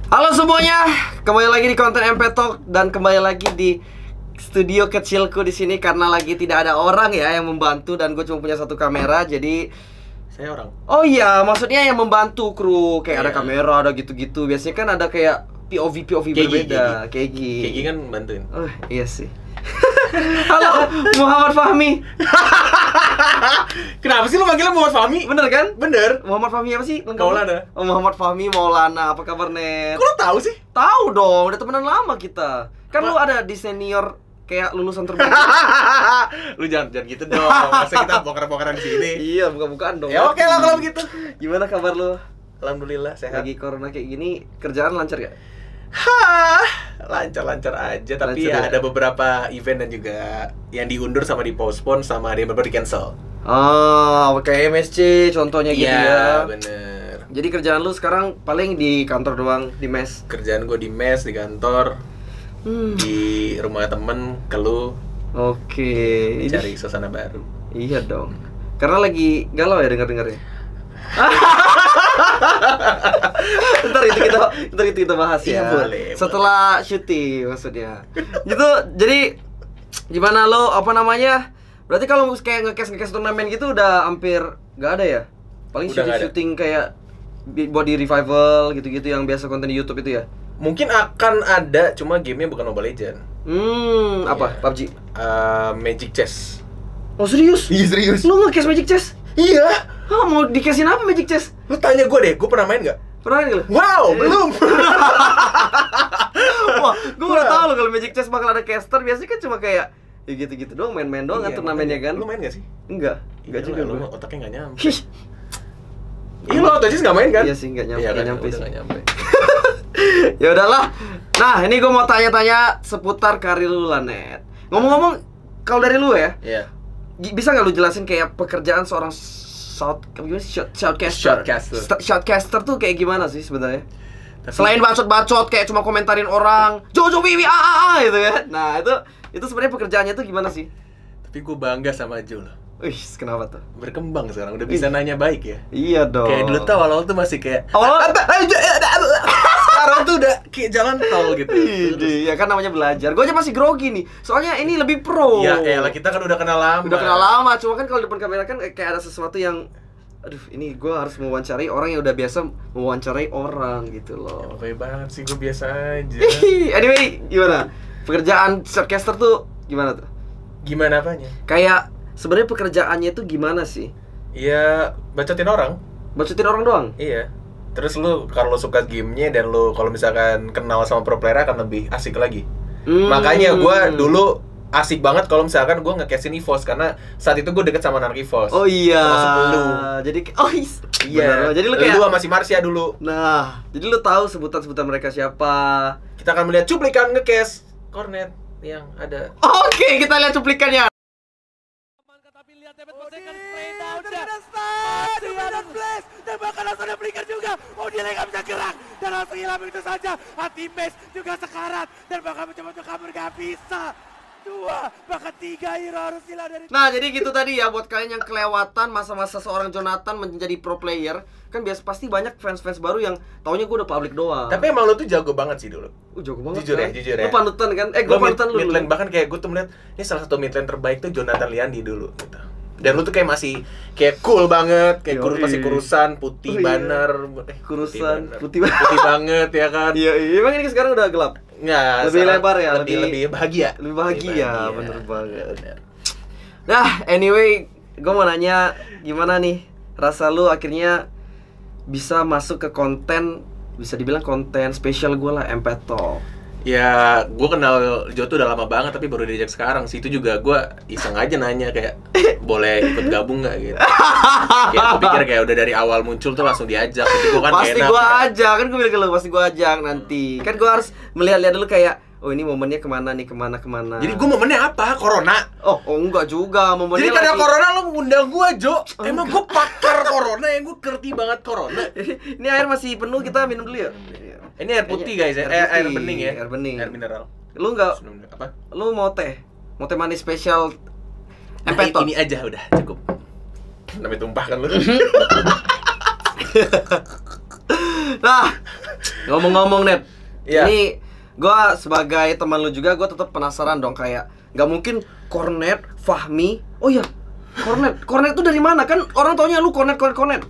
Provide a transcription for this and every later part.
Halo semuanya, kembali lagi di konten MP Talk dan kembali lagi di studio kecilku di sini karena lagi tidak ada orang ya yang membantu dan gue cuma punya satu kamera, jadi saya orang. oh iya, maksudnya yang membantu kru kayak ada Iya. kamera, ada gitu-gitu. Biasanya kan ada kayak POV berbeda, Kegi kan bantuin. Oh iya sih. Halo Muhammad Fahmi. Kenapa sih lu manggilnya Muhammad Fahmi? Bener kan? Bener. Muhammad Fahmi apa sih? Maulana. Oh, Muhammad Fahmi Maulana. Apa kabar, Net? Kok lu tahu sih? Tahu dong, udah temenan lama kita. Kan lu ada di senior kayak lulusan terbaik. Lu jangan gitu dong. Masa kita bongkar-bongkaran di sini? Iya, buka-bukaan dong. Ya oke lah kalau begitu. Gimana kabar lu? Alhamdulillah sehat. Lagi corona kayak gini, kerjaan lancar gak? Hah, lancar-lancar aja, tapi Lancar ya? ada beberapa event dan juga yang diundur sama dipostpone sama ada yang beberapa di cancel. Oh, kayak MSC contohnya gitu ya. Iya, bener. Jadi kerjaan lu sekarang paling di kantor doang, di mes. Kerjaan gue di mes, di kantor, di rumah temen, keluh, Oke. cari suasana baru. Iya dong. Karena lagi galau ya dengar-dengarnya. Ntar itu kita bahas ya. Iya, boleh. Setelah syuting maksudnya. Gitu. Jadi gimana lo apa namanya? Berarti kalau kayak ngecast turnamen gitu udah hampir gak ada ya? Paling Udah nggak ada. syuting kayak body revival gitu-gitu yang biasa konten di YouTube itu ya. Mungkin akan ada, cuma gamenya bukan Mobile Legend. Apa? Iya. PUBG. Magic Chess. Oh serius? Iya serius. Lo nge-cast Magic Chess? Iya. Hah, mau di-castin apa Magic Chess? Lu tanya gue deh, gue pernah main nggak? Pernah nggak lo? Wow, belum. Wah, gue udah tahu loh kalau Magic Chess bakal ada caster. Biasanya kan cuma kayak ya gitu-gitu doang, main-main doang kan Iya, turnamennya kan. Lu main nggak sih? Enggak juga Lu gue. otaknya nggak nyampe. Hih, Iya, lu otomatis nggak main kan? iya sih nggak nyampe, Iya, nggak kan? nyampe Udah sih. nggak nyampe. Ya udahlah. Nah, ini gue mau tanya-tanya seputar karir lu lah, Net. Ngomong-ngomong, kalau dari lu ya, Iya. bisa nggak lu jelasin kayak pekerjaan seorang shoutcaster? Shoutcaster tuh kayak gimana sih sebenarnya? Selain bacot-bacot kayak cuma komentarin orang, Jojo Wiwi gitu kan. Nah, itu sebenarnya pekerjaannya tuh gimana sih? Tapi gue bangga sama Jo loh. Wih, kenapa tuh? Berkembang sekarang, udah bisa nanya baik ya. Iya dong. Kayak dulu tuh awal-awal tuh masih kayak sekarang tuh udah kayak jalan tol gitu. Ya kan namanya belajar. Gue aja masih grogi nih. Soalnya ini lebih pro. Ya elah, kita kan udah kenal lama. Udah kenal lama, cuma kan kalau di depan kamera kan kayak ada sesuatu yang aduh, ini gue harus mewawancarai orang yang udah biasa mewawancarai orang gitu loh. Lebay banget sih, gue biasa aja. Anyway, gimana? Pekerjaan shortcaster tuh gimana tuh? Gimana apanya? Kayak sebenarnya pekerjaannya tuh gimana sih? Ya, bacotin orang. Bacotin orang doang? Iya. Terus lu kalau suka gamenya dan lu kalau misalkan kenal sama pro player akan lebih asik lagi. Makanya gue dulu asik banget kalau misalkan gue nge-castin EVOS karena saat itu gue deket sama Narkivos. Oh iya. Termasuk lu. Jadi Iya. Jadi lu kayak lu sama si Marsha dulu. nah, jadi lu tahu sebutan-sebutan mereka siapa? Kita akan melihat cuplikan nge-cast Cornet yang ada. Oke, kita lihat cuplikannya. Tapi lihat David Poseidon spray down dia. Flash dan bahkan langsung ada flicker juga. Oh, dia nggak bisa gerak dan langsung hilang begitu saja. Hati Mace juga sekarat dan bahkan mencoba untuk kabur nggak bisa. 2 bahkan 3 hero harus hilang dari. Nah, jadi gitu tadi ya buat kalian yang kelewatan masa-masa seorang Jonathan menjadi pro player, kan pasti banyak fans-fans baru yang taunya gue udah public doang. Tapi emang lu tuh jago banget sih dulu. Jago banget. Jujur kan? ya, jujur ya. Lu panutan kan? Gue panutan lu. Midland, bahkan kayak gue tuh melihat ini salah satu midland terbaik tuh Jonathan Liandi dulu gitu. Dan lu tuh kayak masih kayak cool banget, kayak masih kurusan, putih, banner, Kurusan, putih putih banget ya kan. Iya, emang ini sekarang udah gelap. Nggak, Lebih sekarang lebar ya, lebih bahagia. Lebih bahagia, bener banget. Bener. Nah, anyway, gue mau nanya gimana nih rasa lu akhirnya bisa masuk ke konten, bisa dibilang konten spesial gue lah, MP Talk. Ya, gue kenal Jo tuh udah lama banget tapi baru diajak sekarang sih. Itu juga gue iseng aja nanya kayak boleh ikut gabung nggak gitu. Kayak gue pikir kayak udah dari awal muncul tuh langsung diajak. Tapi gue kan Pasti enak, gue kan. ajak, kan gue bilang ke lu, pasti gue ajak nanti. Kan gue harus melihat-lihat dulu kayak, oh ini momennya kemana nih, kemana. Jadi gue momennya apa? Corona. Oh enggak juga, momennya Jadi karena lagi- corona lo ngundang gue Jo. Emang gue pakar corona ya, gue ngerti banget corona. Ini air masih penuh, kita minum dulu ya. Ini air putih guys ya, Air air putih, bening ya. air bening. Air mineral. Lu enggak, Apa? lu mau teh manis spesial Nah, MP Talk? ini aja udah cukup. Namanya tumpah kan lu. Nah, ngomong-ngomong Net, Iya. ini gue sebagai teman lu juga, gue tetap penasaran dong, kayak nggak mungkin Cornet, Fahmi. Oh iya, Cornet tuh dari mana? Kan orang taunya lu Cornet.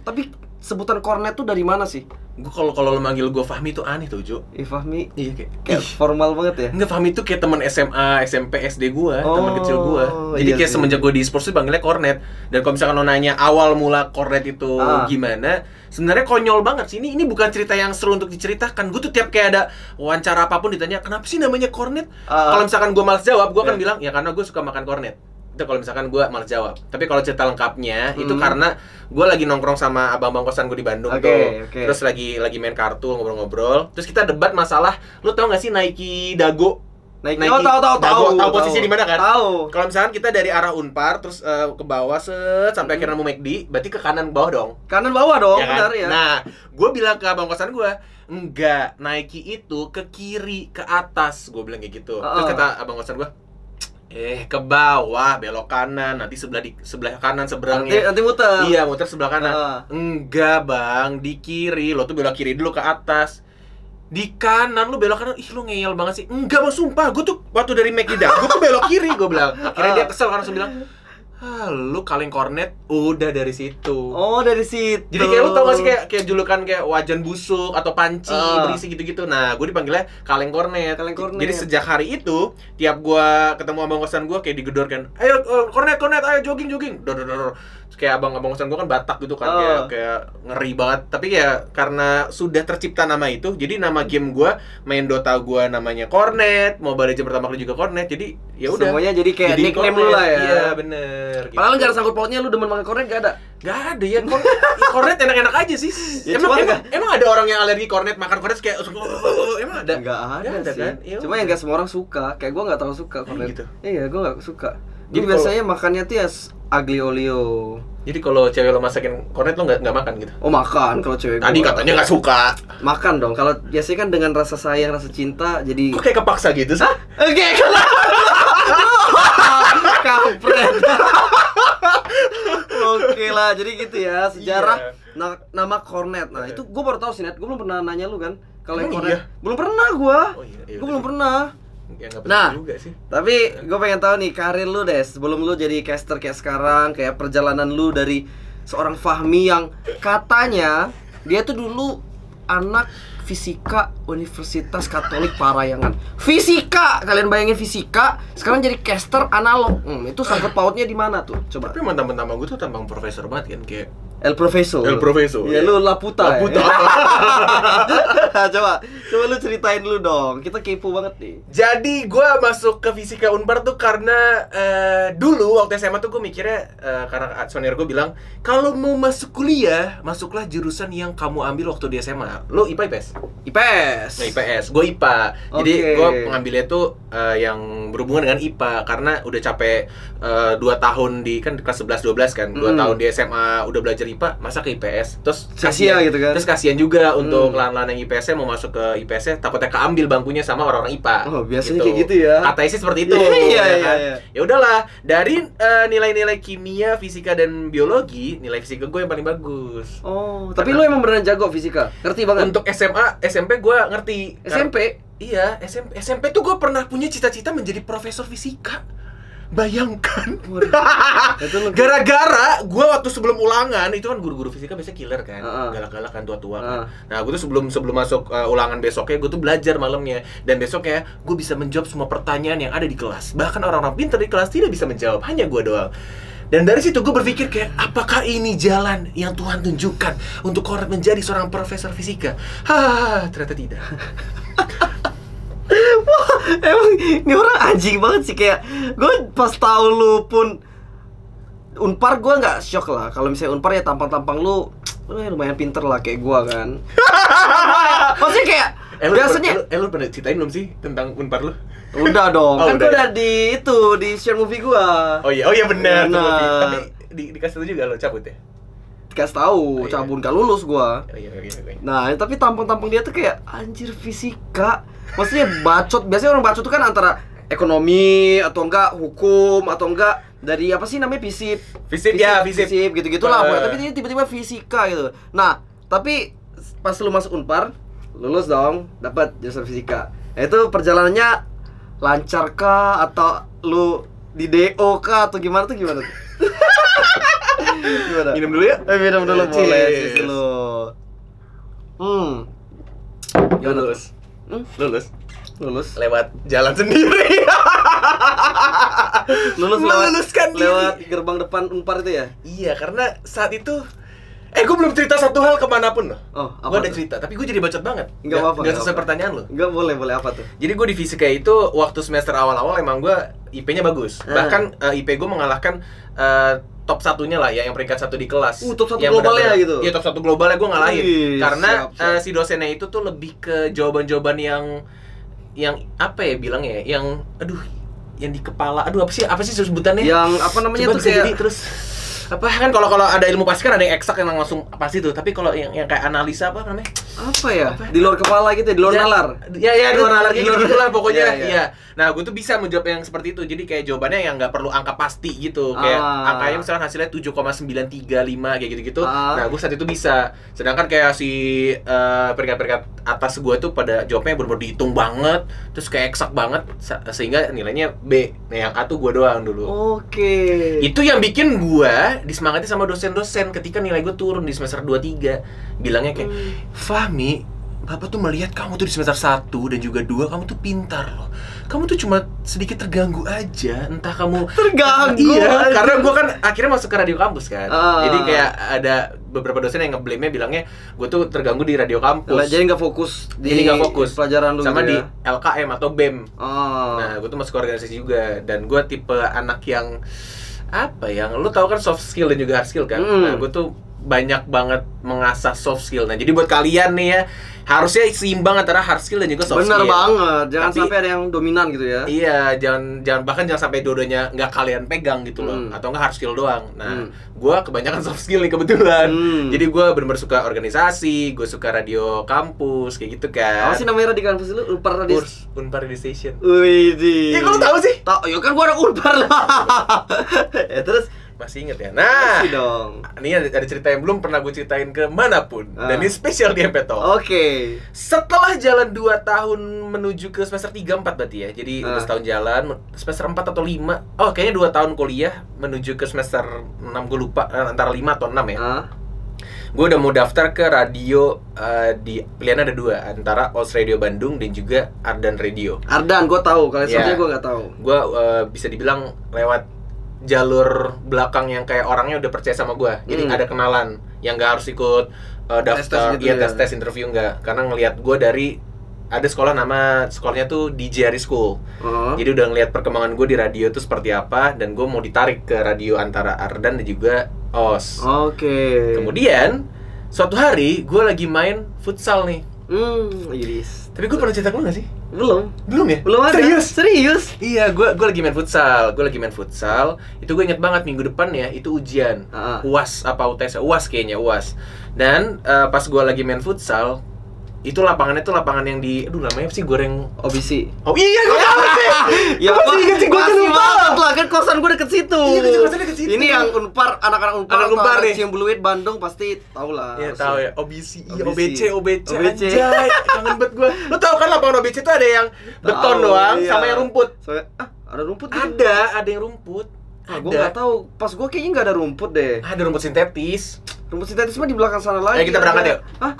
Tapi sebutan Cornet tuh dari mana sih? Gue kalau lo manggil gue Fahmi tuh aneh tuh, Jo. Fahmi. Iya Kayak formal banget ya. Enggak, Fahmi tuh kayak teman SMA, SMP, SD gue, teman kecil gue. Jadi iya kayak sih. semenjak gue di e-sports tuh panggilnya Cornet. Dan kalau misalkan lo nanya awal mula Cornet itu gimana, sebenarnya konyol banget sih. Ini bukan cerita yang seru untuk diceritakan. Gue tuh tiap kayak ada wawancara apapun ditanya, kenapa sih namanya Cornet? Kalau misalkan gue malas jawab, gue akan bilang, ya karena gue suka makan Cornet. Itu kalau misalkan gue malas jawab. Tapi kalau cerita lengkapnya itu karena gue lagi nongkrong sama abang-abang kosan gue di Bandung tuh. Terus lagi main kartu, ngobrol-ngobrol. Terus kita debat masalah, lu tau gak sih Nike Dago? Nike. Oh, tahu posisinya di mana kan? Tahu. Kalau misalkan kita dari arah Unpar terus ke bawah sampai akhirnya mau McD, berarti ke kanan bawah dong. Kanan bawah dong, Ya kan? benar ya. Nah, gue bilang ke abang kosan gue, enggak, Nike itu ke kiri, ke atas. Gue bilang kayak gitu. Terus kata abang kosan gue, ke bawah, belok kanan, nanti sebelah kanan seberangnya. Nanti muter. Iya, muter sebelah kanan. Enggak, Bang, di kiri. Lo tuh belok kiri dulu ke atas. Di kanan lu belok kanan. Ih, lu ngeyel banget sih. Enggak, Bang, sumpah. Gue tuh waktu dari McD gue tuh belok kiri, gue bilang. Akhirnya dia kesel karena langsung bilang, lu kaleng Cornet udah dari situ. Oh, dari situ. Jadi kayak lu tau gak sih kayak julukan kayak wajan busuk atau panci berisi gitu-gitu. Nah, gue dipanggilnya kaleng Cornet. Jadi sejak hari itu, tiap gue ketemu abang kosan gue kayak digedor kan, ayo Cornet, ayo jogging. Dor. Kayak abang kosan gue kan Batak gitu kan, kayak ngeri banget. Tapi ya karena sudah tercipta nama itu, jadi nama game gue main Dota gue namanya Cornet, Mobile Legends pertama kali juga Cornet. Jadi ya udah. Semuanya jadi kayak nickname lu lah ya. Iya, bener. Padahal nggak ada sangkut pautnya lu demen makan Cornet, nggak ada. Gak ada ya, Cornet enak-enak aja sih. Ya, emang ada orang yang alergi Cornet, makan Cornet kayak emang ada? Nggak ada sih. Kan? Ya, cuma yang nggak semua orang suka. Kayak gue nggak terlalu suka Cornet. Gitu. Iya, gue nggak suka. Jadi Jadi biasanya makannya tuh ya aglio olio. Jadi kalau cewek lo masakin Cornet lo nggak makan gitu? Oh, makan kalau cewek Tadi gua. katanya nggak suka. Makan dong. Kalau biasanya kan dengan rasa sayang, rasa cinta, jadi Kok kayak kepaksa gitu sih? Oke, kampret. Oke lah, jadi gitu ya sejarah nama Cornet. Nah, itu gue baru tahu sih, Net. Gue belum pernah nanya lu kan kalau Emang Cornet. iya? Belum pernah gue. Oh iya, Gue belum pernah. Ya nggak Nah, juga sih. Tapi gue pengen tahu nih karir lu deh sebelum lu jadi caster kayak sekarang, kayak perjalanan lu dari seorang Fahmi yang katanya dia tuh dulu anak fisika Universitas Katolik Parayangan. Fisika, kalian bayangin fisika, sekarang jadi caster analog. Itu sangkut pautnya di mana tuh? Coba. Tapi emang tampang gue tuh tampang profesor banget kan, kayak El Profesor. Ya, lu Laputa. Laputa. Ya? coba lu ceritain dulu dong. Kita kepo banget nih. Jadi gue masuk ke fisika Unpar tuh karena dulu waktu SMA tuh gue mikirnya karena senior gue bilang kalau mau masuk kuliah masuklah jurusan yang kamu ambil waktu di SMA. Lo IPA IPS? IPS. Nah, IPS. Gue IPA. Jadi gue pengambilnya tuh yang berhubungan dengan IPA karena udah capek 2 tahun di kan kelas 11 12 kan. 2 tahun di SMA udah belajar IPA, masa ke IPS. Terus kasihan gitu kan. Terus kasihan juga untuk lan-lan yang IPS-nya mau masuk ke IPS-nya takutnya keambil bangkunya sama orang-orang IPA. Oh, biasanya kayak gitu ya. Katanya sih seperti itu. Iya. Ya udahlah, dari nilai-nilai kimia, fisika dan biologi, nilai fisika gue yang paling bagus. Oh, tapi lu emang beneran jago fisika? Ngerti banget? Untuk SMA, SMP gue ngerti. SMP? Iya, SMP tuh gue pernah punya cita-cita menjadi profesor fisika. Bayangkan. Gara-gara gue waktu sebelum ulangan, itu kan guru-guru fisika biasanya killer kan, galak-galak kan, tua-tua kan. Nah, gue tuh sebelum masuk ulangan besoknya, gue tuh belajar malamnya. Dan besoknya gue bisa menjawab semua pertanyaan yang ada di kelas. Bahkan orang-orang pintar di kelas tidak bisa menjawab, hanya gue doang. Dan dari situ gue berpikir kayak, apakah ini jalan yang Tuhan tunjukkan untuk Cornet menjadi seorang profesor fisika? Ternyata tidak. Wah, emang ini orang anjing banget sih. Kayak gue pas tahu lu pun Unpar, gue nggak shock lah. Kalau misalnya Unpar ya tampang-tampang lu lumayan pinter lah kayak gue kan. Maksudnya kayak biasanya lu pernah ceritain belum sih tentang Unpar lu? Udah dong, kan gue udah udah di share movie gue. Oh iya benar. Nah. Tapi dikasih tahu juga lo cabut ya? Dikasih tahu, cabun gak lulus gue. Oh iya. Nah, tapi tampang-tampang dia tuh kayak anjir fisika. Maksudnya bacot. Biasanya orang bacot tuh kan antara ekonomi atau enggak hukum atau enggak dari apa sih namanya FISIP FISIP gitu-gitu lah. Tapi ini tiba-tiba fisika gitu. Nah, tapi pas lu masuk Unpar, lulus dong, dapat jurusan fisika. Nah, itu perjalanannya lancar kah atau lu di DO kah atau gimana tuh? Gimana? Minum dulu ya? Minum dulu Cheers. boleh sih lu. Gimana Lulus. Lulus. Lulus. Lewat jalan sendiri. Lulus Meluluskan diri. lewat gerbang depan Unpar itu ya? Iya, karena saat itu gue belum cerita satu hal kemanapun loh. Oh, Gue apa ada tuh? cerita, tapi gue jadi bacot banget. Nggak apa-apa, Nggak nggak sesuai apa-apa. pertanyaan lo. Enggak boleh apa tuh? Jadi gue di fisika itu waktu semester awal-awal emang gue IP-nya bagus. Bahkan IP gue mengalahkan top satunya lah ya, yang peringkat 1 di kelas. Top 1 Yang globalnya benar-benar- gitu? Iya, top 1 globalnya gue ngalahin. Wih, Karena siap. si dosennya itu tuh lebih ke jawaban-jawaban yang apa ya bilangnya ya, yang di kepala. Apa sih sebutannya? Yang apa namanya Coba tuh bisa kayak jadi terus apa kan kalau ada ilmu pasti kan ada yang eksak yang langsung pasti tuh, tapi kalau yang kayak analisa apa namanya? apa ya? Di luar kepala gitu ya, di luar nalar. Ya di luar nalar Di gitu luar- lah pokoknya. Iya, iya. Iya. Nah, gue tuh bisa menjawab yang seperti itu. Jadi kayak jawabannya yang nggak perlu angka pasti gitu. Kayak angkanya misalkan hasilnya 7,935 kayak gitu-gitu. Nah, gue saat itu bisa. Sedangkan kayak si peringkat-peringkat atas gue tuh pada jawabnya bener-bener dihitung banget, terus kayak eksak banget sehingga nilainya B. Nah, yang A tuh gue doang dulu. Oke. Itu yang bikin gua disemangati sama dosen-dosen ketika nilai gue turun di semester 2-3. Bilangnya kayak, "Fahmi, Bapak tuh melihat kamu tuh di semester 1 dan juga 2 kamu tuh pintar loh. Kamu tuh cuma sedikit terganggu aja, entah kamu Terganggu Iya, aja. karena gua kan akhirnya masuk ke radio kampus kan. Ah. Jadi kayak ada beberapa dosen yang ngeblame-nya bilangnya gua tuh terganggu di radio kampus. Lah, jadi nggak fokus Jadi nggak fokus pelajaran lu sama gitu di ya? LKM atau BEM. Oh. Nah, gue tuh masuk ke organisasi juga dan gue tipe anak yang apa ya? Lu tahu kan soft skill dan juga hard skill kan. Nah, gue tuh banyak banget mengasah soft skill. Nah, jadi buat kalian nih ya, harusnya seimbang antara hard skill dan juga soft Bener skill. banget, jangan Tapi- sampai ada yang dominan gitu ya. Iya, jangan sampai dua-duanya nggak kalian pegang gitu loh, atau nggak hard skill doang. Nah, gue kebanyakan soft skill nih kebetulan. Jadi gue bener-bener suka organisasi, gue suka radio kampus kayak gitu kan. Apa sih namanya di kampus lu? Unpar Radio. Unpar Radio Station. Widih. Ya, kalau tahu sih. Tahu, ya kan gua anak Unpar lah. Ya terus Masih inget ya? Nah, masih dong. ini ada cerita yang belum pernah gue ceritain ke manapun. Dan ini spesial di MP Talk. Oke. Setelah jalan 2 tahun menuju ke semester 3-4 berarti ya. Jadi udah setahun jalan, semester 4 atau 5. Oh, kayaknya 2 tahun kuliah menuju ke semester 6, gue lupa, antara 5 atau 6 ya. Gue udah mau daftar ke radio, di pilihan ada 2, antara Oz Radio Bandung dan juga Ardan Radio. Ardan gua tahu, kalau Iya. satunya gua nggak tahu. Gue bisa dibilang lewat jalur belakang yang kayak orangnya udah percaya sama gue. Jadi ada kenalan yang gak harus ikut daftar, Tes-tes gitu ya? tes interview enggak. Karena ngelihat gue dari ada sekolah, nama sekolahnya tuh DJ Ari School. Jadi udah ngelihat perkembangan gue di radio tuh seperti apa, dan gue mau ditarik ke radio antara Ardan dan juga OS. Oke. Kemudian suatu hari gue lagi main futsal nih. Iris. Tapi gue pernah cerita ke lu gak sih? Belum. Belum ya? Belum ada. Serius? Iya, gue lagi main futsal. Itu gue inget banget minggu depan ya, itu ujian. UAS apa UTS? UAS kayaknya, UAS. Dan pas gue lagi main futsal, itu lapangannya tuh lapangan yang di, namanya apa sih, goreng OBC. Oh iya, gue tahu sih. Ya Gua masih inget sih, gue masih lupa. banget lah, kan kosan gue deket situ. Iya, kosan deket situ. Ini yang Unpar, anak-anak Unpar, Anak Unpar nih. Ciumbuluit Bandung pasti tahu lah. Iya, tahu ya. OBC, iya, OBC. OBC, OBC. anjay. Kangen banget gue. Lo tau kan lapangan OBC itu ada yang beton Tahu, doang iya. sama yang rumput. Soalnya, ada rumput gitu? Ada yang rumput. Gue nggak tahu. Pas gue kayaknya nggak ada rumput deh. Ada rumput sintetis. Rumput sintetis mah di belakang sana lagi. Ayo kita berangkat yuk. Hah?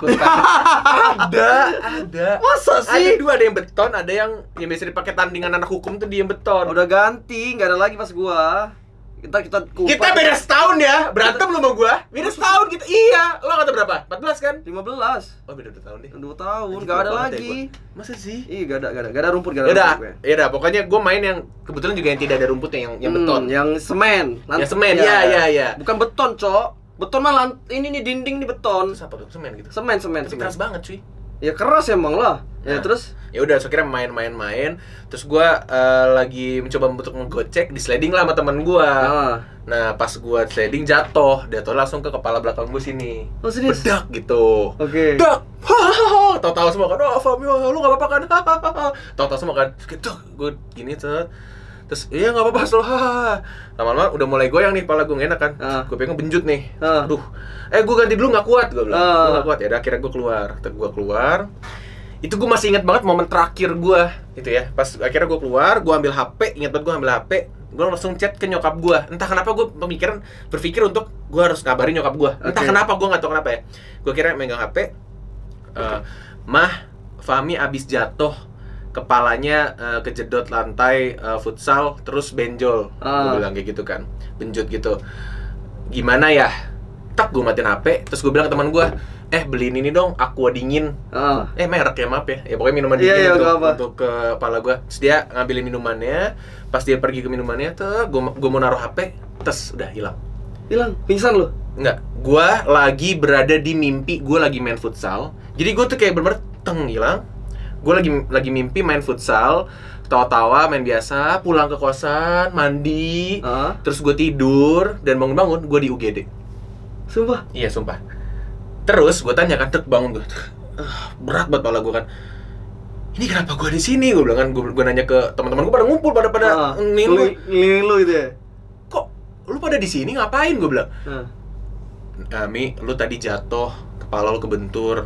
Ada. Masa sih? Ada 2, ada yang beton, ada yang biasa dipakai tandingan anak hukum tuh dia yang beton. Udah ganti, nggak ada lagi pas gua. Kita kupas. Kita beda setahun ya, berantem lu sama gua. Beda setahun kita. Iya, lo kata berapa? 14 kan? 15. Oh, beda 2 tahun deh. 2 tahun, Anjing, nggak ada banget ya lagi. gua. Masa sih? Ih, nggak ada rumput, nggak ada Yaudah, rumput. yaudah, pokoknya gua main yang kebetulan juga yang tidak ada rumputnya, yang beton. Yang semen. Yang semen, iya. Bukan beton, Cok. Beton mah ini nih dinding nih beton. Terus apa tuh? Semen gitu. Semen. Tapi keras banget, cuy. Ya keras emang lah. Ya Nah, terus ya udah, so kira main. Terus gua lagi mencoba untuk ngegocek, di sliding lah sama temen gua. Nah, pas gua sliding jatuh langsung ke kepala belakang gua sini. Oh, serius? Bedak gitu. Oke. Dak. Tahu-tahu semua kan. Oh, Fabio, lu enggak apa-apa kan? Tahu-tahu semua kan. Gitu, gua gini tuh. Terus iya nggak apa-apa slow, lama-lama udah mulai goyang nih, kepala gue nggak enak kan, gue pengen benjut nih, aduh, gue ganti dulu nggak kuat, gue bilang, gue nggak kuat ya, akhirnya gue keluar, itu gue masih ingat banget momen terakhir gue, itu ya, pas akhirnya gue keluar, gue ambil HP, ingat banget gue ambil HP, gue langsung chat ke nyokap gue, entah kenapa gue berpikir untuk gue harus ngabarin nyokap gue, entah kenapa gue nggak tahu kenapa ya, gue kira megang HP, Mah, Fahmi abis jatuh, kepalanya kejedot lantai futsal terus benjol, gue bilang kayak gitu kan, benjut gitu, gimana ya, tak gue matiin HP, terus gue bilang ke teman gue, beliin ini dong, aqua dingin, merek ya maaf ya pokoknya minuman dingin untuk kepala gue, terus dia ngambilin minumannya, pas dia pergi ke minumannya, tuh gue mau naruh HP, terus udah hilang, pingsan lu? Enggak, gue lagi berada di mimpi, gue lagi main futsal, jadi gue tuh kayak bener-bener hilang. Gue lagi mimpi main futsal, tawa-tawa, main biasa, pulang ke kosan, mandi, terus gue tidur, dan bangun-bangun, gue di UGD. Sumpah? Iya, sumpah. Terus gue tanya kan, bangun gue, berat banget kepala gue kan. Ini kenapa gue di sini? Gue bilang kan, gue nanya ke teman-teman gue pada ngumpul, pada ngelilin lu itu ya? Kok lu pada di sini ngapain? Gue bilang. Mi, lu tadi jatuh, kepala lu kebentur,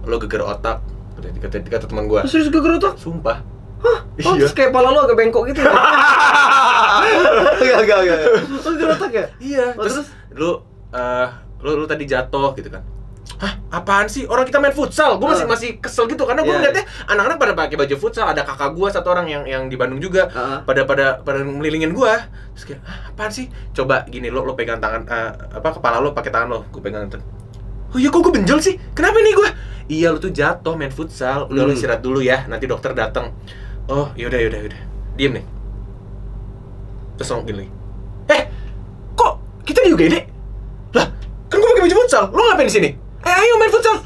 lu geger otak. Kata teman gue. Serius geger otak? Sumpah. Hah? Oh, terus kayak pala lu agak bengkok gitu ya? Enggak. Oh, geger otak ya? Iya. Terus lu tadi jatuh gitu kan. Hah? Apaan sih? Orang kita main futsal. Gue masih kesel gitu karena gue ngeliatnya anak-anak pada pakai baju futsal. Ada kakak gue satu orang yang di Bandung juga. Pada melilingin gue. Terus kayak, apaan sih? Coba gini, lu pegang tangan kepala lu pakai tangan lu. Gue pegang tangan. Oh iya, kok gue benjol sih? Kenapa nih gue? Iya, lu tuh jatuh main futsal. Udah lu istirahat dulu ya, nanti dokter datang. Oh, yaudah. Diem nih. Terus ngomong gini. Kok kita di UGD? Lah, kan gue pakai baju futsal. Lu ngapain di sini? Ayo main futsal.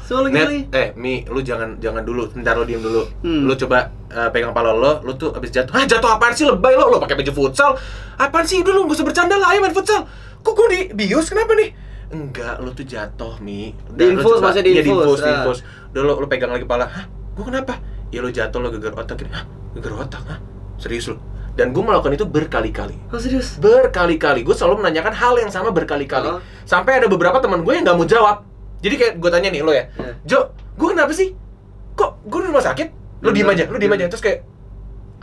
Mi, lu jangan dulu. Bentar, lu diem dulu. Lu coba pegang kepala lu tuh abis jatuh. Jatuh apaan sih? Lebay lu pakai baju futsal. Apaan sih? Udah lu gak usah bercanda lah, ayo main futsal. Kok gue bius? Kenapa nih? Enggak, lu tuh jatuh, Mi. Diinfus, masih diinfus. Udah lu pegang lagi kepala. Hah? Gua kenapa? Ya lu jatuh, lu geger otak gini. Hah? Geger otak? Hah? Serius lu? Dan gue melakukan itu berkali-kali. Oh, serius? Berkali-kali. Gue selalu menanyakan hal yang sama berkali-kali. Sampai ada beberapa teman gue yang gak mau jawab. Jadi kayak gue tanya nih, lo ya, Jo, gue kenapa sih? Kok gue di rumah sakit? Lu diem aja. Terus kayak,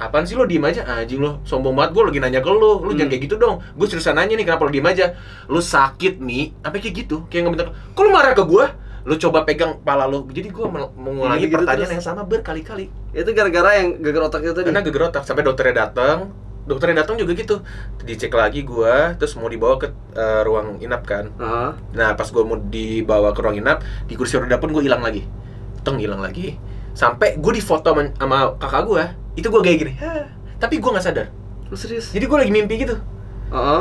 apaan sih lo diem aja? Anjing lo, sombong banget, gue lagi nanya ke lo jangan kayak gitu dong. Gue seriusan nanya nih, kenapa lo diem aja? Lo sakit nih, apa kayak gitu? Kayak ngebentak, kok lo marah ke gue? Lo coba pegang kepala lo. Jadi gue mengulangi pertanyaan yang sama berkali-kali. Itu gara-gara yang geger otak itu tadi? Karena geger otak, sampai dokternya datang juga gitu. Dicek lagi gue, terus mau dibawa ke ruang inap kan. Nah pas gue mau dibawa ke ruang inap, di kursi roda pun gue hilang lagi. Hilang lagi. Sampai gue difoto sama kakak gue. Itu gue kayak gini, tapi gue nggak sadar. Serius? Jadi gue lagi mimpi gitu.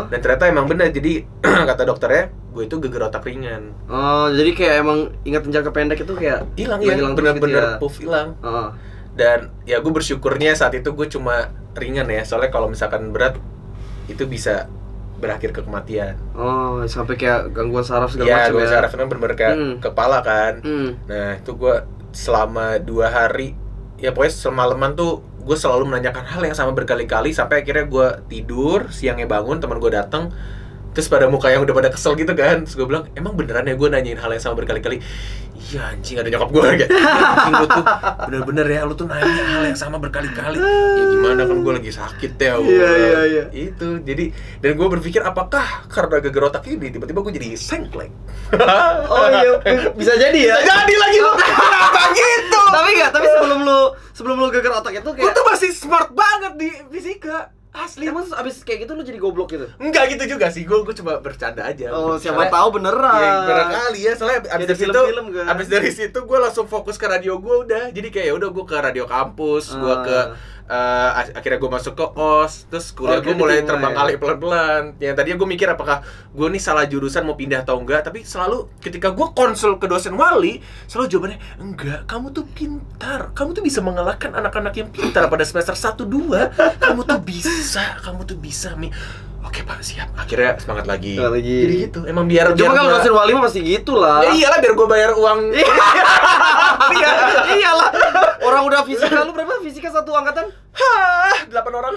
Dan ternyata emang benar. Jadi kata dokternya, gue itu geger otak ringan. Jadi kayak emang ingatan jangka pendek itu kayak hilang ya, bener-bener puff hilang. Dan ya gue bersyukurnya saat itu gue cuma ringan ya. Soalnya kalau misalkan berat, itu bisa berakhir ke kematian. Sampai kayak gangguan saraf segala macam ya. Gangguan saraf kan bener-bener kayak kepala kan. Nah itu gue selama 2 hari, ya pokoknya semalaman tuh gue selalu menanyakan hal yang sama berkali-kali. Sampai akhirnya gue tidur, siangnya bangun, teman gue datang, terus pada muka yang udah pada kesel gitu kan. Terus gue bilang, emang beneran ya gue nanyain hal yang sama berkali-kali? Iya anjing, ada nyokap gue kayak anjing lu tuh bener-bener ya, lu tuh nanya hal yang sama berkali-kali. Ya gimana kan gue lagi sakit ya. Iya. Itu jadi, dan gue berpikir apakah karena geger otak ini tiba-tiba gue jadi sengklek. Oh iya, bisa jadi ya. Jadi lagi lu kenapa gitu? Tapi sebelum lu geger otak itu kayak, gue tuh masih smart banget di fisika. Asli. Emang abis kayak gitu lu jadi goblok gitu? Enggak gitu juga sih, gue cuma bercanda aja. Siapa tahu beneran. Ya barangkali ya, soalnya abis dari situ gue langsung fokus ke radio gue udah. Jadi kayak udah gue ke radio kampus, gue ke akhirnya gue masuk ke OS, terus kuliah gue mulai terbang kali pelan-pelan. Yang tadinya gue mikir apakah gue nih salah jurusan mau pindah atau enggak, tapi selalu ketika gue konsul ke dosen wali, selalu jawabannya enggak, kamu tuh pintar, kamu tuh bisa mengalahkan anak-anak yang pintar pada semester 1-2, kamu tuh bisa Mi. Oke Pak, siap. Akhirnya semangat lagi. Jadi gitu, emang biar cuma kalau dosen wali mah pasti gitu lah. Ya iyalah, biar gue bayar uang. Iyalah. Orang udah fisika, lu berapa fisika satu angkatan? 8 orang.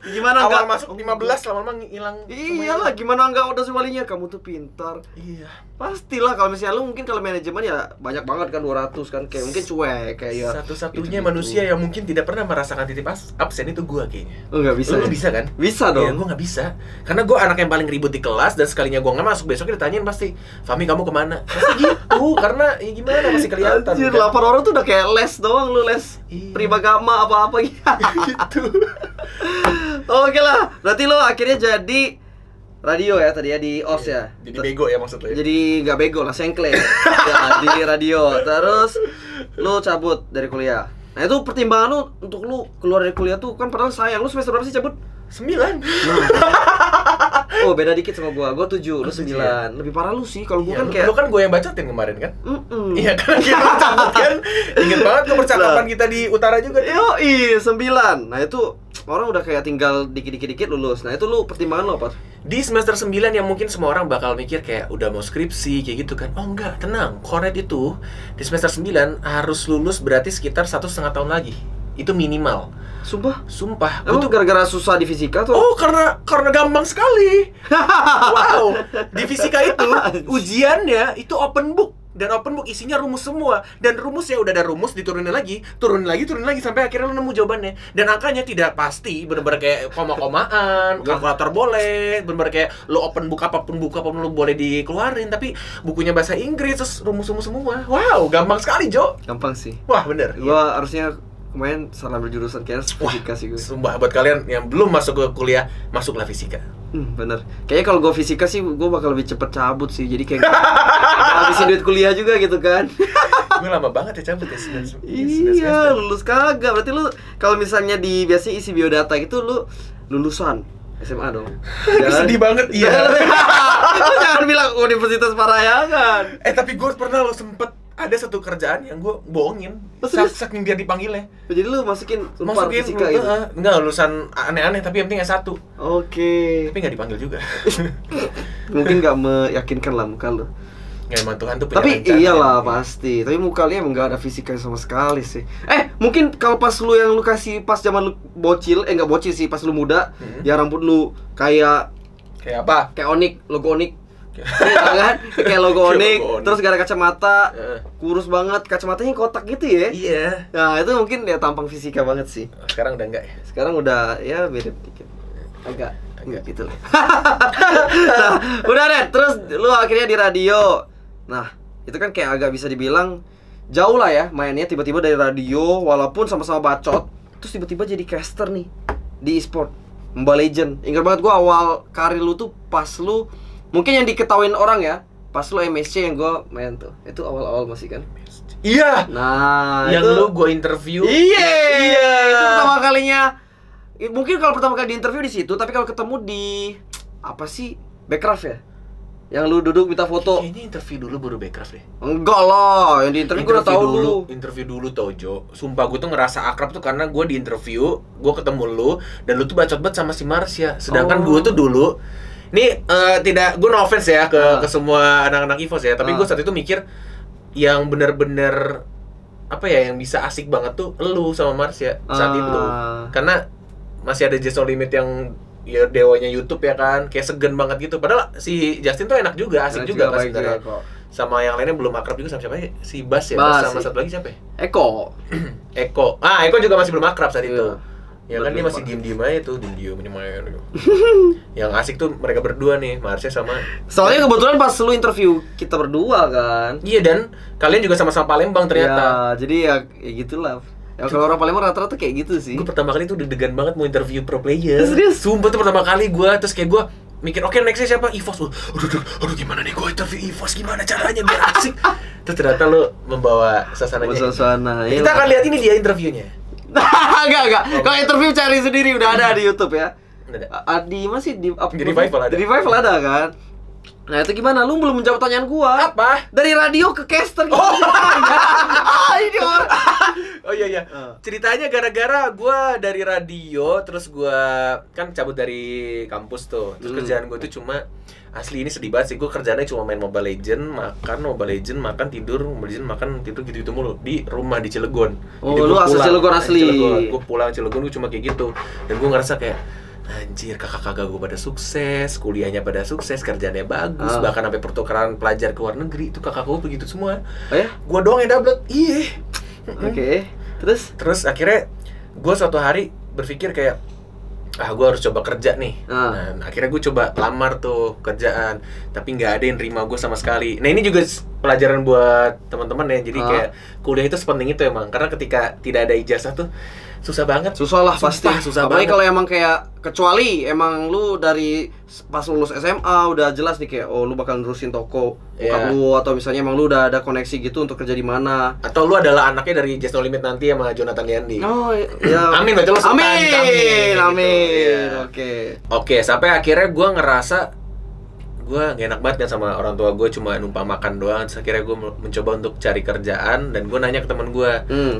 Gimana Awal enggak masuk 15 lama-lama hilang. Iyalah, gimana enggak udah walinya kamu tuh pintar. Iya. Pastilah kalau misalnya lu mungkin kalau manajemen ya banyak banget kan 200 kan kayak mungkin cuek kayak ya. Satu-satunya gitu-gitu. manusia yang mungkin tidak pernah merasakan titip absen itu gua kayaknya. Lu enggak bisa. Lu Ya? bisa kan? Bisa Iya, dong. gua nggak bisa. Karena gua anak yang paling ribut di kelas dan sekalinya gua nggak masuk besoknya ditanyain pasti, "Fahmi kamu kemana?" Pasti gitu. Karena ya gimana masih kelihatan. Anjir, kan? 8 orang tuh udah kayak les doang lu, les Iya. primagama apa-apa gitu. Gitu. Oke lah, berarti lo akhirnya jadi radio ya tadi ya di OS ya. Jadi bego ya maksud lo ya? Jadi nggak bego lah, sengkle. Ya, di radio. Terus lu cabut dari kuliah. Nah itu pertimbangan lu untuk lu keluar dari kuliah tuh kan padahal sayang. Lu semester berapa sih cabut? 9. Oh beda dikit sama gua 7, lu 9. ya? Lebih parah lu sih, kalau gua Iya, kan lu kayak kan gue yang bacotin kemarin kan? Iya Iya kan kita cabut kan? Ingat banget tuh percakapan kita di utara juga tuh. Yoi, 9. Nah itu orang udah kayak tinggal dikit-dikit lulus. Nah itu lu pertimbangan lu apa? Di semester 9 yang mungkin semua orang bakal mikir kayak udah mau skripsi kayak gitu kan. Oh enggak, tenang. Kornet itu di semester 9 harus lulus berarti sekitar 1,5 tahun lagi. Itu minimal. Sumpah? Sumpah. Emang Gua tuh gara-gara susah di fisika tuh? oh karena gampang sekali. Wow. Di fisika itu ujiannya itu open book. Dan open book isinya rumus semua. Dan rumusnya udah ada rumus, diturunin lagi sampai akhirnya lu nemu jawabannya. Dan angkanya tidak pasti, bener-bener kayak koma-komaan, kalkulator boleh, bener-bener kayak lu open book apapun lu boleh dikeluarin, tapi bukunya bahasa Inggris terus rumus-rumus semua. Wow, gampang sekali, Jo. Gampang sih. Wah, bener. Gua harusnya kemarin salah berjurusan kayaknya fisika sih gue. Sumpah buat kalian yang belum masuk ke kuliah, masuklah fisika. Bener. Kayaknya kalau gue fisika sih gue bakal lebih cepet cabut sih. Jadi kayak habisin duit kuliah juga gitu kan. Gue lama banget ya cabut ya. Iya, lulus kagak. Berarti lu kalau misalnya di biasanya isi biodata gitu lu lulusan SMA dong. Sedih banget, iya. Lu jangan bilang universitas Parayangan. Tapi gue pernah lo sempet ada satu kerjaan yang gue bohongin saking biar dipanggilnya. Jadi lu masukin Masukin fisika gitu. enggak lulusan aneh-aneh tapi yang penting S1. Oke. Tapi nggak dipanggil juga. Mungkin nggak meyakinkan lah muka lu. Nggak, emang Tuhan tuh punya Tapi rencana. iyalah pasti. Tapi muka lu emang nggak ada fisika sama sekali sih. Mungkin kalau pas lu yang lu kasih pas zaman lu bocil, nggak bocil sih, pas lu muda, ya rambut lu kayak apa? kayak Onik, logo Onik. Iya kan? Kayak logo Kayak Onik, logo Onik. terus gak ada kacamata. Heeh. Kurus banget, kacamatanya kotak gitu ya. Iya. Nah, itu mungkin ya tampang fisika banget sih. Sekarang udah enggak ya? Sekarang udah ya beda dikit. Agak gitu lah. Nah, udah deh, terus lu akhirnya di radio. Nah, itu kan kayak agak bisa dibilang jauh lah ya mainnya, tiba-tiba dari radio walaupun sama-sama bacot, terus tiba-tiba jadi caster nih di e-sport Mobile Legend. Ingat banget gua awal karir lu tuh pas lu mungkin yang diketahuin orang ya, pas lu MSC yang gua main tuh. Itu awal-awal masih kan? Iya. Nah, Yang itu lu gue interview. Iya. Iya. Itu pertama kalinya. Mungkin kalau pertama kali di interview di situ, tapi kalau ketemu di apa sih? Backcraft ya? Yang lu duduk minta foto. Kayaknya interview dulu baru Backcraft deh. Enggak lah, yang di interview gue udah tahu dulu. Interview dulu tau Jo. Sumpah gue tuh ngerasa akrab tuh karena gue di interview, gue ketemu lu dan lu tuh bacot banget sama si Marsha. Sedangkan gue tuh dulu ini tidak, gue no offense ya ke semua anak-anak EVOS ya, tapi gue saat itu mikir yang bener-bener apa ya, yang bisa asik banget tuh lu sama Marsha saat itu. Karena masih ada Jason Limit yang ya dewanya YouTube ya kan, kayak segen banget gitu. Padahal si Justin tuh enak juga, asik juga pas sebenarnya. Sama yang lainnya belum akrab juga sama siapa ya? Si Bas ya, Bas sama satu lagi siapa ya? Eko. Eko juga masih belum akrab saat itu. Ya kan dia Belum masih diem-diem aja tuh, diem-diem ini main. Yang asik tuh mereka berdua nih, Marsha sama. Soalnya kebetulan pas lu interview kita berdua kan. Iya, dan kalian juga sama-sama Palembang ternyata. Ya, jadi ya gitulah. Ya kalau orang Palembang rata-rata kayak gitu sih. Gue pertama kali tuh deg-degan banget mau interview pro player. Serius? Sumpah tuh pertama kali gue, terus kayak gue mikir, oke, nextnya siapa? EVOS. Aduh gimana nih gue interview EVOS, gimana caranya biar asik. Terus ternyata lu membawa suasananya. Suasana. Kita akan lihat ini dia interviewnya. Enggak. Kalau interview cari sendiri udah ada di YouTube ya. Ada. Di masih di Di Revival ada. Di Revival ada kan. Nah itu gimana? Lu belum menjawab pertanyaan gua. Apa? Dari radio ke caster gitu. Ini orang. Oh iya. iya. Ceritanya gara-gara gue dari radio, terus gue kan cabut dari kampus tuh. Terus kerjaan gue tuh cuma, asli ini sedih banget sih, gue kerjaannya cuma main Mobile Legend, makan tidur, Mobile Legend, makan tidur gitu-gitu mulu di rumah di Cilegon. Oh, lu asal Cilegon asli. Gue pulang Cilegon gue cuma kayak gitu. Dan gue ngerasa kayak anjir, kakak-kakak gue pada sukses, kuliahnya pada sukses, kerjanya bagus, bahkan sampai pertukaran pelajar ke luar negeri itu kakak gue begitu semua. Oh ya? Gue doang yang double. Iya. Oke. Terus akhirnya gue suatu hari berpikir kayak gue harus coba kerja nih. Nah, akhirnya gue coba lamar tuh kerjaan, tapi nggak ada yang nerima gue sama sekali. Nah, ini juga pelajaran buat teman-teman ya. Jadi kayak kuliah itu sepenting itu emang, karena ketika tidak ada ijazah tuh susah banget. Susah lah pasti. Susah apalagi banget. kalau emang kayak, kecuali emang lu dari pas lulus SMA udah jelas nih kayak lu bakal nerusin toko bokap lu, atau misalnya emang lu udah ada koneksi gitu untuk kerja di mana. Atau lu adalah anaknya dari Just No Limit nanti sama Jonathan Liandi. Oh iya. Amin, betul lu suka. Amin. Oke, sampai akhirnya gue ngerasa gue gak enak banget kan sama orang tua gue, cuma numpang makan doang. Terus akhirnya gue mencoba untuk cari kerjaan, dan gue nanya ke teman gue.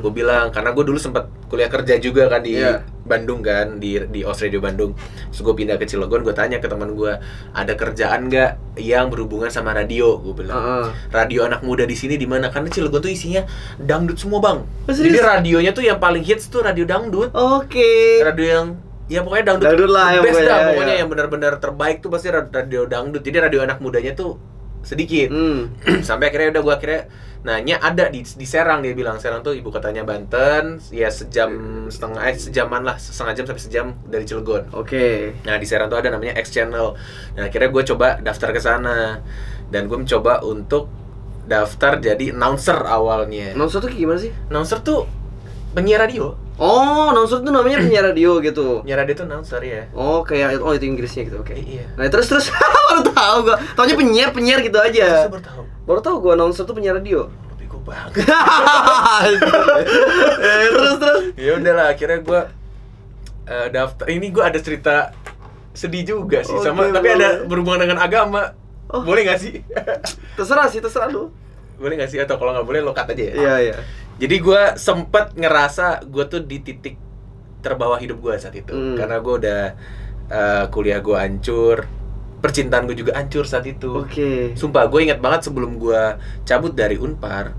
Gue bilang, karena gue dulu sempat kuliah kerja juga kan di Bandung kan, di OS Radio Bandung. Terus gue pindah ke Cilegon, gue tanya ke teman gue, ada kerjaan nggak yang berhubungan sama radio? Gue bilang, radio anak muda di sini di mana? Karena Cilegon tuh isinya dangdut semua bang. Jadi radionya tuh yang paling hits tuh radio dangdut. Radio yang ya pokoknya dangdut lah, best dah, ya. Pokoknya yang benar-benar terbaik tuh pasti radio dangdut. Jadi radio anak mudanya tuh sedikit. Sampai akhirnya gue nanya, ada di Serang. Dia bilang Serang tuh ibu kotanya Banten, ya setengah jam sampai sejam dari Cilegon. Nah, di Serang tuh ada namanya X Channel. Nah, akhirnya gue coba daftar ke sana, dan gue mencoba untuk daftar jadi announcer awalnya. Announcer tuh gimana sih? Announcer tuh penyiar radio. Oh, announcer tuh namanya penyiar radio gitu. Penyiar radio tuh announcer ya. Oh, kayak itu Inggrisnya gitu. Oke. Iya. Nah, terus baru tahu gua. Taunya penyiar gitu aja. Baru tahu gua announcer tuh penyiar radio. Bego banget. Terus. Ya udahlah, akhirnya gua daftar. Ini gua ada cerita sedih juga sih, sama tapi ada berhubungan dengan agama. Boleh nggak sih? Terserah lu. Boleh nggak sih? Atau kalau nggak boleh lo cut aja ya? Iya. Jadi gue sempet ngerasa gue tuh di titik terbawah hidup gue saat itu. Karena gue udah kuliah gue hancur, percintaan gue juga hancur saat itu. Sumpah, gue ingat banget sebelum gue cabut dari Unpar,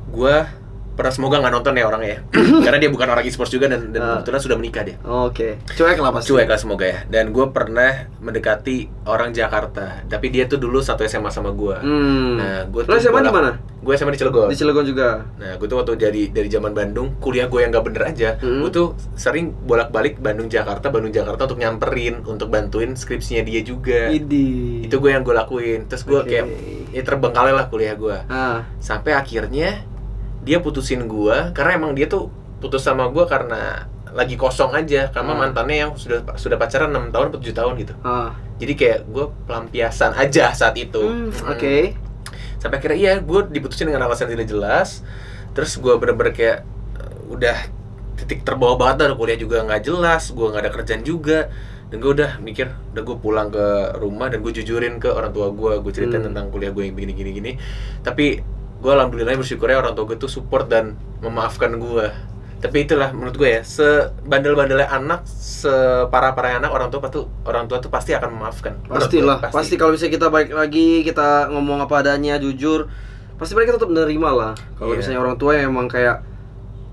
gue pernah, semoga nggak nonton ya orangnya ya. Karena dia bukan orang e-sports juga, dan kebetulan sudah menikah dia. Cuek lah pasti. Cuek lah semoga ya. Dan gue pernah mendekati orang Jakarta, tapi dia tuh dulu satu SMA sama gue. Nah, gue tuh SMA di mana? Gue SMA di Cilegon. Di Cilegon juga. Nah, gue tuh waktu dari zaman Bandung, kuliah gue yang gak bener aja, gue tuh sering bolak-balik Bandung Jakarta untuk nyamperin, untuk bantuin skripsinya dia juga. Itu gue yang gue lakuin. Terus gue kayak terbengkalai lah kuliah gue. Sampai akhirnya dia putusin gue, karena emang dia tuh putus sama gue karena lagi kosong aja, karena mantannya yang sudah pacaran 6 tahun atau 7 tahun gitu. Jadi kayak gue pelampiasan aja saat itu. Sampai akhirnya gue diputusin dengan alasan tidak jelas. Terus gue bener-bener kayak udah titik terbawa banget, dan kuliah juga nggak jelas, gue nggak ada kerjaan juga. Dan gue udah mikir, udah gue pulang ke rumah dan gue jujurin ke orang tua gue ceritain tentang kuliah gue yang begini. Tapi gue alhamdulillah bersyukurnya orang tua gue tuh support dan memaafkan gue. Tapi itulah menurut gue ya, sebandel-bandelnya anak, separah-parahnya anak, orang tua tuh pasti akan memaafkan. Pastilah, pasti kalau misalnya kita balik lagi, kita ngomong apa adanya, jujur, pasti mereka tetap menerima lah. Kalau misalnya orang tua yang emang kayak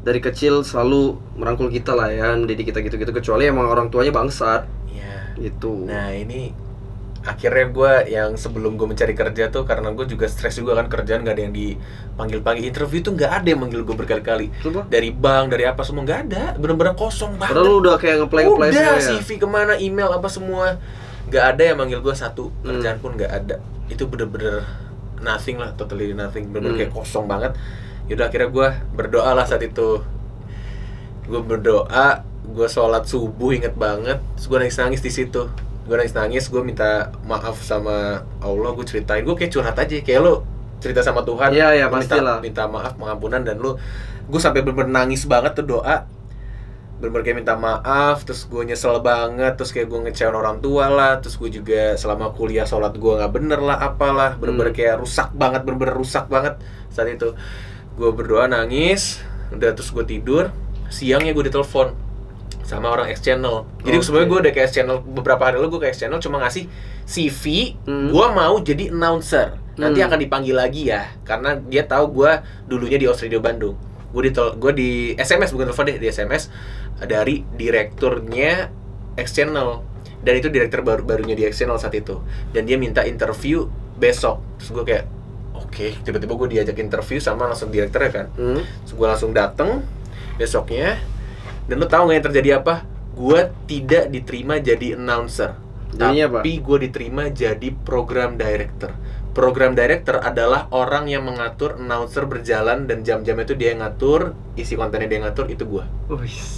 dari kecil selalu merangkul kita lah ya, mendidik kita gitu-gitu, kecuali emang orang tuanya bangsat. Gitu. Nah, ini akhirnya gue yang sebelum gue mencari kerja tuh, karena gue juga stres juga kan, kerjaan gak ada yang dipanggil-panggil, interview tuh gak ada yang manggil gue berkali-kali. Dari bank, dari apa semua gak ada, bener-bener kosong banget. Padahal lu udah kayak nge-play semua ya. Udah, CV kemana, email apa semua, gak ada yang manggil gue satu, kerjaan pun gak ada. Itu bener-bener nothing lah, totally nothing, bener-bener kayak kosong banget. Yaudah, akhirnya gue berdoa lah saat itu. Gue berdoa, gue sholat subuh inget banget, terus gue nangis-nangis di situ. Gue nangis, gue minta maaf sama Allah, gue ceritain, gue kayak curhat aja, kayak lo cerita sama Tuhan. Iya, pastilah. Minta maaf, pengampunan, dan gue sampai bener-bener nangis banget tuh doa, bener-bener kayak minta maaf, terus gue nyesel banget, terus kayak gue ngecewain orang tua lah, terus gue juga selama kuliah sholat gue nggak bener lah, apalah, bener-bener kayak rusak banget saat itu. Gue berdoa, nangis, udah, terus gue tidur. siangnya gue ditelepon sama orang X Channel. Jadi sebenarnya gue udah ke X Channel beberapa hari lalu, gue ke X Channel cuma ngasih CV, gue mau jadi announcer. Nanti akan dipanggil lagi ya, karena dia tahu gue dulunya di Oz Radio Bandung. Gue di SMS, bukan telepon deh, di SMS dari direkturnya X Channel. Dan itu direktur barunya di X Channel saat itu. Dan dia minta interview besok. Terus gue kayak oke, tiba-tiba gue diajak interview sama langsung direkturnya kan. Terus gue langsung dateng besoknya. Dan lo tau gak yang terjadi apa? Gue tidak diterima jadi announcer. Jadinya tapi gue diterima jadi program director. Program director adalah orang yang mengatur announcer berjalan, dan jam-jam itu dia yang ngatur, isi kontennya dia yang ngatur, itu gue.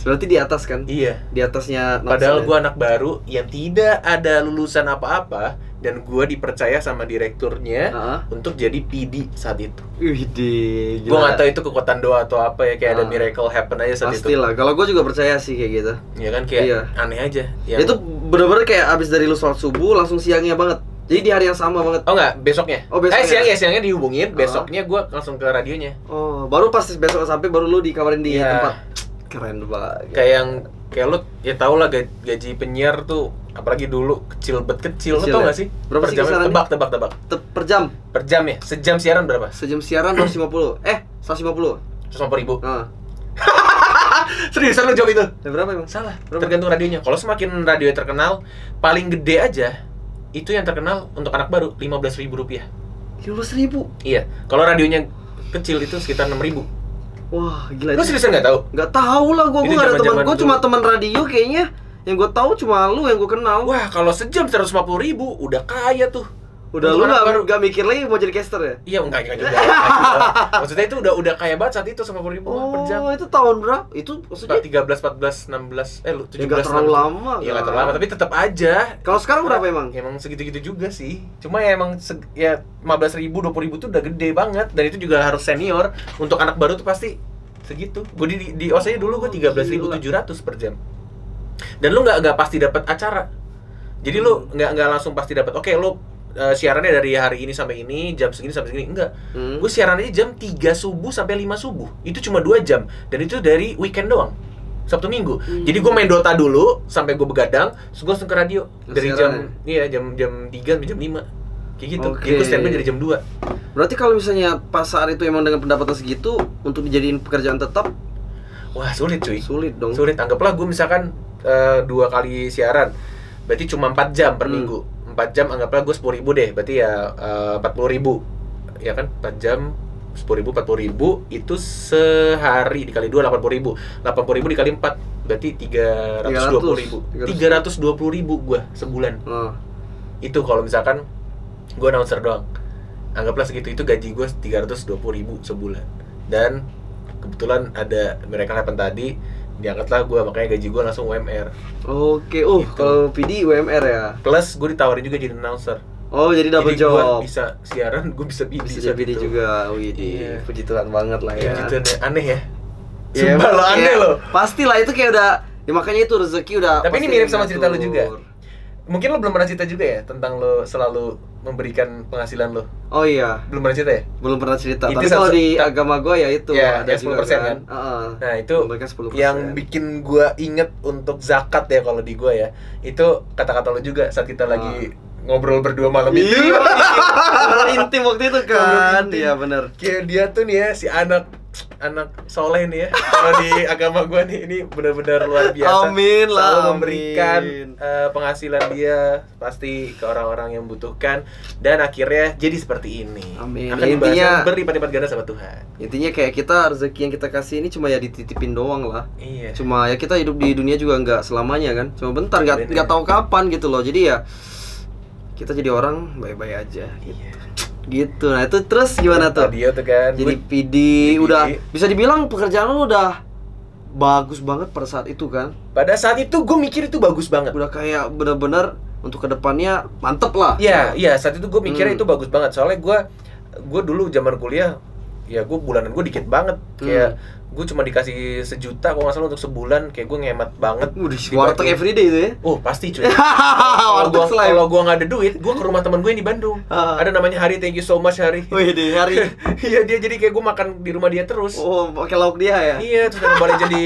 Berarti di atas kan? Iya. Di atasnya. Padahal gue anak baru yang tidak ada lulusan apa-apa, dan gue dipercaya sama direkturnya untuk jadi PD saat itu. Widih, Gue nggak tahu itu kekuatan doa atau apa ya, kayak ada miracle happen aja saat itu. Pastilah, kalau gue juga percaya sih kayak gitu. Ya kan, kayak aneh aja. Itu bener-bener kayak abis dari lu sholat subuh langsung siangnya banget. Jadi di hari yang sama banget. Oh enggak, besoknya. Oh, besoknya. Siangnya dihubungin, besoknya gue langsung ke radionya. Oh, baru pas besok sampai baru lu dikabarin di tempat. Keren banget. Kayak lu ya tau lah, gaji penyiar tuh apalagi dulu kecil lo tau ya? gak sih? Berapa per sih jam? kisarannya? Tebak. Per jam. Per jam ya? Sejam siaran berapa? Sejam siaran 150. 150. 150 ribu. Heeh. Seriusan lo jawab itu? Ya, berapa emang? Salah. Berapa? Tergantung radionya. Kalau semakin radio terkenal, paling gede aja itu yang terkenal untuk anak baru 15.000 rupiah. 15.000. Iya. Kalau radionya kecil itu sekitar 6.000. Wah, gila. Lu seriusan nggak tahu? Nggak tahu lah, gue nggak ada teman. Gue dulu. cuma teman radio kayaknya. Yang gue tahu cuma lu yang gue kenal. Wah, kalau sejam 150.000 udah kaya tuh. Udah lu nggak mikir lagi mau jadi caster ya? Iya, enggak juga. Maksudnya itu udah kaya banget saat itu 150.000 per jam. Oh, itu tahun berapa? Itu maksudnya 13, 14, 16, 17. Nggak terlalu lama. Iya, nggak terlalu lama, tapi tetap aja. Kalau sekarang berapa emang? Emang segitu-gitu juga sih. Cuma ya emang ya 15.000, 20.000 tuh udah gede banget, dan itu juga harus senior. Untuk anak baru tuh pasti segitu. Gue di OS aja dulu gue 13.700 per jam. Dan lu nggak pasti dapat acara. Jadi lu nggak langsung pasti dapat. Oke, lu siarannya dari hari ini sampai ini, jam segini sampai segini. Enggak. Gue siarannya jam 3 subuh sampai 5 subuh. Itu cuma 2 jam. Dan itu dari weekend doang. Sabtu Minggu. Jadi gue main Dota dulu sampai gue begadang, terus gue langsung ke radio. Dari jam 3 sampai jam 5. Kayak gitu. Jadi gue standby dari jam 2. Berarti kalau misalnya pas saat itu emang dengan pendapatan segitu untuk dijadiin pekerjaan tetap, wah sulit cuy. Sulit dong. Sulit. Anggaplah gue misalkan 2 kali siaran, berarti cuma 4 jam per minggu. 4 jam anggaplah gue 10.000 deh, berarti ya 40.000. Ya kan? 4 jam 10.000, 40.000 itu sehari dikali 2 80.000. 80.000 dikali 4 berarti 320.000. 320.000 gue sebulan. Itu kalau misalkan gue announcer doang. Anggaplah segitu, itu gaji gue 320.000 sebulan. Dan kebetulan ada Miracle Happen tadi, diangkatlah gue, makanya gaji gue langsung UMR. Oke, gitu. Kalau PD UMR ya. Plus gue ditawarin juga jadi announcer. Oh, jadi double job. Gue bisa siaran, gue bisa PD. Bisa jadi PD juga. Widih, puji Tuhan banget lah ya. Puji Tuhan ya. Aneh ya. Sumpah lo aneh lo. Pastilah itu kayak udah, ya makanya itu rezeki udah. Tapi ini mirip sama cerita lo juga. Mungkin lo belum pernah cerita juga ya tentang lo selalu memberikan penghasilan lo. Oh iya. Belum pernah cerita ya? Belum pernah cerita. Tapi kalau di agama gue ya itu ya, ada 10% juga kan. Nah itu yang bikin gue inget untuk zakat ya kalau di gue ya. Itu kata-kata lo juga saat kita lagi ngobrol berdua malam itu. Intim waktu itu kan. Iya benar. Kayak dia tuh nih ya, si anak soleh nih ya. Kalau di agama gua nih, ini benar-benar luar biasa. Amin lah. Selalu memberikan penghasilan dia pasti ke orang-orang yang membutuhkan, dan akhirnya jadi seperti ini. Amin. Akan intinya berlipat-lipat ganda sama Tuhan. Intinya kayak kita rezeki yang kita kasih ini cuma ya dititipin doang lah. Iya. Cuma ya kita hidup di dunia juga nggak selamanya kan. Cuma bentar, nggak tahu kapan gitu loh. Jadi ya kita jadi orang baik-baik aja. Iya. Gitu. Nah itu terus gimana tuh? Dia tuh kan jadi PD udah bisa dibilang pekerjaan lu udah bagus banget pada saat itu kan? Pada saat itu gue mikir itu bagus banget. Udah kayak bener-bener untuk kedepannya mantep lah. Iya saat itu gue mikirnya itu bagus banget. Soalnya gue dulu zaman kuliah ya gue bulanan gue dikit banget. Kayak gue cuma dikasih 1 juta kalau nggak salah untuk sebulan, kayak gue ngehemat banget. Di warteg everyday itu ya? Oh pasti cuy. Kalau gue nggak ada duit, gue ke rumah teman gue yang di Bandung. Ada namanya Hari, thank you so much Hari. Wih deh Hari. Iya dia jadi kayak gue makan di rumah dia terus. Oh pakai lauk dia ya? Iya, terus ada balik jadi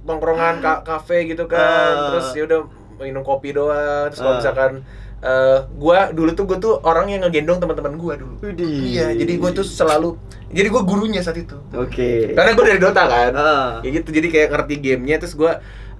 tongkrongan kafe gitu kan. Terus ya udah minum kopi doang. Terus kalau misalkan gue tuh orang yang ngegendong teman-teman gue dulu. Iya, jadi gue tuh selalu, jadi gue gurunya saat itu. Oke. Karena gue dari Dota kan. Ya gitu, jadi kayak ngerti gamenya. Terus gue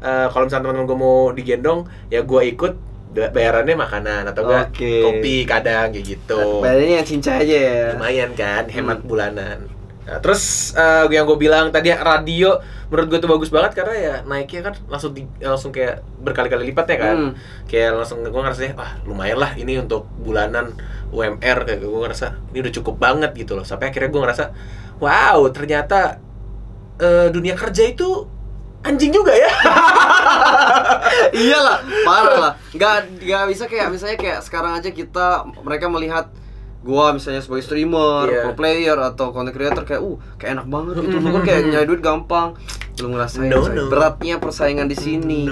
kalau misalnya teman-teman gue mau digendong, ya gue ikut. Bayarannya makanan atau enggak kopi kadang kayak gitu. Bayarannya yang cincai aja ya. Lumayan kan, hemat bulanan. Nah, terus yang gue bilang tadi radio menurut gue tuh bagus banget karena ya naiknya kan langsung kayak berkali-kali lipat ya kan. Kayak langsung gue ngerasa wah lumayan lah ini untuk bulanan UMR, kayak gue ngerasa ini udah cukup banget gitu loh. Sampai akhirnya gue ngerasa wow ternyata dunia kerja itu anjing juga ya. Iyalah, parah lah. Nggak bisa kayak misalnya kayak sekarang aja mereka melihat gua misalnya sebagai streamer, pro player atau content creator kayak kayak enak banget gitu. Lu kan kayak nyari duit gampang. Belum ngerasain beratnya persaingan di sini.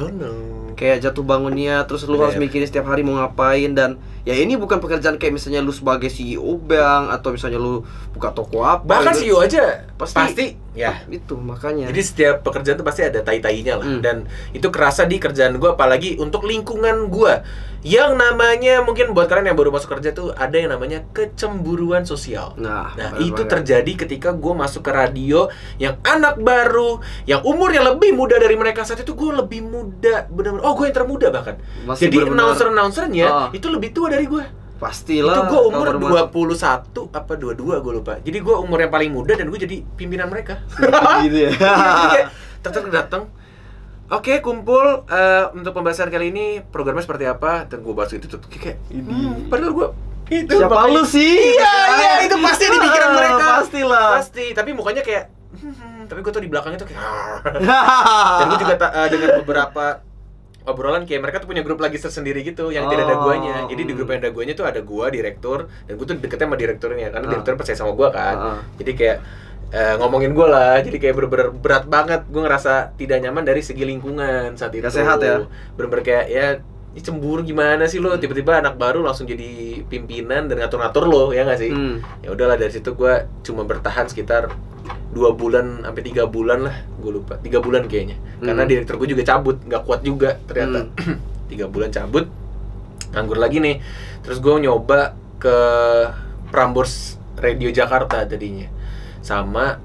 Kayak jatuh bangunnya, terus lu harus mikirin setiap hari mau ngapain. Dan ya ini bukan pekerjaan kayak misalnya lu sebagai CEO bank atau misalnya lu buka toko apa. Bahkan gitu. CEO aja pasti ya itu makanya. Jadi setiap pekerjaan tuh pasti ada tai-tainya lah. Dan itu kerasa di kerjaan gue, apalagi untuk lingkungan gue. Yang namanya mungkin buat kalian yang baru masuk kerja tuh ada yang namanya kecemburuan sosial. Nah itu terjadi ketika gue masuk ke radio yang anak baru, yang umurnya lebih muda dari mereka. Saat itu gue lebih muda, benar-benar. Gue yang termuda bahkan. Masih jadi announcer-announcernya itu lebih tua dari gue. Pastilah. Itu gue umur 21 apa 22 gue lupa. Jadi gue umur yang paling muda dan gue jadi pimpinan mereka. Gitu ya. Tetap datang. Oke, kumpul untuk pembahasan kali ini programnya seperti apa? Dan gue bahas itu tuh kayak padahal gue itu siapa lu sih? Iya, itu pasti di pikiran mereka. Pastilah. Pasti, tapi mukanya kayak tapi gue tuh di belakangnya tuh kayak dan gue juga dengan beberapa obrolan kayak mereka tuh punya grup lagi tersendiri gitu yang tidak ada guanya. Jadi di grup yang ada guanya tuh ada gua, direktur, dan gue tuh deketnya sama direkturnya karena direktur percaya sama gua kan. Jadi kayak ngomongin gue lah, jadi kayak bener-bener berat banget. Gue ngerasa tidak nyaman dari segi lingkungan saat itu. Gak sehat ya? Bener-bener kayak ya cemburu gimana sih lo, tiba-tiba anak baru langsung jadi pimpinan dan ngatur-ngatur lo, ya nggak sih? Ya udahlah, dari situ gue cuma bertahan sekitar 2 bulan sampai 3 bulan lah, gue lupa 3 bulan kayaknya. Karena direktur gue juga cabut, nggak kuat juga ternyata. 3 bulan cabut, nganggur lagi nih. Terus gue nyoba ke Prambors Radio Jakarta tadinya. Sama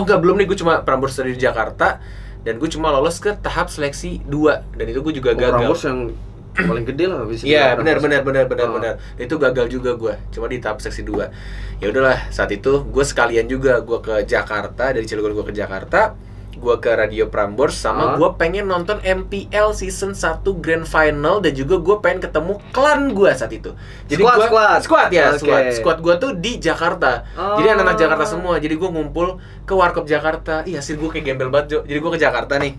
belum nih, gue cuma Prambors dari Jakarta dan gue cuma lolos ke tahap seleksi 2 dan itu gue juga gagal. Prambors yang paling gede lah bisa. Iya, benar. Dan itu gagal juga gue, cuma di tahap seleksi 2. Ya udahlah, saat itu gue sekalian juga gue ke Jakarta, dari Cilegon gue ke Jakarta. Gue ke Radio Prambors sama gue pengen nonton MPL season 1 Grand Final dan juga gue pengen ketemu klan gue saat itu. Jadi squad gue tuh di Jakarta. Jadi anak-anak Jakarta semua. Jadi gue ngumpul ke Warkop Jakarta. Iya sih, gue kayak gembel banget, Jo. Jadi gue ke Jakarta nih.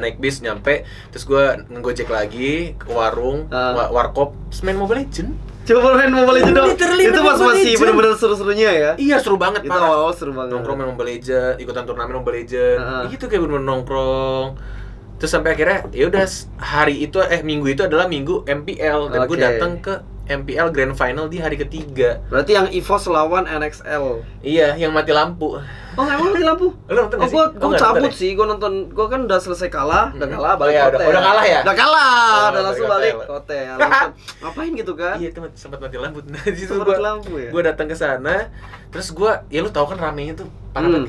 Naik bis nyampe, terus gue ngegojek lagi ke warung Warkop, main Mobile Legend. Coba main Mobile Legend dong. Itu masih bener-bener seru-serunya ya. Iya, seru banget. Itu awal seru banget. Nongkrong main Mobile Legend, ikutan turnamen Mobile Legend. Gitu kayak bener-bener nongkrong. Terus sampai akhirnya ya udah minggu itu adalah minggu MPL dan gue datang ke MPL Grand Final di hari ketiga. Berarti yang EVOS lawan NXL. Iya, yang mati lampu. Oh, emang mati lampu? Lu nonton gak sih? Gue cabut sih, gue nonton. Gue kan udah selesai kalah, balik hotel. Udah kalah ya? Udah kalah, udah langsung balik hotel. Ngapain gitu kan? Iya, itu sempat mati lampu. Nah, di situ gue datang ke sana. Terus gue, ya lu tahu kan ramenya tuh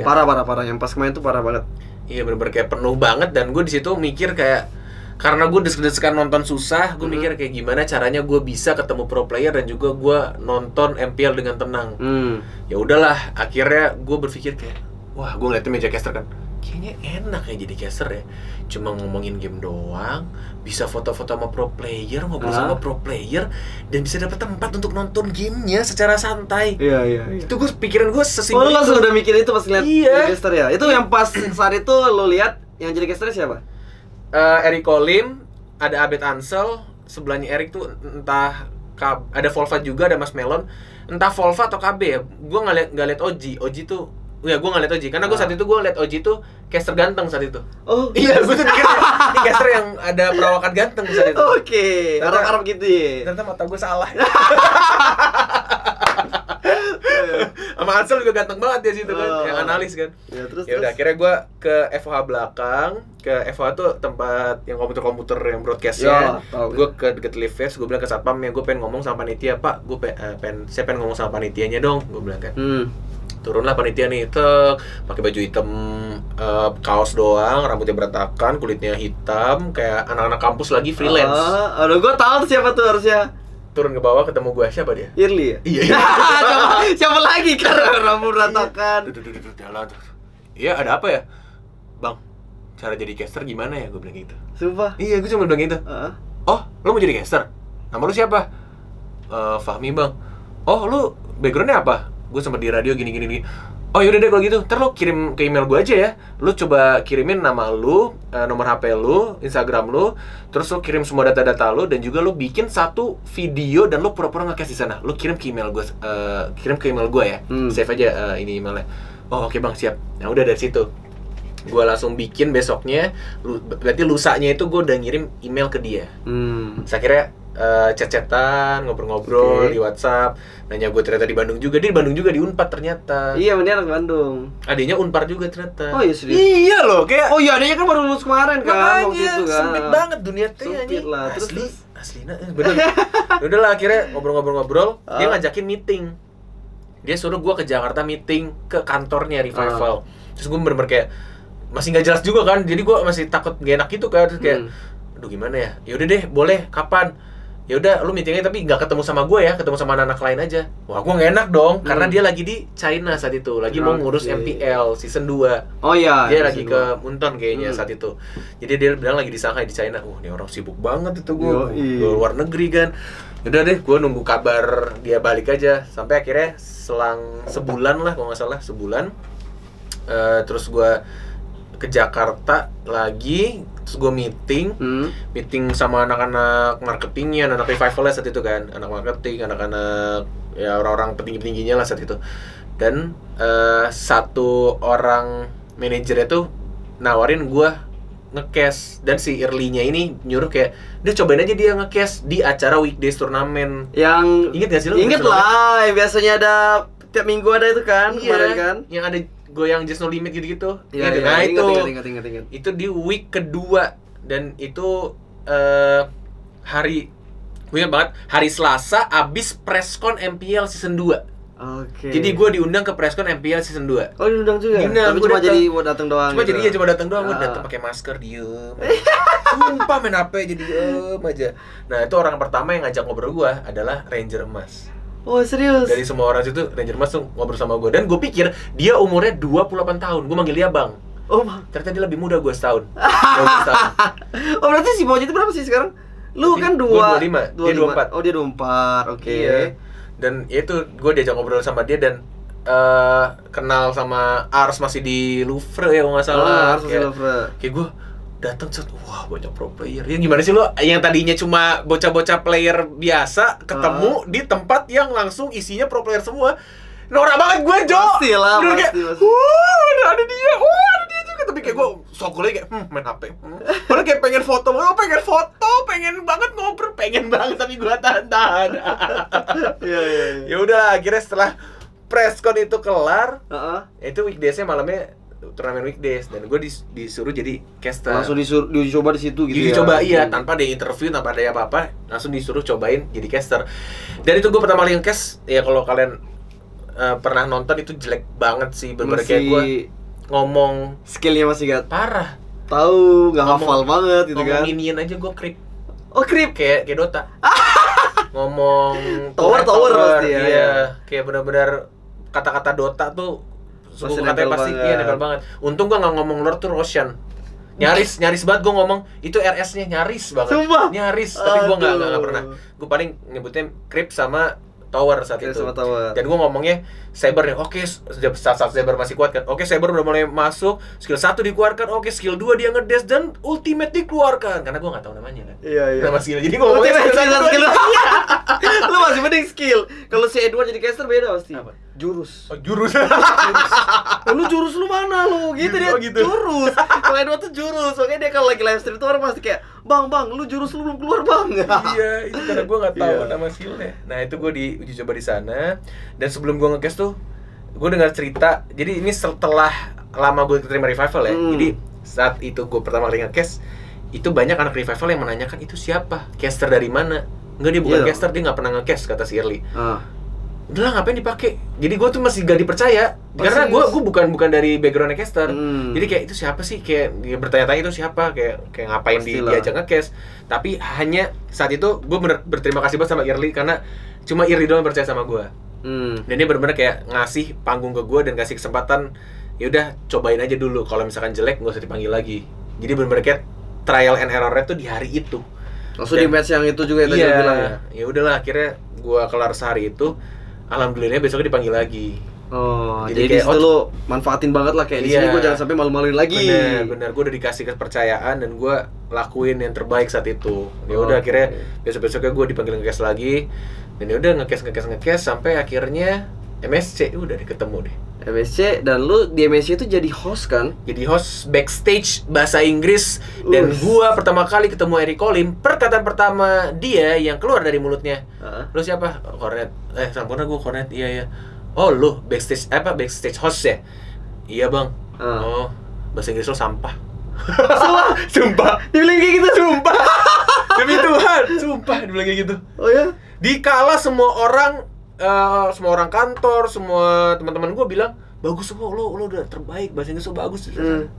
parah banget kan? Parah. Yang pas kemarin tuh parah banget. Iya, bener-bener kayak penuh banget dan gue di situ mikir kayak karena gue desek-desekan nonton susah, gue mikir kayak gimana caranya gue bisa ketemu pro player dan juga gue nonton MPL dengan tenang. Ya udahlah, akhirnya gue berpikir kayak, wah, gue ngeliatin meja caster kan, kayaknya enak ya jadi caster ya. Cuma ngomongin game doang, bisa foto-foto sama pro player, ngobrol sama pro player, dan bisa dapet tempat untuk nonton gamenya secara santai. Iya. Itu gue pikiran gue sesimpel itu. Lo langsung udah mikir itu pas lihat caster ya? Itu yang pas saat itu lo lihat yang jadi caster siapa? Eric Kolim, ada Abed Ansel, sebelahnya Eric tuh entah ada Volva juga, ada Mas Melon, entah Volva atau KB ya. Gue nggak lihat Oji tuh, ya gue nggak lihat Oji karena gue saat itu gue lihat Oji tuh caster ganteng saat itu. Oh iya, gue tuh pikir ini caster yang ada perawakan ganteng saat itu. Oke, Arab gitu ya. Ternyata mata gue salah. Sama sama Ansel juga ganteng banget ya situ kan, yang analis kan. Ya udah akhirnya gue ke FOH belakang, ke FOH tuh tempat yang komputer yang broadcastnya. Gue ke deket lift, gue bilang ke satpamnya, gue pengen ngomong sama panitia, Pak, gue saya pengen ngomong sama panitianya dong, gue bilang kan. Turunlah panitia nih, pakai baju hitam, kaos doang, rambutnya berantakan, kulitnya hitam, kayak anak-anak kampus lagi freelance. Aduh, gue tahu siapa tuh harusnya. Turun ke bawah ketemu gue, siapa dia? Irli ya? Iya. siapa lagi karena rambut berantakan. Iya, ada apa ya? Bang, cara jadi caster gimana ya? Gue bilang gitu. Sumpah? Iya, gue cuma bilang gitu. Oh, lu mau jadi caster? Nama lu siapa? Fahmi, Bang. Oh, lu backgroundnya apa? Gue sempat di radio gini. Oh yaudah deh kalau gitu, ntar lu kirim ke email gue aja ya. Lu coba kirimin nama lu, nomor HP lu, Instagram lu, terus lu kirim semua data-data lu, dan juga lu bikin satu video dan lu pura-pura nge-cast di sana. Lu kirim ke email gue, ya. Save aja ini emailnya. Oh oke bang, siap. Nah udah dari situ gue langsung bikin besoknya. Berarti lusanya itu gue udah ngirim email ke dia. Saya kira chat-chatan, ngobrol-ngobrol di WhatsApp, nanya gue ternyata di Bandung juga. Dia di Bandung juga, di Unpad ternyata. Iya, dia anak Bandung. Adanya Unpar juga ternyata. Oh iya serius? Iya loh, kayak oh iya, adanya kan baru lulus kemarin kan, waktu itu kan. Sempit banget dunia teh sempit lah. Asli bener. Udah lah akhirnya ngobrol-ngobrol, dia ngajakin meeting. Dia suruh gue ke Jakarta meeting ke kantornya Revival. Terus gue bener-bener kayak masih nggak jelas juga kan, jadi gue masih takut gak enak gitu kan. Terus kayak aduh gimana ya, yaudah deh boleh, kapan? Ya udah lu meetingnya tapi nggak ketemu sama gue ya, ketemu sama anak-anak lain aja. Wah gue nggak enak dong, karena dia lagi di China saat itu, lagi mau ngurus MPL season 2. Oh iya, dia lagi ke Munton kayaknya saat itu. Jadi dia bilang lagi di Shanghai, di China. Ini orang sibuk banget itu gue luar negeri kan. Udah deh, gue nunggu kabar dia balik aja. Sampai akhirnya selang sebulan lah kalau nggak salah, sebulan. Terus gue ke Jakarta lagi, terus gue meeting sama anak-anak marketingnya, anak Revival saat itu kan, anak marketing, anak-anak ya orang-orang petinggi-petingginya lah saat itu. Dan satu orang manajernya tuh nawarin gue nge-cast, dan si Irlinya ini nyuruh kayak dia cobain aja dia nge-cast di acara weekdays turnamen. Yang inget gak sih lo? Inget lah, yang biasanya ada tiap minggu ada itu kan, kemarin kan. Yang ada goyang Just No Limit gitu-gitu. Iya, nah ingat. Itu di week kedua, dan itu hari, gue ingat banget, hari Selasa abis preskon MPL season 2. Oke. Jadi gue diundang ke preskon MPL season 2. Oh, diundang juga? Diundang, tapi cuma jadi buat datang doang. Cuma gitu. jadi cuma datang doang, gue datang pakai masker, diem. Sumpah main HP jadi diem aja. Nah, itu orang pertama yang ngajak ngobrol gue adalah Ranger Emas. Oh serius? Dari semua orang situ, Ranger Emas tuh ngobrol sama gue. Dan gue pikir dia umurnya 28 tahun. Gue manggil dia Bang. Oh Bang. Ternyata dia lebih muda gue setahun. Oh berarti si Moji itu berapa sih sekarang? Lu kan 25, dia 24. Oh dia 24, oke. Iya. Dan ya itu, gue diajak ngobrol sama dia dan kenal sama Ars masih di Louvre ya kalau nggak salah. Ars masih Louvre. Kayak gue datang set, wah banyak pro player. Ya gimana sih lo yang tadinya cuma bocah-bocah player biasa ketemu di tempat yang langsung isinya pro player semua. Norak banget gue, Jo. Pastilah, pasti. Kayak, ada dia juga. Tapi kayak gue sokulnya kayak, main HP. Padahal kayak pengen foto, pengen banget ngobrol, pengen banget tapi gue tahan. Iya. Ya udah, akhirnya setelah preskon itu kelar, itu weekdays-nya malamnya turnamen weekdays, dan gue disuruh jadi caster. Langsung dicoba di situ gitu ya. Dicoba iya, tanpa ada interview, tanpa ada apa-apa, langsung disuruh cobain jadi caster. Dan itu gue pertama kali nge-cast, ya kalau kalian pernah nonton itu jelek banget sih, bener-bener kayak gue ngomong skillnya masih gak parah. Tahu, nggak hafal banget gitu kan. Ngomong minion aja gue creep. Oh creep? Kayak Dota. Ngomong tower pasti ya. Iya, kayak benar-benar kata-kata Dota tuh suku katanya pasti iya nempel banget. Untung gua nggak ngomong Lord to Roshan. Nyaris banget gua ngomong itu RS-nya nyaris banget. Sumpah? Nyaris, tapi gua nggak pernah. Gua paling nyebutnya creep sama tower saat itu. Sama tower. Dan gua ngomongnya Saber nih. Oke, saat Saber masih kuat kan. Oke, Saber udah mulai masuk, skill 1 dikeluarkan. Oke, skill 2 dia ngedash dan ultimate dikeluarkan. Karena gua nggak tahu namanya kan. Iya. Nama skill. Jadi gua ngomongnya skill. Lu masih mending skill. Kalau si Edward jadi caster beda pasti. Apa? Jurus. Oh, jurus. Lu jurus lu mana lu? Gitu dia. gitu. Jurus. Kalau Edward tuh jurus. Makanya dia kalau lagi live stream tuh orang pasti kayak, "Bang, lu jurus lu belum keluar, Bang." Iya, itu karena gue nggak tahu nama skillnya. Nah, itu gue diuji coba di sana. Dan sebelum gue nge-cast tuh, gue dengar cerita. Jadi ini setelah lama gue terima revival ya. Jadi saat itu gue pertama kali nge-cast, itu banyak anak revival yang menanyakan itu siapa, caster dari mana. Enggak, dia bukan caster, dia nggak pernah nge-cast, kata si Early. Udahlah, ngapain dipakai? Jadi gue tuh masih gak dipercaya karena gue bukan dari background caster. Jadi kayak itu siapa sih? Kayak dia bertanya-tanya itu siapa? Kayak ngapain diajak nge-cast. Tapi hanya saat itu gue bener berterima kasih banget sama Early karena cuma Early doang percaya sama gue. Dan dia bener-bener kayak ngasih panggung ke gue dan kasih kesempatan. Ya udah, cobain aja dulu. Kalau misalkan jelek nggak usah dipanggil lagi. Jadi bener-bener kayak trial and error-nya tuh di hari itu. Langsung di match yang itu juga yang tadi bilang ya. Ya udahlah, akhirnya gue kelar sehari itu. Alhamdulillah besoknya dipanggil lagi. Jadi kayak lu manfaatin banget lah kayak di sini gue jangan sampai malu-maluin lagi. Bener, gue udah dikasih kepercayaan dan gue lakuin yang terbaik saat itu. Ya udah, akhirnya besok-besoknya gue dipanggil nge-cast lagi. Dan ya udah nge-cast sampai akhirnya MSC udah ketemu deh. MSC, dan lu di MSC itu jadi host kan? Jadi host backstage bahasa Inggris. Dan gua pertama kali ketemu Eric Colim, perkataan pertama dia yang keluar dari mulutnya, lu siapa? Cornet. Sampurna, gua Cornet. Iya. Oh, lu backstage host ya? Iya bang. Oh, bahasa Inggris lo sampah. Sumpah. Dibilang kayak gitu? Sumpah. Demi Tuhan, sumpah dibilang kayak gitu. Oh ya? Dikala semua orang kantor, semua teman-teman gue bilang bagus semua, lo udah terbaik, bahasa Inggris lo bagus.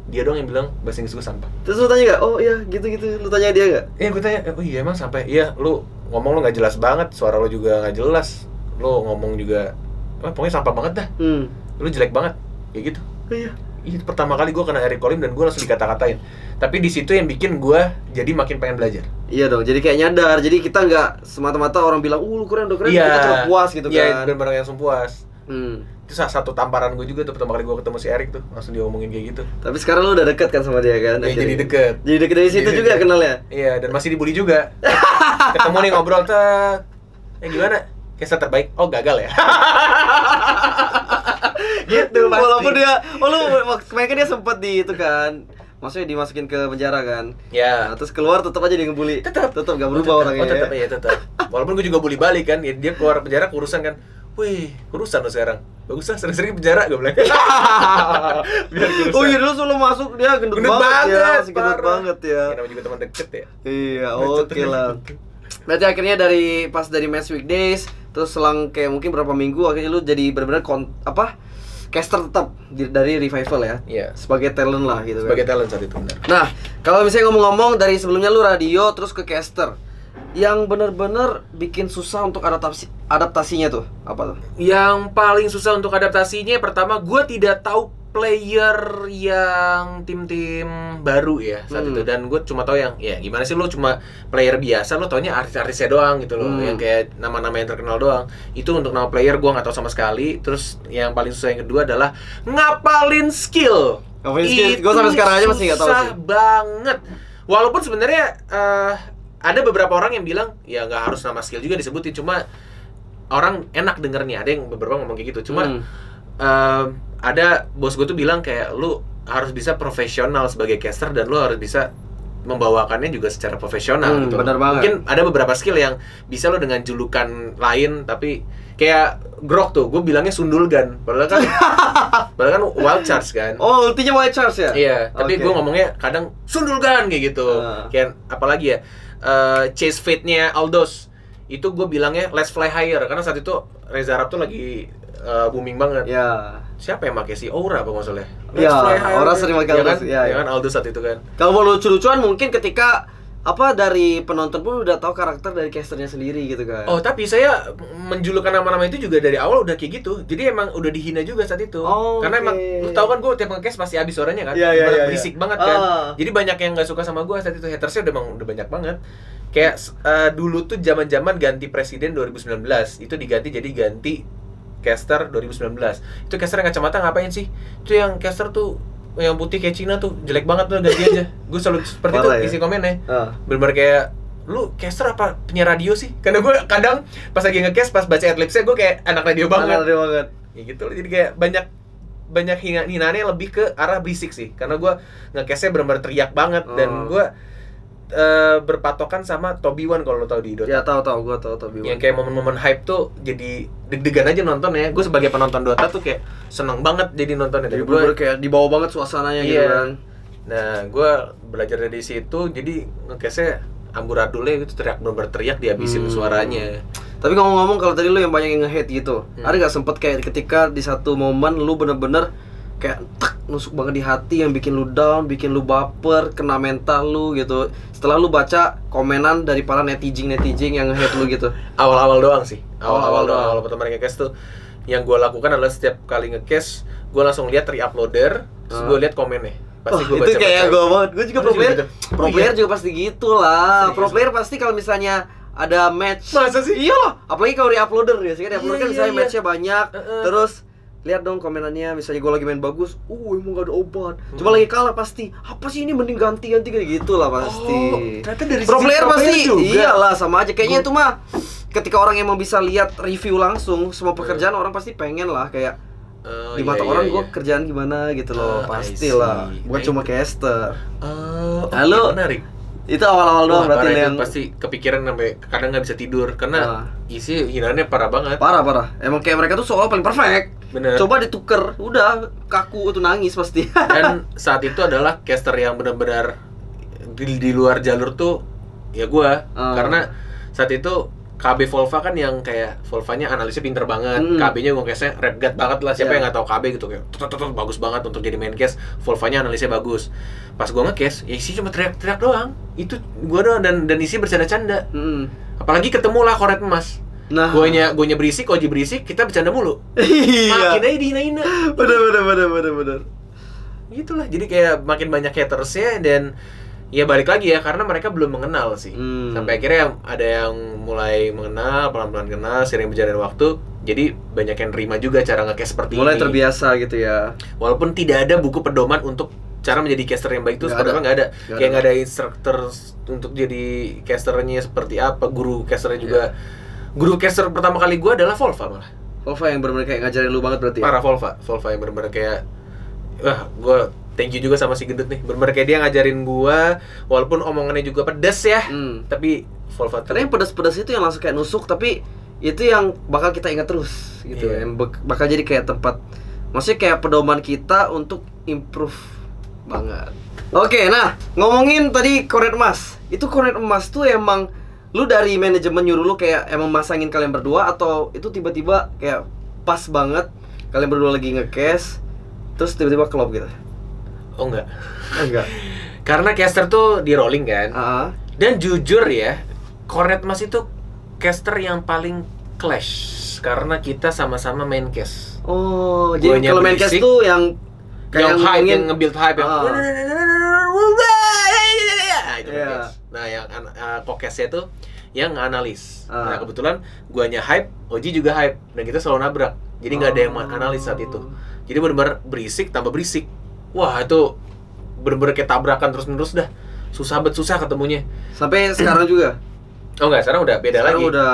Dia doang yang bilang bahasa Inggris gue sampah. Terus lu tanya gak? Oh iya gitu, lu tanya dia gak? Iya, gue tanya, oh iya emang sampai, iya lu ngomong lo gak jelas banget, suara lo juga gak jelas, lo ngomong juga, pokoknya sampah banget dah, lo jelek banget, kayak gitu. Iya. Itu pertama kali gue kena Eric Colim dan gue langsung dikata-katain. Tapi di situ yang bikin gue jadi makin pengen belajar. Iya dong, jadi kayak nyadar. Jadi kita nggak semata-mata orang bilang, lu keren, udah keren, kita cuma puas gitu kan. Iya, bener-bener langsung puas. Itu salah satu tamparan gue juga tuh pertama kali gue ketemu si Eric tuh, langsung dia ngomongin kayak gitu. Tapi sekarang lu udah deket kan sama dia kan? Iya, jadi deket. Jadi deket dari situ juga kenalnya? Iya, dan masih dibully juga. Ketemu nih ngobrol, gimana? Caster terbaik? Oh, gagal ya? Gitu pasti. Walaupun dia, lu kemarin kan dia sempet di itu kan, maksudnya dimasukin ke penjara kan? Ya. Nah, terus keluar tetap aja dia ngebully. Tetap gak berubah orangnya. Tetap. Walaupun gue juga bully balik kan, ya, dia keluar penjara kurusan kan. Wih, kurusan lo sekarang. Bagus lah, sering-sering penjara gue bilang. Biar kurusan. Oh iya, dulu sebelum masuk dia gendut banget ya, masih gendut banget ya. Ya, namanya juga teman deket ya. Iya, oke lah. Berarti akhirnya dari match weekdays, terus selang kayak mungkin berapa minggu akhirnya lu jadi benar-benar caster tetap dari revival ya. Iya. Sebagai talent lah gitu Sebagai kan. talent saat itu benar. Nah, kalau misalnya ngomong-ngomong dari sebelumnya lu radio terus ke caster, yang benar-benar bikin susah untuk adaptasinya tuh apa tuh? Yang paling susah untuk adaptasinya pertama, gue tidak tahu player yang tim-tim baru ya saat itu, dan gue cuma tahu yang ya gimana sih, lo cuma player biasa, lo taunya artis-artisnya doang gitu loh, yang kayak nama-nama yang terkenal doang. Itu untuk nama player gue nggak tahu sama sekali. Terus yang paling susah yang kedua adalah ngapalin skill. Gue sampai sekarang aja masih nggak tahu sih. Susah banget. Walaupun sebenarnya ada beberapa orang yang bilang ya nggak harus nama skill juga disebutin, cuma orang enak dengernya. Ada yang beberapa ngomong kayak gitu, cuma ada bos gue tuh bilang kayak lu harus bisa profesional sebagai caster dan lu harus bisa membawakannya juga secara profesional gitu. Bener banget. Mungkin ada beberapa skill yang bisa lo dengan julukan lain, tapi kayak Grok tuh gue bilangnya Sundulgan, padahal kan wild charge kan. Oh, ultinya wild charge ya? Iya, tapi gue ngomongnya kadang Sundulgan kayak gitu. Kayak apalagi ya, Chase Fate-nya Aldos itu gue bilangnya Let's Fly Higher, karena saat itu Reza Arab tuh lagi booming banget. Ya. Siapa yang pakai si Aura apa maksudnya? Ya, Aura sering pakai Aldos. Ya kan Aldos saat itu kan. Kalau mau lucu-lucuan mungkin ketika dari penonton pun udah tahu karakter dari casternya sendiri gitu kan. Oh, tapi saya menjulukan nama-nama itu juga dari awal udah kayak gitu. Jadi emang udah dihina juga saat itu. Karena emang lu tahu kan gue tiap nge-cast pasti habis suaranya kan. Berisik banget kan. Jadi banyak yang enggak suka sama gue saat itu. Hatersnya udah banyak banget. Kayak dulu tuh zaman-zaman ganti presiden 2019, itu diganti jadi ganti caster 2019. Itu caster yang kacamata ngapain sih? Itu yang caster tuh yang putih kayak Cina tuh jelek banget tuh, ganti aja. Gue selalu seperti itu isi komennya. Bener-bener kayak lu caster apa penyiar radio sih? Karena gue kadang pas lagi nge-cast, pas baca adlibsnya gue kayak anak radio banget. Ya gitu loh, jadi kayak banyak hinaan-hinaannya lebih ke arah berisik sih. Karena gue nge-castnya bener-bener teriak banget dan gue berpatokan sama Tobi Wan kalau lo tau di Dota. Ya tahu gue tahu Tobi Wan. Yang kayak momen-momen hype tuh jadi deg-degan aja nonton ya. Gue sebagai penonton Dota tuh kayak seneng banget jadi nontonnya. Jadi gue kayak dibawa banget suasananya gitu kan. Nah, gue belajar dari situ, jadi ngekesnya amburadulnya gitu, bener-bener teriak dihabisin suaranya. Tapi ngomong-ngomong, kalau tadi lu yang banyak yang nge-hate gitu, ada gak sempet kayak ketika di satu momen lu bener-bener kayak nusuk banget di hati yang bikin lu down, bikin lu baper, kena mental lu gitu setelah lu baca komenan dari para netizen yang nge-hate lu gitu? Awal-awal doang sih, Awal awal pertama nge-case tuh yang gue lakukan adalah setiap kali nge-case gue langsung lihat re-uploader, terus gue lihat komennya. Pasti gue baca. Itu kayak gue banget, gue juga pro player juga pasti gitu lah. Pro player pasti kalau misalnya ada match. Masa sih? Iya lah, apalagi kalau re-uploader ya, kan re-uploader kan misalnya matchnya banyak, terus lihat dong komenannya, misalnya gue lagi main bagus, emang gak ada obat. Cuma lagi kalah pasti, apa sih ini mending ganti kayak gitu lah pasti. Ternyata dari pro player pasti juga. Iyalah sama aja kayaknya itu mah. Ketika orang emang bisa lihat review langsung semua pekerjaan orang pasti pengen lah kayak di mata orang gue kerjaan gimana gitu loh, pastilah. Bukan cuma caster. Halo. Menarik. Itu awal-awal doang berarti yang pasti kepikiran sampai kadang nggak bisa tidur karena isi hinaannya parah banget. Parah. Emang kayak mereka tuh soal paling perfect. Bener. Coba dituker, udah kaku tuh nangis pasti. Dan saat itu adalah caster yang benar-benar di luar jalur tuh ya gua. Karena saat itu KB Volva kan yang kayak Volvanya analisnya pinter banget, KB-nya gue case-nya rap god banget lah, siapa yang nggak tahu KB gitu kayak bagus banget untuk jadi main case, Volvanya analisnya bagus. Pas gue nge-case, ya isi cuma teriak-teriak doang, itu gue doang dan isi bercanda-canda. Apalagi ketemu lah Koret Emas. Nah, gue berisik, Oji berisik, kita bercanda mulu. Iya. Makin aja dihina-hina. Bener. Gitulah, jadi kayak makin banyak hatersnya dan ya balik lagi ya, karena mereka belum mengenal sih. Sampai akhirnya ada yang mulai mengenal, pelan-pelan kenal, sering berjalan waktu. Jadi banyak yang nerima juga cara nge-cast seperti mulai ini. Mulai terbiasa gitu ya. Walaupun tidak ada buku pedoman untuk cara menjadi caster yang baik itu seperti apa, nggak ada. Kayak nggak ada instruktur untuk jadi casternya seperti apa, guru casternya juga. Guru caster pertama kali gue adalah Volva malah. Volva yang benar-benar kayak ngajarin lu banget berarti ya? Parah Volva yang benar-benar kayak gue thank you juga sama si gendut nih. Bener-bener kayak dia ngajarin gua, walaupun omongannya juga pedas ya. Tapi Volva karena yang pedas-pedas itu yang langsung kayak nusuk, tapi itu yang bakal kita ingat terus gitu. Yang bakal jadi kayak tempat, maksudnya kayak pedoman kita untuk improve banget. Oke, nah ngomongin tadi Koret Emas. Itu Koret Emas tuh emang lu dari manajemen nyuruh lu kayak emang masangin kalian berdua, atau itu tiba-tiba kayak pas banget kalian berdua lagi nge-cast terus tiba-tiba klop gitu? Oh enggak. Karena caster tuh di rolling kan. Dan jujur ya, Koret Mas itu caster yang paling clash karena kita sama-sama main cast. Oh, jadi kalau main cast tuh yang hype, yang nge-build hype yang itu nah yang kokesnya tuh yang analis. Nah kebetulan guanya hype, Oji juga hype, dan kita selalu nabrak. Jadi nggak ada yang analis saat itu. Jadi benar-benar berisik tambah berisik. Wah itu bener-bener kayak tabrakan terus-menerus dah. Susah ketemunya. Sampai sekarang juga? Oh enggak, sekarang udah beda lagi. Sekarang udah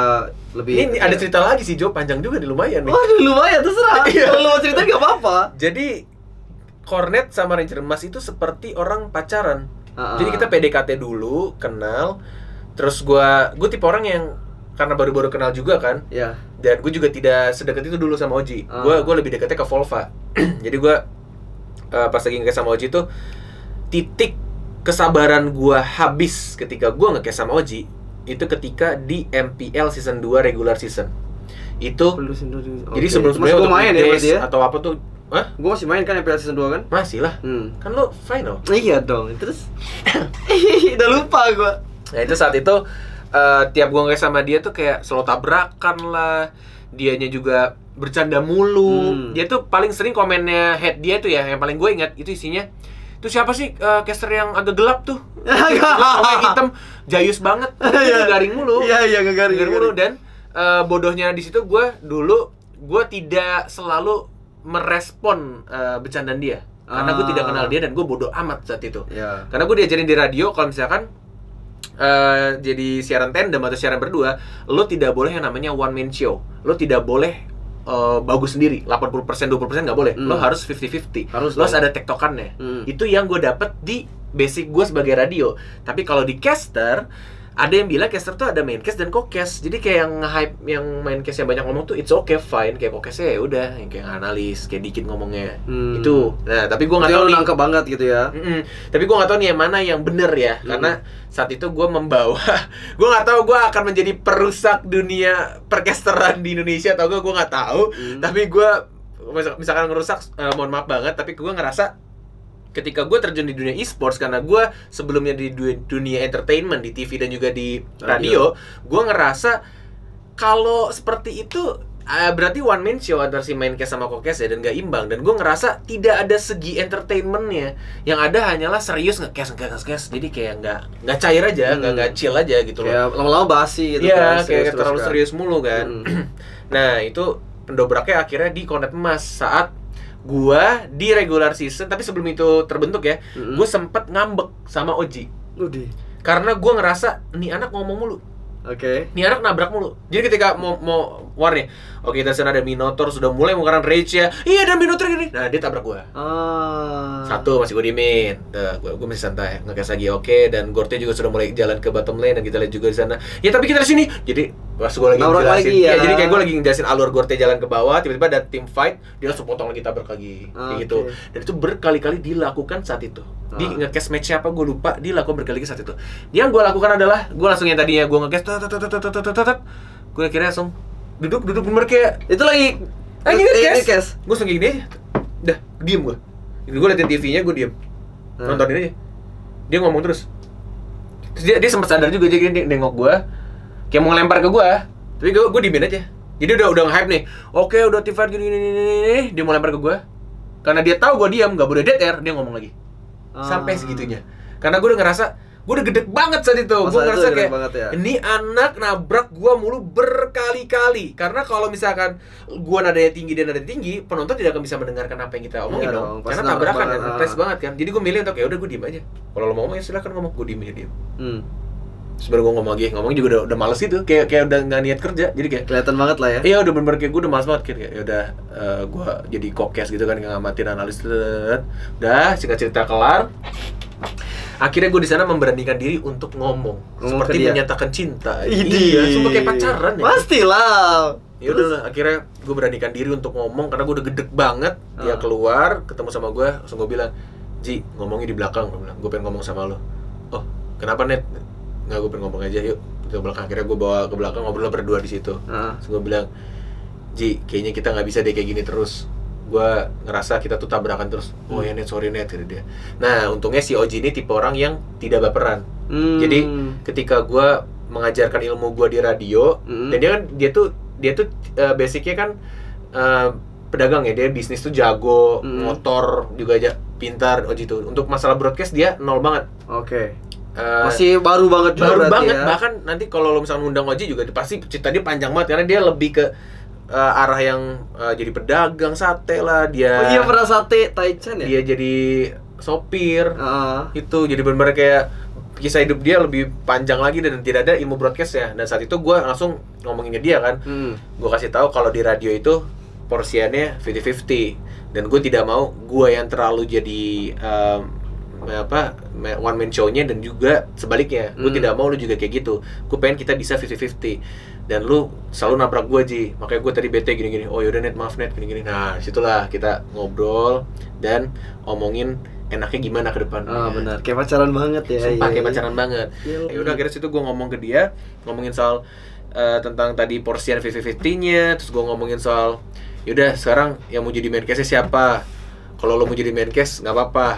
lebih. Ini ada cerita lagi sih Jo, panjang juga nih, lumayan nih. Waduh lumayan, terserah. Kalau lu mau cerita nggak apa-apa. Jadi Kornet sama Ranger Emas itu seperti orang pacaran. Jadi kita PDKT dulu, kenal. Terus gue tipe orang yang karena baru-baru kenal juga kan. Iya. Dan gue juga tidak sedekat itu dulu sama Oji. Gue lebih dekatnya ke Volva. Jadi gue pas lagi nge-cast sama Oji tuh titik kesabaran gue habis ketika gue nge-cast sama Oji itu ketika di MPL season 2 regular season. Itu jadi sebelum-sebelumnya untuk main ya, atau apa tuh. Hah? Gue masih main kan MPL season 2 kan? Masih lah. Kan lo final. Iya dong. Terus udah lupa gue. Nah itu saat itu tiap gue nge-cast sama dia tuh kayak selalu tabrakan lah. Dianya juga bercanda mulu. Dia tuh paling sering komennya head dia tuh ya, yang paling gue ingat itu isinya, itu siapa sih caster yang agak gelap tuh? Komen hitam, jayus banget. Itu garing mulu. Iya garing mulu. Dan bodohnya di situ gue tidak selalu merespon bercandaan dia. Karena gue tidak kenal dia dan gue bodoh amat saat itu. Karena gue diajarin di radio kalau misalkan jadi siaran tandem atau siaran berdua, lo tidak boleh yang namanya one man show. Lo tidak boleh bagus sendiri, 80% 20% nggak boleh. Lo harus 50-50. Lo harus ada tektokannya. Itu yang gue dapet di basic gue sebagai radio. Tapi kalau di caster, ada yang bilang caster tuh ada main cast dan co-cast. Jadi kayak yang hype yang main cast yang banyak ngomong tuh it's okay fine, kayak co-castnya ya udah yang kayak analis, kayak dikit ngomongnya. Itu. Nah, tapi gue nggak tahu nih. Nangkep banget gitu ya. Tapi gue nggak tahu nih yang mana yang bener ya, karena saat itu gue membawa, gue nggak tahu gue akan menjadi perusak dunia percasteran di Indonesia atau gue nggak tahu. Tapi gue misalkan ngerusak, mohon maaf banget, tapi gue ngerasa ketika gue terjun di dunia e-sports, karena gue sebelumnya di dunia entertainment, di TV dan juga di radio, gue ngerasa kalau seperti itu berarti one man show antara si main cast sama co-cast ya, dan gak imbang. Dan gue ngerasa tidak ada segi entertainmentnya, yang ada hanyalah serius nge-cast. Jadi kayak nggak cair aja, nggak chill aja gitu loh. Kayak lama-lama basi gitu. Iya, kayak terlalu serius mulu kan. Nah itu pendobraknya akhirnya di Kornet Emas saat gua di regular season, tapi sebelum itu terbentuk ya, gua sempet ngambek sama Oji. Karena gua ngerasa nih anak ngomong mulu. Nih anak nabrak mulu. Jadi ketika mau war nih, oke kita sana ada Minotaur, sudah mulai menggunakan rage ya. Iya ada Minotaur gini. Nah dia tabrak gua. Satu masih gua diemin. Gua masih santai, nge-cast lagi oke. Dan Gorte juga sudah mulai jalan ke bottom lane dan kita lihat juga di sana. Ya tapi kita di sini. Jadi pas gua lagi ngejelasin, ya jadi kayak gua lagi ngejelasin alur Gorte jalan ke bawah, tiba-tiba ada team fight, dia langsung potong lagi, tabrak lagi. Kayak gitu. Dan itu berkali-kali dilakukan saat itu. Di nge-cast match siapa gue lupa, dilakukan berkali-kali saat itu. Yang gue lakukan adalah gue langsung yang tadinya gue nge-cast gue akhirnya langsung duduk bener kayak itu lagi nge-cast. Gue langsung gini, dah diem gue. Gue liatin TV-nya, gue diem nontonin aja. Dia ngomong terus dia sempat sadar juga, jadi dia nengok gue kayak mau ngelempar ke gue, tapi gue diemin aja. Jadi udah nge-hype nih, oke udah team fight gini, dia mau lempar ke gue. Karena dia tahu gue diam, gak boleh dead air, dia ngomong lagi. Sampai segitunya. Karena gue udah ngerasa, gue udah gede banget saat itu. Gue ngerasa kayak, ini anak nabrak gue mulu berkali-kali. Karena kalau misalkan gue nadanya tinggi dan nadanya tinggi, penonton tidak akan bisa mendengarkan apa yang kita omongin dong. Karena tabrakan dan stres banget kan. Jadi gue milih untuk ya udah gue diem aja. Kalau lo mau ngomong ya silakan ngomong, gue diem aja diem. Sebenarnya gue ngomong juga udah males gitu, kayak udah nggak niat kerja, jadi kayak kelihatan banget lah ya. Iya udah bener-bener kayak gue udah males banget kayak ya udah gue jadi co-cast gitu kan, ngamatin analis, udah cerita kelar. Akhirnya gue di sana memberanikan diri untuk ngomong seperti menyatakan cinta. Iya, cuma kayak pacaran ya. Pastilah. Ya udah, akhirnya gue beranikan diri untuk ngomong karena gue udah gedek banget. Dia keluar, ketemu sama gue, langsung gue bilang, Ji, ngomongnya di belakang. Gue pengen ngomong sama lo. Oh, kenapa Net? Nggak, gue pengen ngomong aja, yuk ke belakang. Akhirnya gue bawa ke belakang, ngobrol berdua di situ. Terus gue bilang, Ji, kayaknya kita nggak bisa deh kayak gini terus. Gue ngerasa kita tuh tabrakan terus. Oh ya Net, sorry Net, gitu dia. Nah untungnya si Oji ini tipe orang yang tidak baperan. Jadi ketika gue mengajarkan ilmu gue di radio, dan dia tuh basicnya kan pedagang ya, dia bisnis tuh jago, motor juga aja pintar. Oji tuh untuk masalah broadcast dia nol banget. Masih baru banget juga. Baru banget ya. Bahkan nanti kalau lo misalnya ngundang Oji juga pasti cerita dia panjang banget karena dia lebih ke arah yang jadi pedagang sate lah dia. Oh iya, pernah sate Taichan ya? Dia jadi sopir. Itu jadi benar-benar kayak kisah hidup dia lebih panjang lagi dan tidak ada ilmu broadcast ya. Dan saat itu gue langsung ngomongin ke dia kan. Gue kasih tahu kalau di radio itu porsiannya 50-50 dan gue tidak mau gue yang terlalu jadi one man show-nya dan juga sebaliknya. Gue tidak mau lu juga kayak gitu. Gue pengen kita bisa 50-50 dan lu selalu nabrak gue, Ji. Makanya gue tadi bete gini-gini. Oh yaudah Net, maaf Net, gini-gini. Nah situlah kita ngobrol dan omongin enaknya gimana ke depan. Benar, kayak pacaran banget ya. Sumpah kayak pacaran banget. Ya udah akhirnya situ gue ngomong ke dia, ngomongin soal tentang tadi porsian 50-50-nya. Terus gue ngomongin soal yaudah sekarang yang mau jadi main cast siapa. Kalau lo mau jadi main cast nggak apa-apa,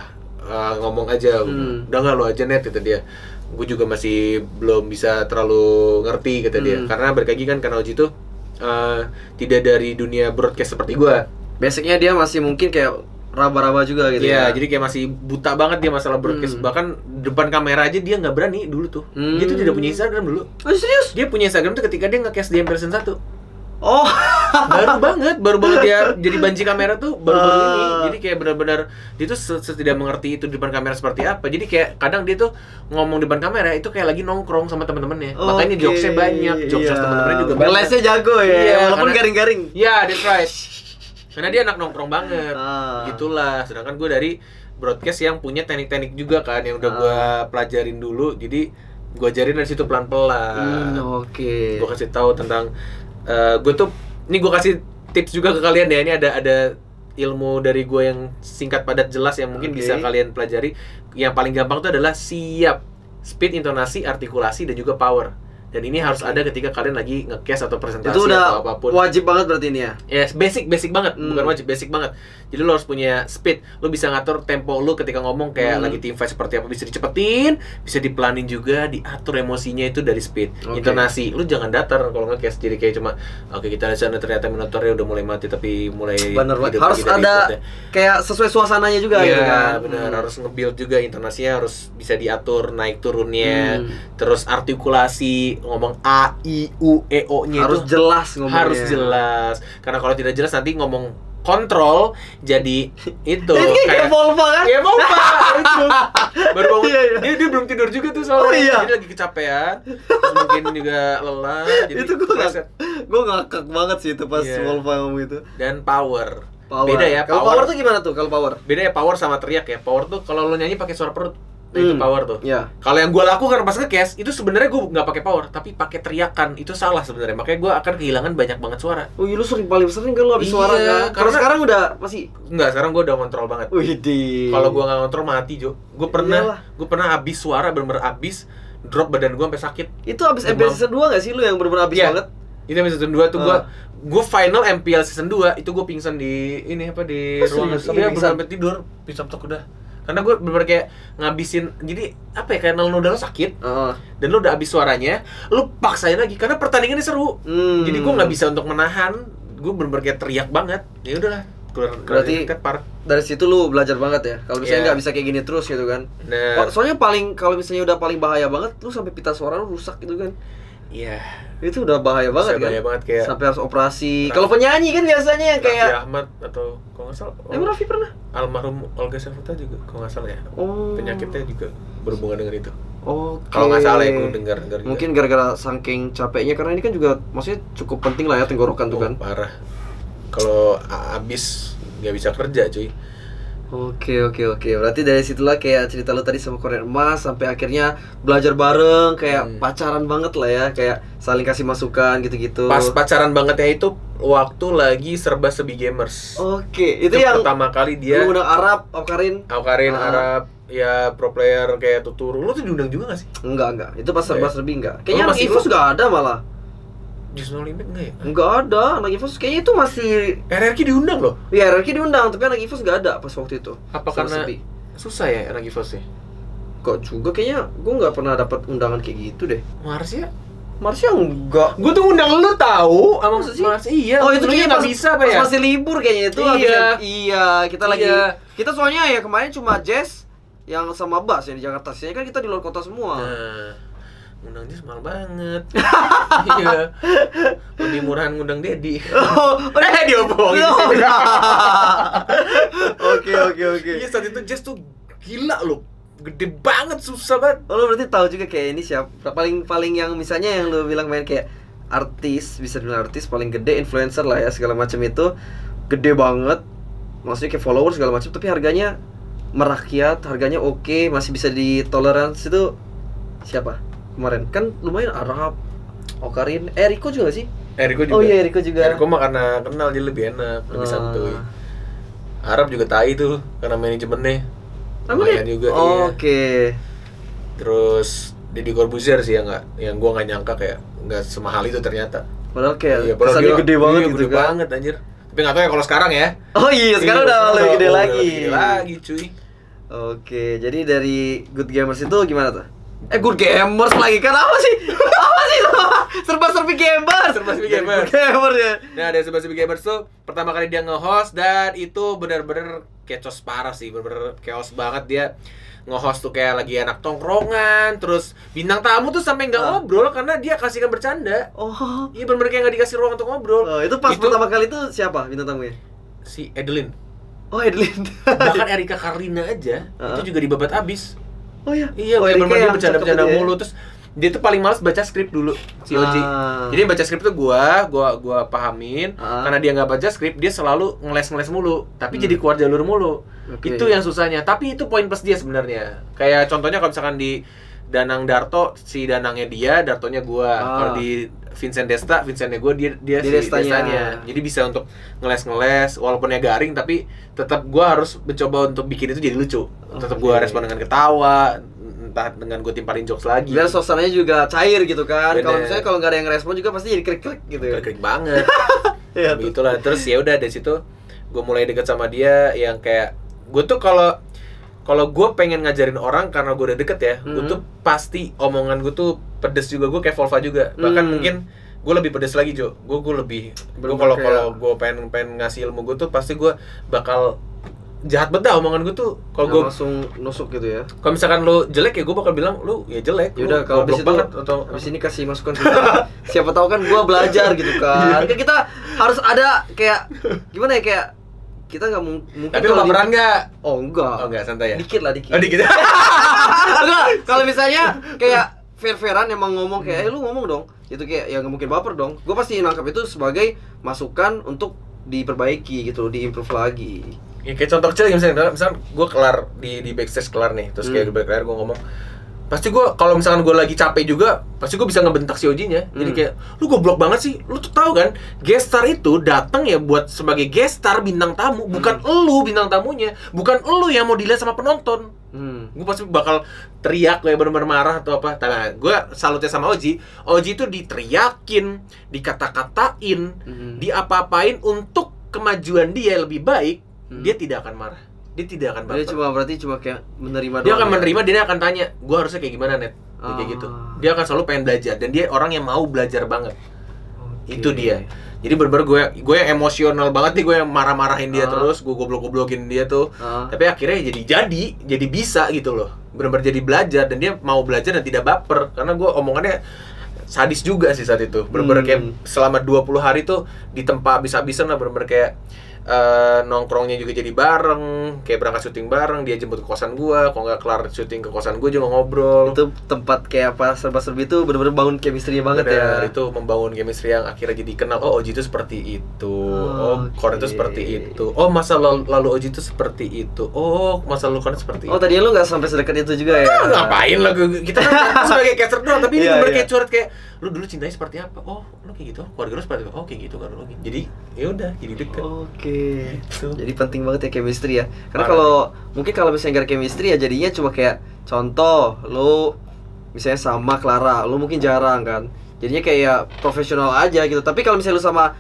ngomong aja. Udah nggak lo aja Net, kata dia. Gue juga masih belum bisa terlalu ngerti, kata dia. Karena berkaki kan karena Oji tuh tidak dari dunia broadcast seperti gue. Basicnya dia masih mungkin kayak raba-raba juga gitu ya. Jadi kayak masih buta banget dia masalah broadcast. Bahkan depan kamera aja dia nggak berani dulu tuh. Dia tuh tidak punya Instagram dulu. Oh serius? Dia punya Instagram tuh ketika dia nge-cast di MPLSN 1. Oh, baru banget dia jadi banci kamera tuh baru-baru ini. Jadi kayak benar-benar dia tuh tidak mengerti itu di depan kamera seperti apa. Jadi kayak kadang dia tuh ngomong di depan kamera itu kayak lagi nongkrong sama teman-temannya. Makanya jokesnya banyak, jokes teman-temannya juga banyak. Ngelesnya jago ya, Iya, walaupun garing-garing. Iya, that's right. Karena dia anak nongkrong banget. Gitulah. Sedangkan gue dari broadcast yang punya teknik-teknik juga kan yang udah gue pelajarin dulu. Jadi gue ajarin dari situ pelan-pelan. Oke. Gue kasih tahu tentang gue tuh, ini gue kasih tips juga ke kalian ya. Ini ada ilmu dari gue yang singkat padat jelas yang mungkin bisa kalian pelajari. Yang paling gampang tuh adalah siap, speed, intonasi, artikulasi, dan juga power. Dan ini harus ada ketika kalian lagi nge-cast atau presentasi itu udah atau apapun. Wajib banget berarti ini ya. Yes, basic banget, bukan wajib, basic banget. Jadi lo harus punya speed, lo bisa ngatur tempo lo ketika ngomong kayak lagi team fight seperti apa, bisa dicepetin, bisa dipelanin juga, diatur emosinya itu dari speed. Intonasi, lo jangan datar kalau nge-cast jadi kayak cuma oke, kita lihat sana ternyata monitornya udah mulai mati tapi mulai hidup harus lagi dari ada inputnya. kayak sesuai suasananya juga gitu kan. Benar, harus nge-build juga intonasinya, harus bisa diatur naik turunnya. Terus artikulasi, ngomong A, I, U, E, O-nya harus itu jelas ngomongnya. harus jelas. Karena kalau tidak jelas nanti ngomong kontrol jadi itu kayak Volva kan? Kayak Volva itu. Baru bangun, dia belum tidur juga tuh soalnya. Dia lagi kecapean, terus mungkin juga lelah. Jadi itu gue ngakak banget sih itu pas Volva ngomong itu. Dan power. Beda ya. Kalau power tuh gimana tuh? Kalau power? Beda ya, power sama teriak ya. Power tuh kalau lo nyanyi pakai suara perut. Nah, itu power tuh. Kalau yang gue lakukan pas nge-cast itu sebenarnya gue nggak pakai power, tapi pakai teriakan. Itu salah sebenarnya. Makanya gue akan kehilangan banyak banget suara. Oh iya, lu paling sering kan lu habis suara kan? Karena sekarang udah masih enggak, sekarang gue udah kontrol banget. Kalau gue nggak kontrol mati, Jo. Gue pernah habis suara, bener-bener habis, drop badan gue sampai sakit. Itu habis MPL season 2 nggak sih lu yang bener-bener habis banget? Itu season 2 tuh gue final MPL season 2 itu gue pingsan di ini apa di ruangan. Iya, sampai tidur, pingsan tok udah. Karena gue bener-bener kayak ngabisin, jadi apa ya, kayak nalun lo sakit dan lo udah habis suaranya, lo paksain lagi karena pertandingannya seru. Jadi gue nggak bisa untuk menahan, gue bener-bener kayak teriak banget. Ya udahlah, berarti dari situ lu belajar banget ya. Kalau misalnya nggak bisa kayak gini terus gitu kan. Soalnya kalau misalnya udah paling bahaya banget, lu sampai pita suara lu rusak gitu kan. Iya. Itu udah bahaya banget kan. Bahaya banget kayak sampai harus operasi. Kalau penyanyi kan biasanya yang kayak Raffi Ahmad atau kalau nggak salah. Emang Raffi pernah? Almarhum Olga Saputra juga kalau nggak salah ya. Penyakitnya juga berhubungan dengan itu. Oke. Kalau nggak salah ya, gue dengar juga. Mungkin gara-gara saking capeknya, karena ini kan juga maksudnya cukup penting lah ya tenggorokan tuh kan. Parah. Kalau abis nggak bisa kerja, cuy. Oke. Berarti dari situlah kayak cerita lu tadi sama Korean Emas sampai akhirnya belajar bareng, kayak pacaran banget lah ya, kayak saling kasih masukan gitu-gitu. Pas pacaran bangetnya itu waktu lagi Serba Sebi Gamers. Oke, itu yang pertama kali dia undang Arab, Aukarin, Arab, ya pro player kayak Tuturu. Lu tuh diundang juga gak sih? Enggak. Itu pas Serba Serbi enggak. Kayaknya anak Evos enggak ada malah. Just No Limit enggak ya? Enggak ada, anak Evos kayaknya itu masih RRQ diundang loh. Iya, RRQ diundang, tapi anak Evos enggak ada pas waktu itu. Apa karena susah ya anak Evos ya? Kok juga kayaknya gue nggak pernah dapat undangan kayak gitu deh. Marsya enggak. Gue tuh undang lu tahu, emang Marsya iya. Oh, itu kayaknya nggak bisa apa ya? Masih libur kayaknya itu. Iya, kita lagi. Kita soalnya ya kemarin cuma Jazz yang sama Bas yang di Jakarta. Sini kan kita di luar kota semua. Undang Jazz mahal banget. Iya. Lebih murahan ngundang Dedi. Diobongin. Oke. Iya, saat itu Jazz tuh gila loh. Gede banget, susah banget. Oh, lo berarti tahu juga kayak ini siapa paling yang misalnya yang lo bilang main kayak artis, bisa dibilang artis paling gede, influencer lah ya segala macam itu gede banget. Maksudnya kayak followers segala macam, tapi harganya merakyat, harganya oke, masih bisa ditoleransi. Itu siapa? Kemarin kan lumayan Arab, Aukarin, Rico juga sih? Rico juga. Oh iya, Rico juga. Rico mah karena kenal dia lebih enak, lebih santuy. Arab juga tai tuh karena manajemennya. Lumayan juga. Oke. Terus Deddy Corbuzier sih yang gua nggak nyangka kayak nggak semahal itu ternyata. Padahal kayak kesannya gede banget gitu gede kan. Banget anjir. Tapi nggak tahu ya kalau sekarang ya. Oh iya, sekarang udah lebih gede lagi. Gede lagi, cuy. Oke, jadi dari Good Gamers itu gimana tuh? Good Gamers lagi kan apa sih? Apa sih? Serba-serbi Gamers. Gamers ya. Nah, dari Serba-serbi Gamers tuh pertama kali dia nge-host dan itu benar-benar kecos parah sih, benar-benar chaos banget dia nge-host tuh kayak lagi anak tongkrongan, terus bintang tamu tuh sampai nggak ngobrol karena dia kasihkan bercanda. Oh. Iya bener-bener kayak nggak dikasih ruang untuk ngobrol. Itu pas pertama kali itu siapa bintang tamunya? Si Adeline. Oh, Adeline. Bahkan Erika Karlina aja itu juga dibabat abis. Oh iya. Iya, bener-bener dia bercanda-bercanda mulu terus dia tuh paling males baca skrip dulu si Oji. Jadi baca skrip tuh gua pahamin karena dia nggak baca skrip, dia selalu ngeles mulu, tapi jadi keluar jalur mulu. Itu yang susahnya. Tapi itu poin plus dia sebenarnya. Kayak contohnya kalau misalkan di Danang Darto, si Danangnya dia, Dartonya gua. Kalau di Vincent Desta, Vincentnya gua, dia si Destanya. Jadi bisa untuk ngeles walaupun ya garing, tapi tetap gua harus mencoba untuk bikin itu jadi lucu. Tetap gua respon dengan ketawa, entah dengan gue timpalin jokes lagi. Biar suasananya juga cair gitu kan. Kalau misalnya kalau nggak ada yang respon juga pasti jadi krik-krik gitu ya. Krik banget. Ya begitulah. Terus ya udah dari situ gue mulai deket sama dia yang kayak gue tuh kalau gue pengen ngajarin orang karena gue udah deket ya, gue tuh pasti omongan gue tuh pedes juga, gue kayak Volva juga. Bahkan mungkin gue lebih pedes lagi Jo. Gue lebih kalau gue pengen ngasih ilmu gue tuh pasti gue bakal jahat bedah omongan gue tuh. Kalau gue langsung nusuk gitu ya. Kalau misalkan lu jelek ya gue bakal bilang lu ya jelek. Yaudah kalau abis itu atau abis ini kasih masukan siapa tahu kan gue belajar gitu kan. Kan kita harus ada kayak gimana ya, kayak kita nggak mungkin. Tapi lu baperan nggak? Oh enggak santai ya. Dikit lah dikit. Oh dikit. Enggak. Kalau misalnya kayak fair-fairan emang ngomong kayak lu ngomong dong. Itu kayak ya nggak mungkin baper dong. Gue pasti nangkap itu sebagai masukan untuk diperbaiki gitu, diimprove lagi. Ya kayak contoh kecil misalnya gue kelar di backstage kelar nih, terus kayak di backstage gue ngomong, pasti gue kalau misalkan gue lagi capek juga, pasti gue bisa ngebentak si Ojinya. Jadi kayak lu goblok banget sih, lu tuh tahu kan guest star itu datang ya buat sebagai guest star bintang tamu, bukan elu bintang tamunya, bukan elu yang mau dilihat sama penonton. Gue pasti bakal teriak kayak bener-bener marah atau apa. Nah, gue salutnya sama Oji itu diteriakin, dikata-katain, diapa-apain untuk kemajuan dia lebih baik. Dia tidak akan marah, dia tidak akan baper. Dia berarti cuma kayak menerima. Dia akan menerima, dia akan tanya, gue harusnya kayak gimana net, kayak gitu. Dia akan selalu pengen belajar dan dia orang yang mau belajar banget. Itu dia. Jadi bener-bener gue yang emosional banget nih, gue yang marah-marahin dia terus, gue goblok-goblokin dia tuh. Tapi akhirnya jadi bisa gitu loh. Bener-bener jadi belajar dan dia mau belajar dan tidak baper karena gue omongannya sadis juga sih saat itu. Bener-bener kayak selama 20 hari tuh ditempa habis-habisan lah, bener-bener kayak nongkrongnya juga jadi bareng, kayak berangkat syuting bareng, dia jemput ke kosan gua, kalau nggak kelar syuting ke kosan gua juga ngobrol. Itu tempat kayak apa serba-serbi itu benar-benar bangun chemistry banget. Bener, ya. Itu membangun chemistry yang akhirnya jadi kenal. Oh, Oji itu seperti itu. Oh, Koren itu seperti itu. Oh, masa lalu Oji itu seperti itu. Oh, masa lalu Koren seperti itu. Oh, tadinya lu nggak sampai sedekat itu juga ya? Ngapain lah, kita kan sebagai caster doang, tapi ini bener kayak curhat kayak lu dulu cintanya seperti apa? Oh, lu kayak gitu. Keluarga lu seperti apa? Oh, kayak gitu kan lu. Jadi ya udah, jadi deket. Oke. Gitu. Jadi penting banget ya chemistry ya. Karena kalau misalnya gak ada chemistry ya jadinya cuma kayak contoh lu misalnya sama Clara, lu mungkin jarang kan. Jadinya kayak profesional aja gitu. Tapi kalau misalnya lu sama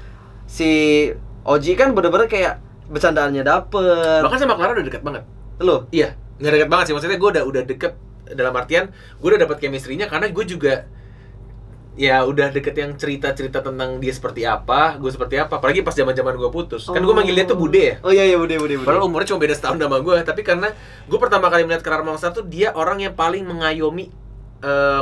si Oji kan bener-bener kayak bercandaannya dapet. Bahkan sama Clara udah deket banget. Lu? Iya, nggak deket banget sih. Maksudnya gue udah deket dalam artian gue udah dapet chemistry-nya karena gue juga ya udah deket yang cerita-cerita tentang dia seperti apa, gue seperti apa. Apalagi pas zaman-zaman gue putus. Kan gue manggil dia tuh Bude ya. Oh iya Bude. Padahal umurnya cuma beda setahun sama gue. Tapi karena gue pertama kali melihat Karar Monster tuh dia orang yang paling mengayomi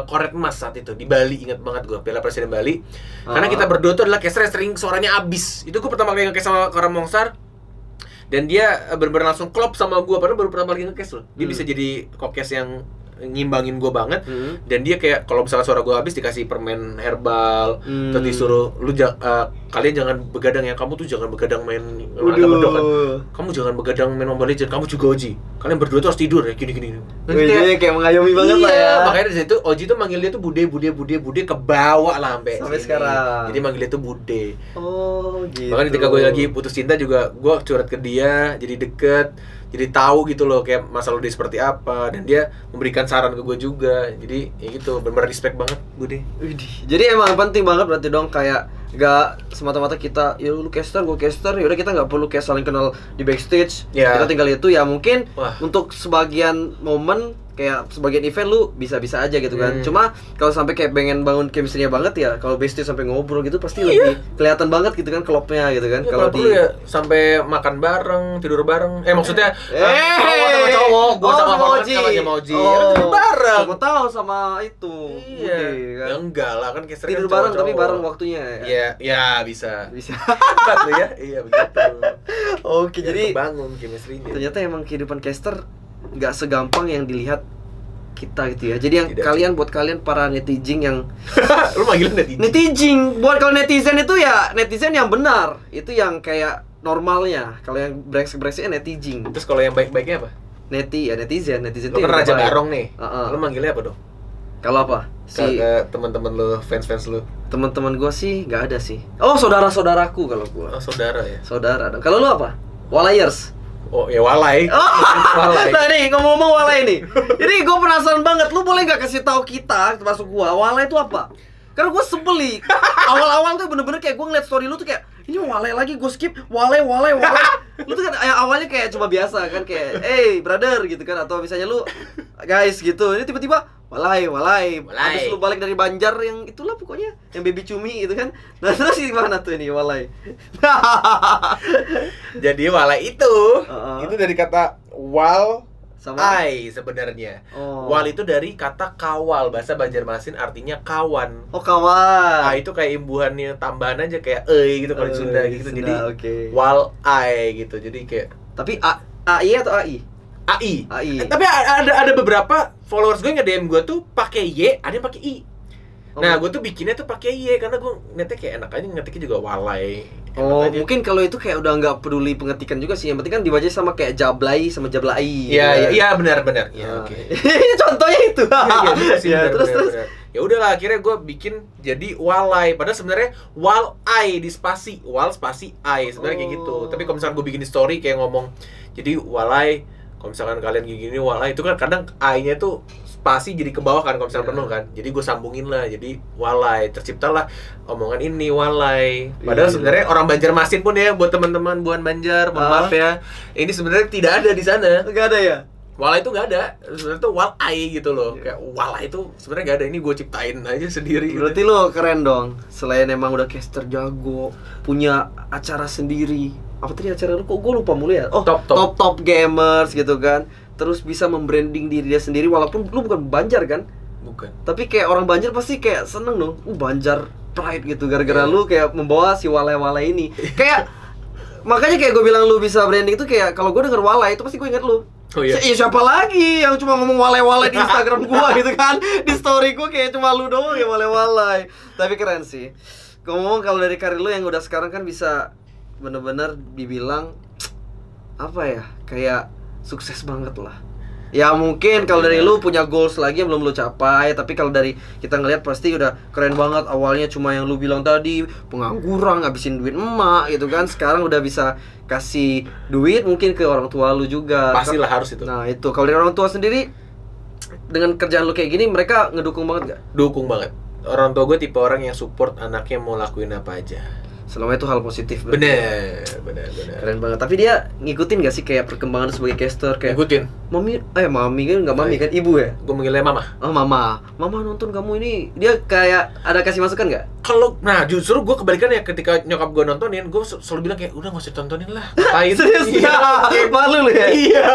Koret Emas saat itu di Bali. Ingat banget gue, Piala Presiden Bali. Karena kita berdua tuh adalah caster yang sering suaranya abis. Itu gue pertama kali nge-cast sama Karar Monster. Dan dia bener-bener langsung klop sama gue. Padahal baru pertama kali nge-cast loh. Dia bisa jadi kokes yang ngimbangin gue banget. Dan dia kayak kalau misalnya suara gue habis dikasih permen herbal, terus disuruh lu kalian jangan begadang ya, kamu tuh jangan begadang main medok kan, kamu jangan begadang main Mobile Legends, kamu juga Oji, kalian berdua tuh harus tidur ya gini. Dia kayak mengayomi banget lah ya. Makanya dari situ Oji tuh manggil dia tuh Bude kebawa lah sampai sekarang. Jadi manggil dia tuh Bude. Oh gitu. Makanya ketika gue lagi putus cinta juga gue curhat ke dia, jadi deket, jadi tahu gitu loh kayak masa lalu dia seperti apa, dan dia memberikan saran ke gue juga. Jadi ya gitu, benar-benar respect banget Bude. Jadi emang penting banget berarti dong, kayak gak semata-mata kita ya lu caster, gue caster, yaudah kita gak perlu kayak saling kenal di backstage. Kita tinggal itu ya mungkin untuk sebagian momen kayak sebagian event lu bisa-bisa aja gitu kan. Cuma kalau sampai kayak pengen bangun chemistry-nya banget ya, kalau bestie sampai ngobrol gitu pasti lebih kelihatan banget gitu kan klopnya gitu kan. Kalau di ya sampai makan bareng, tidur bareng. Maksudnya cowok sama cowok, gua sama Oji. Sama Oji. Tidur bareng. Gua tahu sama itu. Iya. Kan? Ya enggak lah kan kayak tidur bareng tapi bareng waktunya ya. Ya bisa. Bisa. Hebat lu ya. Iya begitu. Oke, jadi bangun chemistry-nya. Ternyata emang kehidupan caster nggak segampang yang dilihat kita gitu ya. Jadi yang buat kalian para netizen yang lu manggilin netizen. Netizen, buat kalau netizen itu ya netizen yang benar. Itu yang kayak normalnya. Kalau yang brengsek-brekseknya netizen. Terus kalau yang baik-baiknya apa? Netizen lu itu kan Raja Barong nih. Lu manggilnya apa dong? Kalau apa? Ke teman-teman lu, fans-fans lu. Teman-teman gua sih nggak ada sih. Oh, saudara-saudaraku kalau gua. Oh, saudara ya. Saudara dong. Kalau lu apa? Walayers. Oh ya walai. Walai. Nah nih ngomong-ngomong walai nih. Jadi gue penasaran banget. Lu boleh nggak kasih tahu kita termasuk gua walai itu apa? Karena gue sebeli. Awal-awal tuh bener-bener kayak gue ngeliat story lu tuh kayak ini walai lagi, gue skip walai. Lu tuh kan awalnya kayak cuma biasa kan kayak brother gitu kan, atau misalnya lu guys gitu. Ini tiba-tiba walai. Habis lu balik dari Banjar yang itulah pokoknya yang baby cumi gitu kan. Nah terus gimana tuh ini walai? Jadi walai itu dari kata wal sama ai sebenarnya. Wal itu dari kata kawal, bahasa Banjarmasin artinya kawan. Oh, kawan. Nah, itu kayak imbuhannya tambahan aja kayak gitu kalau di Sunda gitu. Jadi wal ai gitu. Jadi kayak tapi AI atau AI? AI. Tapi ada beberapa followers gue nge-DM gue tuh pakai Y, ada yang pakai I. Nah, gue tuh bikinnya tuh pakai Y karena gue ngeliatnya kayak enak aja, ngetiknya juga walai. Mungkin kalau itu kayak udah nggak peduli pengetikan juga sih. Yang penting kan dibaca sama kayak jablai sama jablai. Iya, benar. Ya, oke. Contohnya itu. Iya, terus. Ya udahlah, akhirnya gue bikin jadi walai. Padahal sebenarnya walai di spasi, wal spasi ai sebenarnya kayak gitu. Tapi kalau misalkan gue bikin di story kayak ngomong, jadi walai. Kalau misalkan kalian gini walai itu kan kadang ai-nya tuh spasi jadi ke bawah kan kalau misalkan penuh kan. Jadi gue sambungin lah jadi walai. Terciptalah omongan ini walai. Padahal sebenarnya orang Banjarmasin pun ya, buat teman-teman buan Banjar, mohon maaf ya. Ini sebenarnya tidak ada di sana. Enggak ada ya? Walai itu nggak ada, sebenarnya tuh walai gitu loh. Kayak walai itu sebenarnya nggak ada, ini gue ciptain aja sendiri. Berarti lo keren dong. Selain emang udah caster jago, punya acara sendiri. Apa tadi acara lu? Kok gue lupa mulu ya? Oh, top gamers gitu kan. Terus bisa membranding diri dia sendiri walaupun lu bukan Banjar kan? Bukan. Tapi kayak orang Banjar pasti kayak seneng dong. Banjar pride gitu gara-gara lu kayak membawa si walai-walai ini. Kayak makanya kayak gue bilang lu bisa branding tuh kayak kalau gue denger walai itu pasti gue inget lu. Oh iya. Siapa lagi yang cuma ngomong walai-walai di Instagram gua gitu kan? Di story gua kayak cuma lu doang ya walai-walai. Tapi keren sih. Ngomong kalau dari karir lu yang udah sekarang kan bisa bener-bener dibilang apa ya? Kayak sukses banget lah. Ya mungkin kalau dari lu punya goals lagi yang belum lu capai, tapi kalau dari kita ngelihat pasti udah keren banget. Awalnya cuma yang lu bilang tadi, pengangguran, ngabisin duit emak gitu kan. Sekarang udah bisa kasih duit mungkin ke orang tua lu juga. Pastilah harus itu. Nah itu, kalau dari orang tua sendiri dengan kerjaan lu kayak gini, mereka ngedukung banget gak? Dukung banget. Orang tua gue tipe orang yang support anaknya mau lakuin apa aja. Selama itu hal positif. Bener. Keren banget. Tapi dia ngikutin gak sih kayak perkembangan sebagai caster kayak? Ngikutin. Mami kan nggak mami kan, ibu ya? Gue manggilnya mama. Oh mama nonton kamu ini. Dia kayak ada kasih masukan nggak? Nah justru gue kebalikannya, ketika nyokap gue nontonin, gue selalu bilang kayak udah nggak usah tontonin lah. Ngapain? Serius? Iya. Malu lu ya? Iya.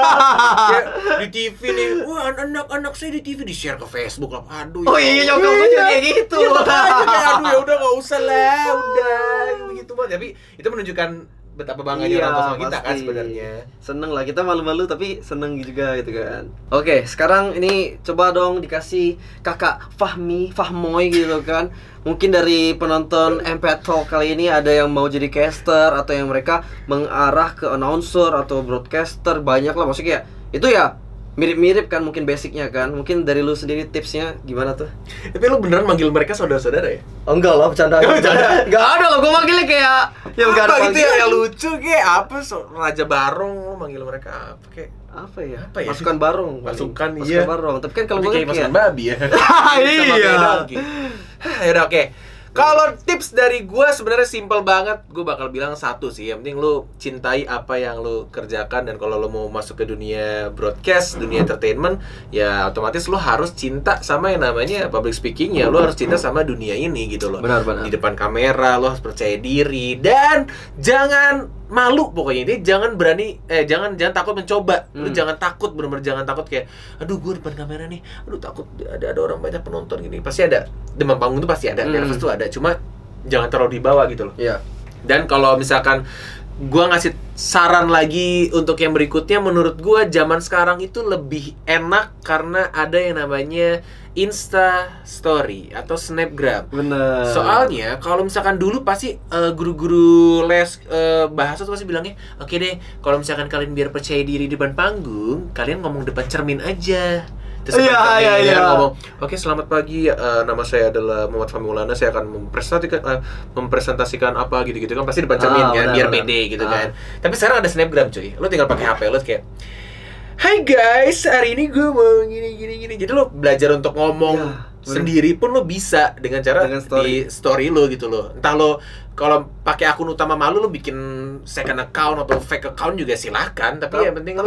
Kayak di TV nih, wah anak-anak saya di TV di share ke Facebook lah. Aduh. Oh iya, nyokap gue juga kayak gitu. Iya, makanya kayak aduh ya udah nggak usah lah, udah begitu banget. Tapi itu menunjukkan betapa bangganya orang tua sama kita kan sebenarnya. Seneng lah, kita malu-malu tapi seneng juga gitu kan. Oke, sekarang ini coba dong dikasih kakak Fahmoy gitu kan. Mungkin dari penonton MPT Talk kali ini ada yang mau jadi caster atau yang mereka mengarah ke announcer atau broadcaster, banyak lah maksudnya. Itu ya mirip-mirip kan mungkin basicnya kan. Mungkin dari lu sendiri tipsnya gimana tuh? Tapi lu beneran manggil mereka saudara-saudara ya? Oh, enggak lah, bercanda. Enggak ada loh, gue manggilnya kayak yang enggak ada gitu ya, yang lucu kayak apa, Raja Barong lu manggil mereka apa kayak? Apa ya? Pasukan Barong. Pasukan Barong. Tapi kan kalau gue kayak pasukan babi ya. Iya. Ya udah oke. Kalau tips dari gue sebenarnya simple banget. Gue bakal bilang satu sih. Yang penting lu cintai apa yang lu kerjakan. Dan kalau lu mau masuk ke dunia broadcast, dunia entertainment, ya otomatis lu harus cinta sama yang namanya public speaking. Ya lu harus cinta sama dunia ini gitu loh. Benar. Di depan kamera lu harus percaya diri. Dan jangan malu pokoknya. Ini jangan berani, jangan takut mencoba. Lu jangan takut, bener-bener jangan takut kayak, aduh gue depan kamera nih, aduh takut ada orang banyak penonton gini. Pasti ada, demam panggung itu pasti ada, nervous tuh ada. Cuma jangan terlalu dibawa gitu loh. Iya. Dan kalau misalkan gua ngasih saran lagi untuk yang berikutnya, menurut gua zaman sekarang itu lebih enak karena ada yang namanya Insta Story atau Snapgram. Bener. Soalnya kalau misalkan dulu pasti guru-guru les bahasa tuh pasti bilangnya, oke deh, kalau misalkan kalian biar percaya diri di depan panggung, kalian ngomong depan cermin aja. Terus ngomong, oke, selamat pagi, nama saya adalah Muhammad Fahmi Maulana, saya akan mempresentasikan apa gitu-gitu kan, pasti depan cermin kan, biar pede gitu kan. Tapi sekarang ada Snapgram cuy, lo tinggal pakai HP lo kayak, hai guys, hari ini gue mau gini. Jadi lo belajar untuk ngomong sendiri pun lo bisa dengan cara di story lo gitu lo. Entah lo kalau pakai akun utama malu lo bikin second account atau fake account juga silahkan. Tapi yang penting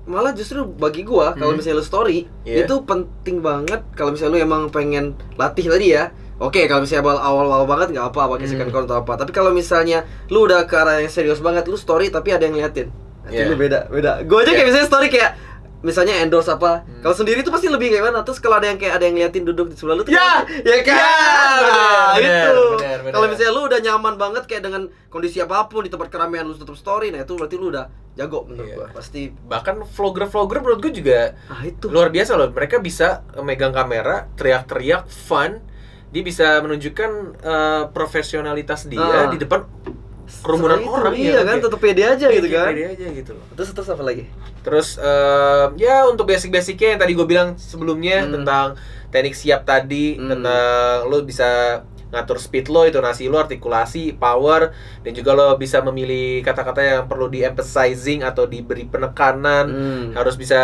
malah justru bagi gua kalau misalnya lu story itu penting banget. Kalau misalnya lu emang pengen latih tadi ya, oke, kalau misalnya awal-awal banget nggak apa pakai second account atau apa. Tapi kalau misalnya lu udah ke arah yang serius banget, lu story tapi ada yang ngeliatin, itu beda. Gua aja kayak misalnya story kayak misalnya endorse apa, kalau sendiri tuh pasti lebih kayak mana. Terus kalau ada yang ngeliatin duduk di sebelah lu tuh ya kan, itu. Kalau misalnya lu udah nyaman banget kayak dengan kondisi apapun di tempat keramaian lu tetap story, nah itu berarti lu udah jago menurut gua. Pasti. Bahkan vlogger menurut gua juga itu luar biasa loh. Mereka bisa megang kamera, teriak-teriak, fun. Dia bisa menunjukkan profesionalitas dia di depan kerumunan orang. Iya kan, tetap pede aja gitu kan. Pede aja gitu loh. Terus apa lagi? Terus ya untuk basic-basicnya yang tadi gue bilang sebelumnya tentang teknik siap tadi, tentang lo bisa ngatur speed lo, intonasi lo, artikulasi, power, dan juga lo bisa memilih kata-kata yang perlu di-emphasizing atau diberi penekanan. Harus bisa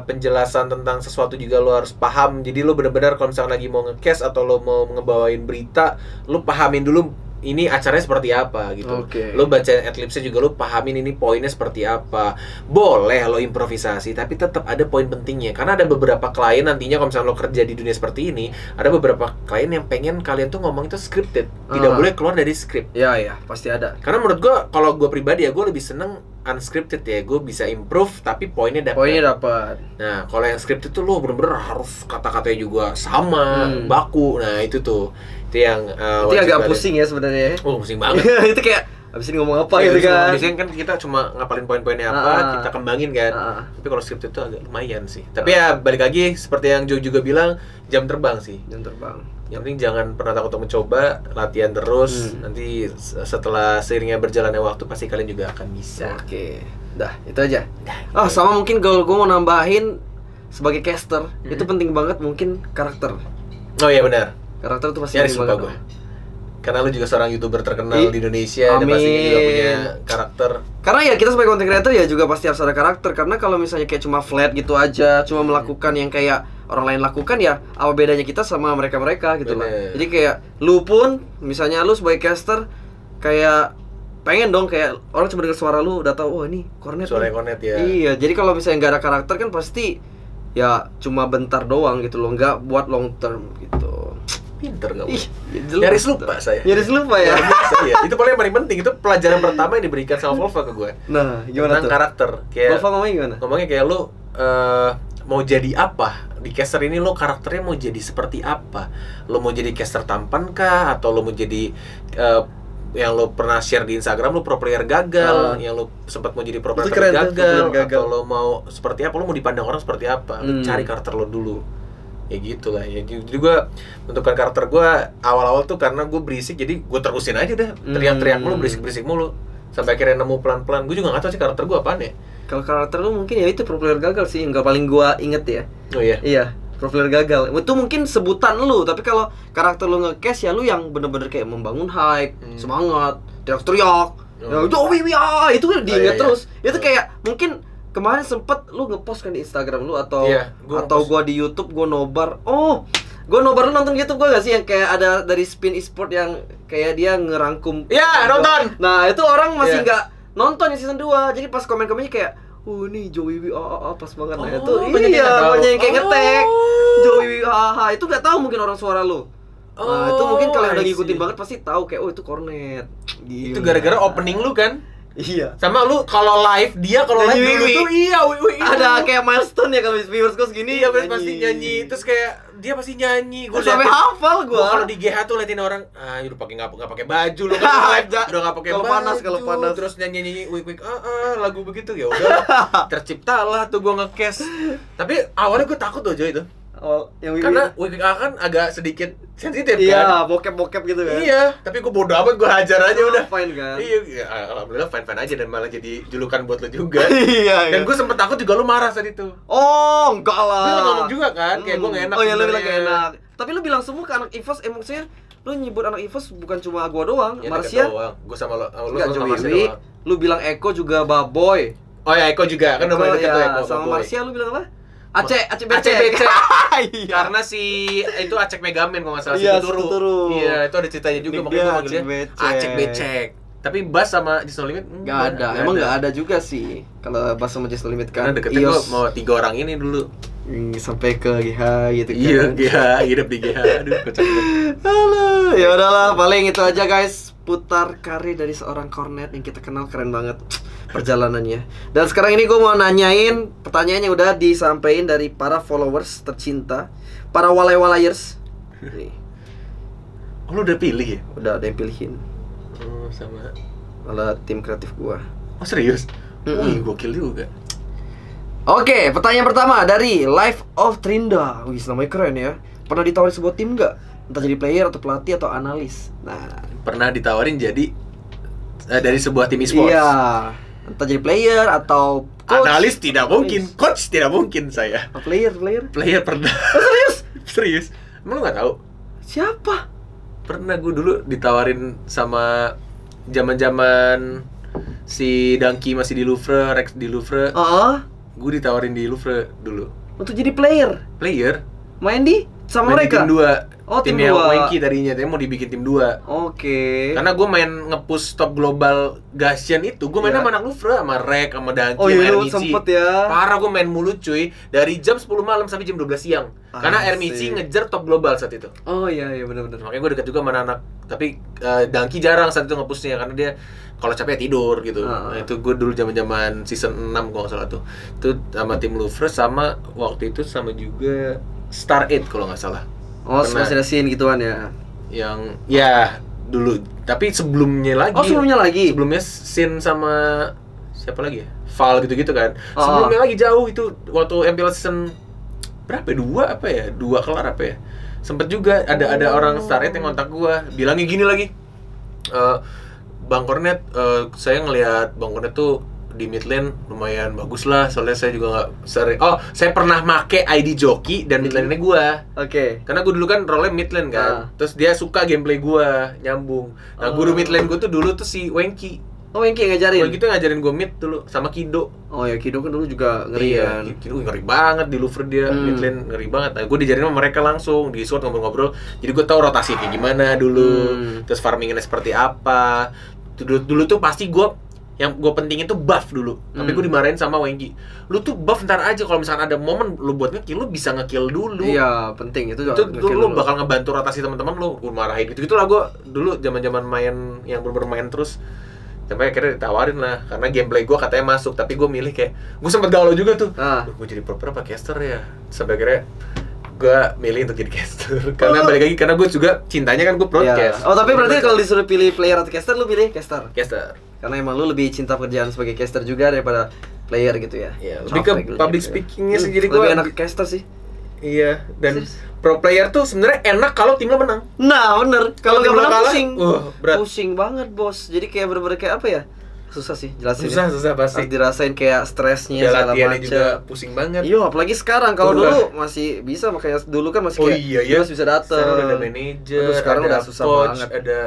penjelasan tentang sesuatu juga lo harus paham. Jadi lo benar-benar kalau misalnya lagi mau nge-cast atau lo mau ngebawain berita, lo pahamin dulu ini acaranya seperti apa gitu. Lo baca adlibsnya juga lo pahamin ini poinnya seperti apa. Boleh lo improvisasi, tapi tetap ada poin pentingnya. Karena ada beberapa klien nantinya kalau misalnya lo kerja di dunia seperti ini, ada beberapa klien yang pengen kalian tuh ngomong itu scripted, tidak boleh keluar dari script. Iya, pasti ada. Karena menurut gua, kalau gua pribadi ya, gua lebih seneng unscripted ya. Gua bisa improve tapi poinnya dapat. Nah, kalau yang scripted tuh lo bener-bener harus kata-katanya juga sama, baku. Nah, itu tuh. Itu yang itu agak pusing ya sebenarnya. Pusing banget. Itu kayak abis ini ngomong apa gitu kan. Biasanya kan kita cuma ngapalin poin-poinnya apa, kita kembangin kan. Tapi kalau script itu agak lumayan sih. Tapi ya balik lagi seperti yang Joe juga bilang, jam terbang sih. Jam terbang. Yang penting jangan pernah takut untuk mencoba, latihan terus. Nanti setelah seiringnya berjalannya waktu pasti kalian juga akan bisa. Oke. Dah, itu aja. Sama mungkin kalau gue mau nambahin sebagai caster, itu penting banget mungkin karakter. Oh iya benar. Karakter itu pasti penting banget gue. Karena lu juga seorang YouTuber terkenal di Indonesia. Dan pastinya juga punya karakter. Karena ya kita sebagai content creator ya juga pasti harus ada karakter. Karena kalau misalnya kayak cuma flat gitu aja, cuma melakukan yang kayak orang lain lakukan, ya apa bedanya kita sama mereka-mereka gitu lah. Jadi kayak lu pun, misalnya lu sebagai caster, kayak pengen dong kayak orang cuma dengar suara lu udah tahu, oh ini Cornet. Suara Cornet ya. Iya, jadi kalau misalnya nggak ada karakter kan pasti ya cuma bentar doang gitu loh, nggak buat long term gitu. Pinter gak? Nyaris lupa saya. Nyaris lupa ya? Ya. Itu paling penting, itu pelajaran pertama yang diberikan sama Volva ke gue. Nah, gimana tentang karakter. Kayak Volva ngomongnya gimana? Ngomongnya kayak lu mau jadi apa? Di caster ini lo karakternya mau jadi seperti apa? Lo mau jadi caster tampan kah? Atau lo mau jadi yang lo pernah share di Instagram lo pro player gagal, yang lo sempat mau jadi pro player gagal, atau lo mau seperti apa? Lo mau dipandang orang seperti apa? Lo cari karakter lo dulu. Ya gitu lah ya. Jadi gue menentukan karakter gue awal-awal tuh karena gue berisik, jadi gue terusin aja deh, teriak-teriak mulu, berisik-berisik mulu, sampai akhirnya nemu pelan-pelan. Gue juga nggak tahu sih karakter gue apaan ya. Kalau karakter lu mungkin ya itu pro player gagal sih, nggak paling gue inget ya. Oh iya. Iya, pro player gagal. Itu mungkin sebutan lu, tapi kalau karakter lu nge-cast ya lu yang bener-bener kayak membangun hype, semangat, teriak-teriak. Ya, itu diinget terus. Itu kayak mungkin kemarin sempet lu ngepost kan di Instagram lu atau gua di YouTube gua nobar. Oh, Gue nobar lu nonton YouTube gue gak sih yang kayak ada dari Spin Esport yang kayak dia ngerangkum. Iya, nonton. Nah, itu orang masih Iya. nggak nonton yang season 2. Jadi pas komen-komennya kayak nih Joey Wi pas banget. Nah, itu banyak yang nggak tahu. banyak yang kayak ngetek Joey Wi itu nggak tahu mungkin orang suara lu. Nah, itu mungkin kalau yang udah I ngikutin see. banget pasti tahu kayak itu Cornet. Itu gara-gara opening lu kan? Iya. Sama lu kalau live, dia kalau live Nyanyi dulu Wiwi. tuh iya Wiwi. Ada kayak milestone ya kalau viewers gue segini. Iya, pasti nyanyi. Terus kayak dia pasti nyanyi. Gue sampai hafal gue. Kalau di GH tuh liatin orang, udah pakai nggak pakai baju lu kan live udah nggak pakai Kalau baju. panas. Terus nyanyi wik lagu begitu ya udah. Terciptalah tuh gua nge-cast. Tapi awalnya gue takut loh Jo itu. Yang Karena wik kan agak sedikit sensitif kan. iya, bokep gitu kan. Iya, tapi gue bodo amat, gue hajar aja udah. Fine kan. Iya, ya, alhamdulillah fine aja dan malah jadi julukan buat lo juga. Iya. Dan gue sempet takut juga lu marah saat itu. Oh, enggak lah. Lu ngomong juga kan, kayak gue gak enak. Oh iya, lu bilang sebenarnya. gak enak. Tapi lu bilang semua ke anak EVOS, maksudnya lu nyebut anak EVOS bukan cuma gua doang, Ya, Marcia. gue sama lo, Enggak, sama Marcia Joey. doang. Lu bilang Eko juga Baboy. Oh ya, Eko juga, kan udah mulai deket tuh Eko. sama Boy. Marcia lu bilang apa? Aceh BC. Aceh BC. Iya. Karena si itu Acek Megaman kalau nggak salah, Iya, si Tuturu. Tuturu. Iya, itu ada ceritanya juga, Nick makanya dia gue manggilnya Acek Becek. Acek Becek. Tapi Bass sama Just No Limit Enggak ada. Emang enggak ada juga sih. Kalau pas sama Just No Limit kan. Karena deketnya gue mau 3 orang ini dulu. Sampai ke GH gitu kan. Iya, GH, hidup di GH. Aduh, kocak banget. Halo, ya udahlah, paling itu aja guys. Putar karir dari seorang Cornet yang kita kenal, keren banget perjalanannya. Dan sekarang ini gue mau nanyain pertanyaan yang udah disampaikan dari para followers tercinta, para walay-walayers. Nih, Oh, lu udah pilih ya? udah ada yang pilihin Oh, sama. oleh tim kreatif gua. Oh, serius? Mm-mm. Gokil juga. Oke, pertanyaan pertama dari Life of Trinda. Wih, namanya keren ya. Pernah ditawarin sebuah tim nggak? Entah jadi player atau pelatih atau analis. Nah, Pernah ditawarin jadi dari sebuah tim e-sports. iya. Entah jadi player atau coach. Analis tidak mungkin, coach tidak mungkin saya. Oh, player. Player pernah. Oh, serius? Serius? Emang lu nggak tahu? Siapa? Pernah gue dulu ditawarin sama zaman-zaman si Dangki masih di Louvre, Rex di Louvre. Gue ditawarin di Louvre dulu. Untuk jadi player. Player? Main di sama Main di mereka. tim 2. Oh, tim Timnya dua. Wenky tadinya, tapi mau dibikin tim 2. Oke. Karena gue main nge-push top global Gasian itu, gue mainnya Iya. sama anak Louvre, sama Rek, sama Dangki, Oh sama iya, lu Ermici. sempet ya. Parah, gue main mulu cuy. Dari jam 10 malam sampai jam 12 siang. Karena Asik. Ermici ngejar top global saat itu. Oh iya benar-benar. Makanya gue deket juga sama anak. Tapi Dangki jarang saat itu nge-pushnya, karena dia kalau capek ya tidur gitu. Nah, itu gue dulu zaman-zaman season 6 kalau nggak salah tuh. Itu sama tim Louvre, sama waktu itu sama juga Star 8 kalau nggak salah. Oh, Pernah. masih ada scene gituan ya. Yang ya dulu, tapi sebelumnya lagi. Oh, sebelumnya lagi. Sebelumnya Sin sama siapa lagi ya? Val gitu-gitu kan. Oh. Sebelumnya lagi jauh itu waktu MPL season berapa ya? 2 apa ya? 2 kelar apa ya? Sempet juga ada orang Star 8 yang ngontak gua, bilangnya gini lagi. Bang Cornet, saya ngelihat Bang Cornet tuh di mid lane lumayan bagus lah, soalnya saya juga nggak sering. Oh, saya pernah make ID joki dan mid lane-nya gua. Oke. Karena gue dulu kan role mid lane kan. Terus dia suka gameplay gua, nyambung. Nah, guru mid lane gua tuh dulu tuh si Wenky. Oh, Wenky ngajarin. Wenky tuh ngajarin gua mid dulu sama Kido. Oh ya, Kido kan dulu juga ngeri Iya, kan. Kido ngeri banget di Louvre dia, mid lane ngeri banget. Nah, gue diajarin sama mereka langsung di Discord ngobrol-ngobrol. Jadi gue tahu rotasi kayak gimana dulu. Terus farmingnya seperti apa. Dulu tuh pasti yang gue pentingin tuh buff dulu. Tapi gue dimarahin sama Wenky. Lu tuh buff ntar aja, kalau misalkan ada momen lu buat nge-kill, lu bisa nge-kill dulu. Iya, penting itu. Itu lu bakal ngebantu rotasi teman-teman lu. Gue marahin gitu lah gue dulu zaman-zaman main yang bermain terus. Sampai akhirnya ditawarin lah, karena gameplay gue katanya masuk, tapi gue milih kayak gue sempet galau juga tuh. Gue jadi pro apa caster ya. Sampai akhirnya gue milih untuk jadi caster. Karena balik lagi, karena gue juga cintanya kan gue broadcast. Oh, tapi berarti kalau disuruh pilih player atau caster, lu pilih caster? Caster. Karena emang lu lebih cinta pekerjaan sebagai caster juga daripada player gitu ya. Iya, lebih ke public speakingnya sih, jadi gue lebih enak caster sih. Iya, dan pro player tuh sebenarnya enak kalau tim lo menang. Nah, bener. Kalau nggak menang kalah, pusing. berat. Pusing banget, bos. Jadi kayak bener-bener kayak apa ya? Susah sih jelasin. Susah pasti. Harus dirasain kayak stresnya Ya, segala latihannya macam. juga pusing banget. Iya, apalagi sekarang. Kalau dulu masih bisa, makanya dulu kan masih kayak iya. masih bisa datang. Sekarang udah ada manajer, sekarang ada udah susah coach, banget. ada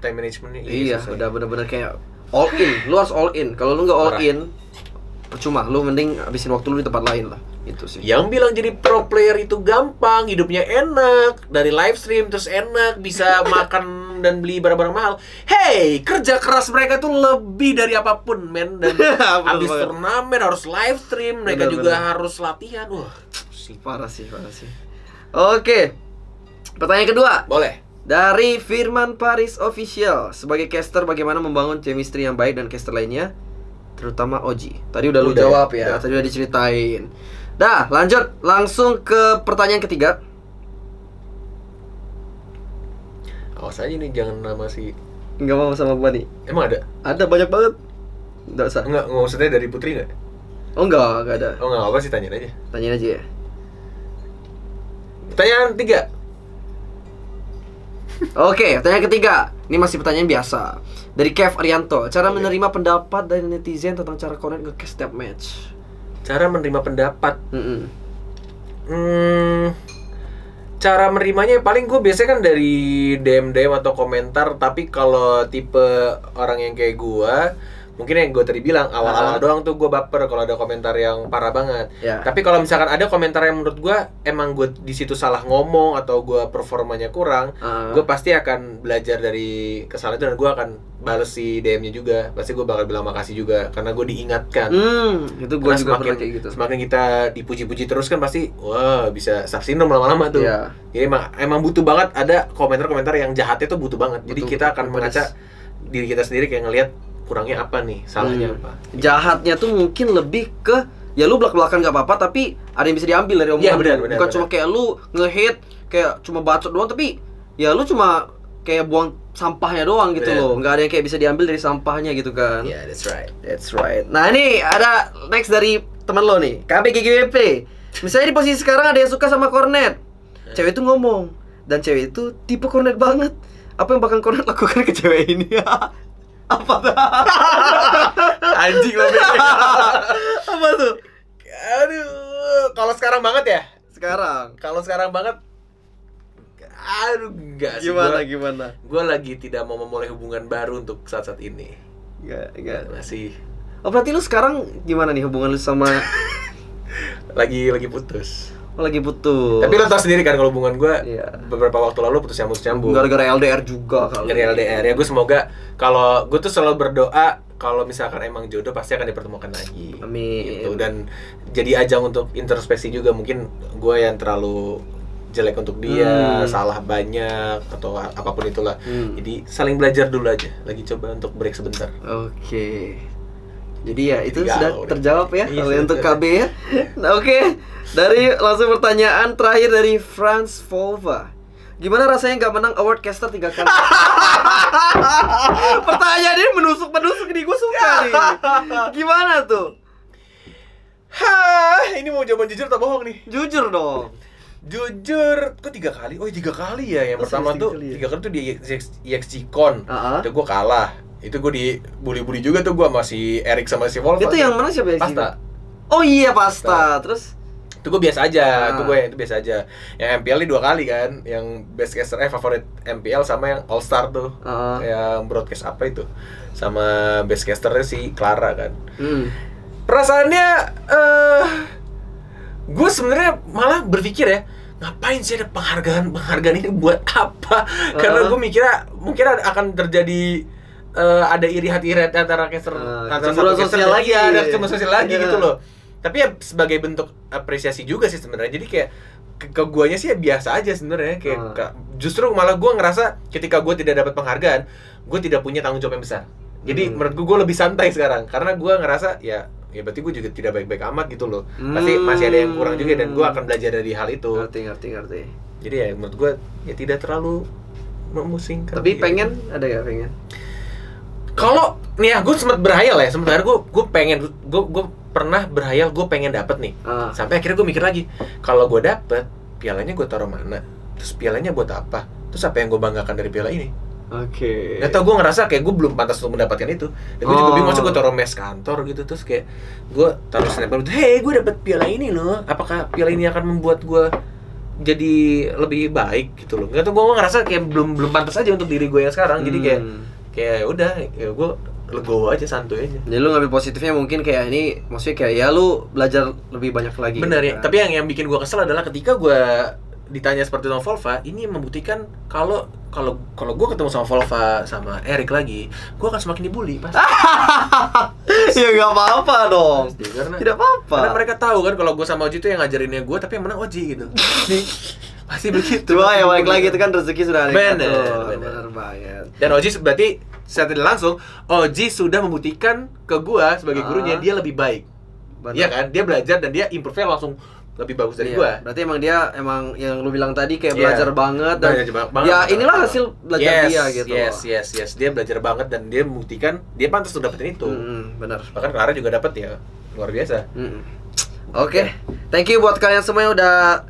time managementnya. Iya, susah. udah bener-bener kayak all in. Lu harus all in. Kalau lu nggak all Parah. in, percuma. Lu mending habisin waktu lu di tempat lain lah. Itu sih. Yang bilang jadi pro player itu gampang, hidupnya enak, dari live stream terus enak, bisa makan dan beli barang-barang mahal. Hey, kerja keras mereka tuh lebih dari apapun, men. Dan habis turnamen harus live stream, mereka juga harus latihan. Wah, parah sih. Oke. Pertanyaan kedua. Boleh. Dari Firman Paris Official, sebagai caster bagaimana membangun chemistry yang baik dan caster lainnya, terutama Oji. Tadi udah lu jawab ya. Tadi udah diceritain. Dah, lanjut langsung ke pertanyaan ketiga. Awas aja nih, jangan nama si... Enggak mau sama gua nih. Emang ada? Ada banyak banget. Enggak usah. Enggak, maksudnya dari Putri nggak? Oh enggak ada. Oh enggak apa sih, tanyain aja. Tanyain aja ya. Pertanyaan 3. Oke, pertanyaan ketiga. Ini masih pertanyaan biasa. Dari Kev Arianto, cara menerima pendapat dari netizen tentang cara connect ke setiap match. Cara menerima pendapat. Cara menerimanya paling gue biasanya kan dari DM atau komentar. Tapi kalau tipe orang yang kayak gue, mungkin yang gue tadi bilang awal-awal doang tuh gue baper kalau ada komentar yang parah banget. Tapi kalau misalkan ada komentar yang menurut gue emang gue di situ salah ngomong atau gue performanya kurang, gue pasti akan belajar dari kesalahan itu dan gue akan bales si DM-nya juga. Pasti gue bakal bilang makasih juga karena gue diingatkan. Itu gue juga pernah kayak gitu. Semakin kita dipuji-puji terus kan pasti wah bisa star syndrome lama-lama tuh. Jadi emang butuh banget ada komentar-komentar yang jahatnya tuh butuh banget. Jadi kita akan mengaca diri kita sendiri kayak ngelihat kurangnya apa nih, salahnya apa. Jahatnya tuh mungkin lebih ke ya lu belak-belakan gak apa-apa tapi ada yang bisa diambil dari omongan. Benar. Bukan cuma kayak lu nge-hate kayak cuma bacot doang tapi ya lu cuma kayak buang sampahnya doang gitu loh. Nggak ada yang kayak bisa diambil dari sampahnya gitu kan. That's right. Nah, ini ada next dari teman lo nih, KBGGWP. Misalnya di posisi sekarang ada yang suka sama Cornet. Cewek itu ngomong dan cewek itu tipe Cornet banget. Apa yang bakal Cornet lakukan ke cewek ini? Apa tuh? Anjing lo. Apa tuh? Aduh, kalau sekarang banget ya? Kalau sekarang banget, aduh enggak sih. Gimana? Gue lagi tidak mau memulai hubungan baru untuk saat-saat ini. Enggak. Masih. Oh, berarti lu sekarang gimana nih hubungan lu sama lagi putus. Lagi putus. Tapi lo tau sendiri kan kalau hubungan gue beberapa waktu lalu putus nyambung. Gara-gara LDR juga kali. Gara-gara LDR ya, gue semoga kalau gue tuh selalu berdoa kalau misalkan emang jodoh pasti akan dipertemukan lagi. Amin. Gitu. Dan jadi ajang untuk introspeksi juga. Mungkin gue yang terlalu jelek untuk dia, salah banyak atau apapun itulah. Jadi saling belajar dulu aja. Lagi coba untuk break sebentar. Oke. Jadi ya itu sudah terjawab ya kalau untuk KB ya. Nah, oke. Dari langsung pertanyaan terakhir dari Franz Volva. Gimana rasanya nggak menang award caster 3 kali? Pertanyaan ini menusuk nih, gue suka nih. Gimana tuh? Ini mau jawaban jujur atau bohong nih? Jujur dong. Jujur, kok 3 kali? Oh 3 kali ya. Yang pertama tuh 3 kali tuh di EXG-Con. Itu gue kalah. Itu gue dibully-bully juga tuh gue sama si Eric sama si Wolf. Itu yang mana siapa ya? Pasta. Oh iya Pasta. Terus itu gue biasa aja, itu biasa aja. Yang MPL ini 2 kali kan, yang best caster favorit MPL sama yang All Star tuh. Yang broadcast apa itu? Sama best casternya si Clara kan. Perasaannya gue sebenarnya malah berpikir ya, ngapain sih ada penghargaan ini buat apa? Karena gue mikirnya mungkin akan terjadi ada iri hati antara caster satu sosial lagi, ada cuma sosial lagi gitu loh. Tapi ya sebagai bentuk apresiasi juga sih sebenarnya. Jadi kayak ke guanya sih ya biasa aja sebenarnya. Kayak justru malah gue ngerasa ketika gue tidak dapat penghargaan, gue tidak punya tanggung jawab yang besar. Jadi menurut gue lebih santai sekarang karena gue ngerasa ya berarti gue juga tidak baik-baik amat gitu loh. Pasti masih ada yang kurang juga dan gue akan belajar dari hal itu. Ngerti. Jadi ya menurut gue ya tidak terlalu memusingkan. Tapi pengen ada gak pengen? Kalau nih ya gue sempat berhayal ya, sementara gue pernah berhayal gue pengen dapet nih. Sampai akhirnya gue mikir lagi, kalau gue dapet, pialanya gue taruh mana? Terus pialanya buat apa? Terus apa yang gue banggakan dari piala ini? Gak tau, gue ngerasa kayak gue belum pantas untuk mendapatkan itu. Dan gue juga bingung, gue taruh mes kantor gitu. Terus kayak gue taruh snapper gitu, hey gue dapet piala ini loh. Apakah piala ini akan membuat gue jadi lebih baik gitu loh? Gak tau, gue ngerasa kayak belum pantas aja untuk diri gue yang sekarang. Jadi kayak udah, ya gue legowo aja, santuy aja. Jadi lu ngambil positifnya mungkin kayak ini, maksudnya kayak ya lu belajar lebih banyak lagi. Bener ya, gitu kan. tapi yang bikin gue kesel adalah ketika gue ditanya seperti sama Volva, ini membuktikan kalau gue ketemu sama Volva sama Erik lagi, gue akan semakin dibully pasti. Ya nggak apa-apa dong. Pasti, karena Tidak apa-apa. Karena mereka tahu kan kalau gue sama Oji itu yang ngajarinnya gue, tapi yang menang Oji gitu. Pasti begitu. Cuma ya balik lagi itu kan rezeki sudah ada. Bener. Bener banget. Dan Oji berarti secara tidak langsung Oji sudah membuktikan ke gue sebagai gurunya dia lebih baik. Bener. Iya kan? Dia belajar dan dia improve-nya langsung lebih bagus dari Iya, gue. Berarti emang dia yang lu bilang tadi kayak Iya. belajar banget dan Belajar banget. ya inilah hasil belajar dia gitu. Yes. Dia belajar banget dan dia membuktikan dia pantas untuk dapetin itu. Benar. Bahkan Clara juga dapet ya. Luar biasa. Oke. Thank you buat kalian semua yang udah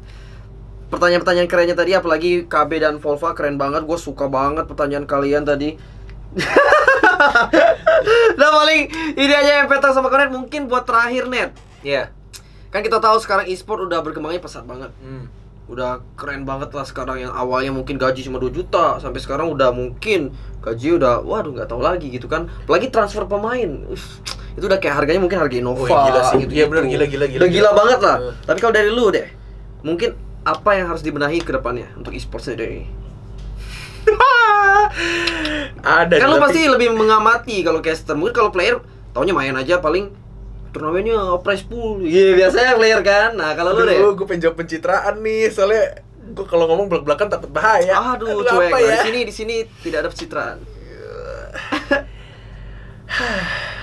pertanyaan-pertanyaan kerennya tadi, apalagi KB dan Volva keren banget. Gue suka banget pertanyaan kalian tadi. Nah paling ini aja yang petak sama kalian mungkin buat terakhir net. Iya. Kan kita tahu sekarang e-sport udah berkembangnya pesat banget. Udah keren banget lah sekarang, yang awalnya mungkin gaji cuma 2 juta sampai sekarang udah mungkin gaji udah waduh nggak tahu lagi gitu kan. Apalagi transfer pemain. Itu udah kayak harganya mungkin harga Innova. Gila sih. Gitu. Iya benar, gila. Udah gila banget lah. Tapi kalau dari lu deh, mungkin apa yang harus dibenahi ke depannya untuk e-sport sendiri? Ada. Kan lu pasti lebih mengamati kalau caster. Mungkin kalau player taunya main aja, paling turnamennya prize pool. Iya, biasanya player kan. Nah, kalau lu deh. Gue pengen jawab pencitraan nih, soalnya gue kalau ngomong belak-belakan takut bahaya. Aduh, apa cuek. ya? Di sini tidak ada pencitraan.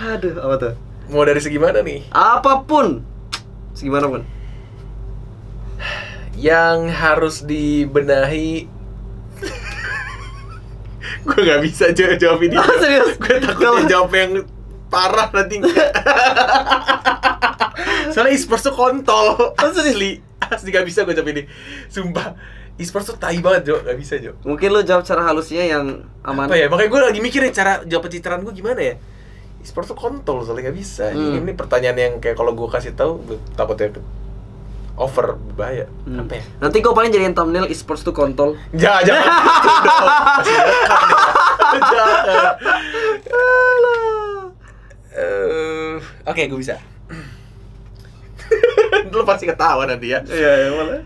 Aduh, apa tuh? Mau dari segi mana nih? Apapun. Segimana pun. Yang harus dibenahi. Gue nggak bisa jawab ini. Serius? Gue takut jawab yang parah nanti. Soalnya e-sports tuh kontol. Asli gak bisa gue jawab ini. Sumpah, e-sports tuh tai banget, Jo. Gak bisa, Jo. Mungkin lu jawab cara halusnya yang aman. Apa ya? Makanya gue lagi mikirin cara jawab pencitraan gue gimana ya. E-sports tuh kontol, soalnya gak bisa. Ini pertanyaan yang kayak kalau gue kasih tahu, gue takutnya over, bahaya. Apa ya? Nanti gue paling jadiin thumbnail e-sports tuh kontol. Jangan gitu dong. Masih direkam ya. Jangan. Oke, gue bisa. Lu pasti ketawa nanti ya. Iya, boleh.